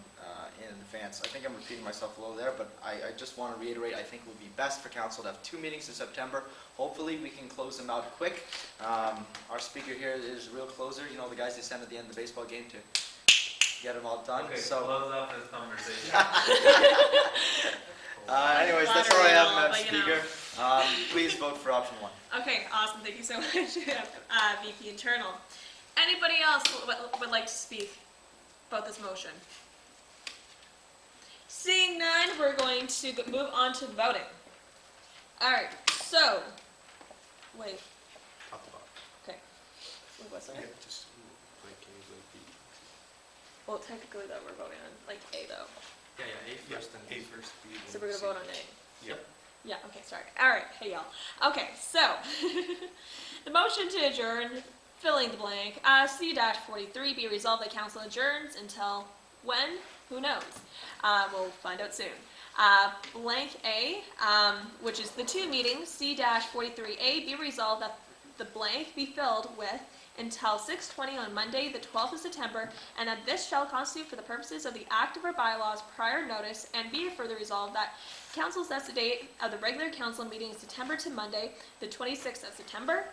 K: in advance. I think I'm repeating myself a little there, but I just want to reiterate, I think it would be best for council to have 2 meetings in September. Hopefully we can close them out quick. Our speaker here is a real closer, you know, the guys they send at the end of the baseball game to get them all done.
G: Okay,
K: so
G: close out this conversation.
K: Anyways, that's all I have, Madam Speaker. Please vote for option 1.
H: Okay, awesome. Thank you so much, VP Internal. Anybody else would like to speak about this motion? Seeing none, we're going to move on to voting. All right, so, wait,
I: Top to bottom.
H: okay. Wait, what's that?
I: Yeah, just like A, like B.
H: Well, technically, though, we're voting on, like, A, though.
E: Yeah, A first and
I: A first, B, then
H: So we're gonna
I: C.
H: vote on A.
I: Yep.
H: Yeah, okay, sorry. All right, hey, y'all. Okay, so, the motion to adjourn, filling the blank, C-43, be resolved that council adjourns until when? Who knows? We'll find out soon. Blank A, which is the 2 meetings, C-43A, be resolved that the blank be filled with until 6:20 on Monday, the 12th of September, and that this shall constitute for the purposes of the act of our bylaws prior notice, and be it further resolved that council sets the date of the regular council meeting September to Monday, the 26th of September.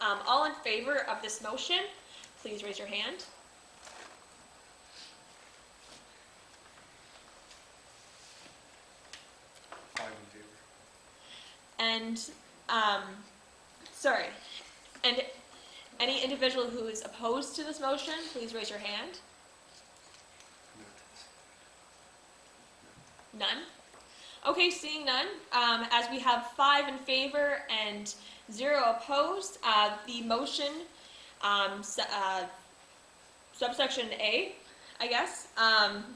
H: All in favor of this motion, please raise your hand.
I: Five in favor.
H: And, sorry, and any individual who is opposed to this motion, please raise your hand. None? Okay, seeing none, as we have 5 in favor and 0 opposed, the motion, subsection A, I guess,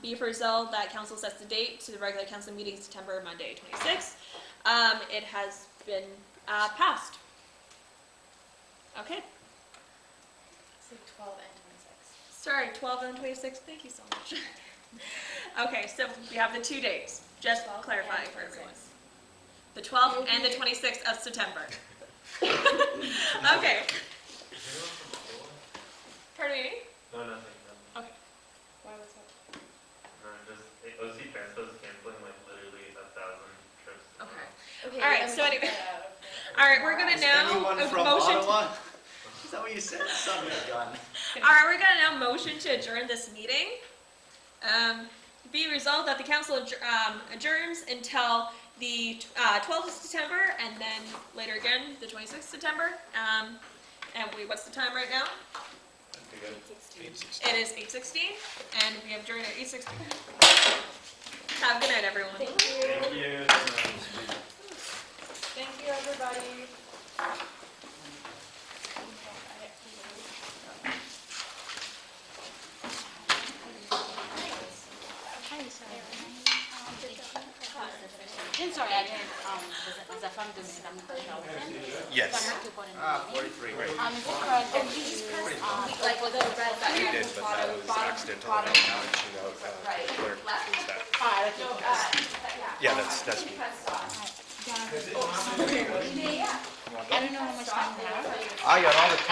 H: be it resolved that council sets the date to the regular council meeting September, Monday, 26th. It has been passed. Okay.
B: So 12 and 26.
H: Sorry, 12 and 26, thank you so much. Okay, so we have the 2 days, just clarifying for everyone. The 12th and the 26th of September. Okay. Pardon me?
G: No, nothing.
H: Okay. Why was that?
G: No, just OC Transpose is canceling like literally 1,000 trips.
H: Okay.
B: Okay.
H: All right, so anyway, all right, we're gonna now
K: Anyone from
H: motion.
K: Ottawa? Is that what you said? Son of a gun.
H: All right, we're gonna now motion to adjourn this meeting. Be resolved that the council adjourns until the 12th of September, and then later again, the 26th of September. And what's the time right now? It is 8:16, and we have adjourned at 8:16. Have a good night, everyone.
B: Thank you.
G: Thank you.
H: Thank you, everybody.
O: I'm sorry, I didn't, was that from the
I: Yes.
K: 43. Right.
O: Is it correct that you use, like, was it a red button?
I: We did, but that was accidental. And I'm now reaching out clerk to fix that. Yeah, that's me.
O: I don't know how much time we have.
K: I got all the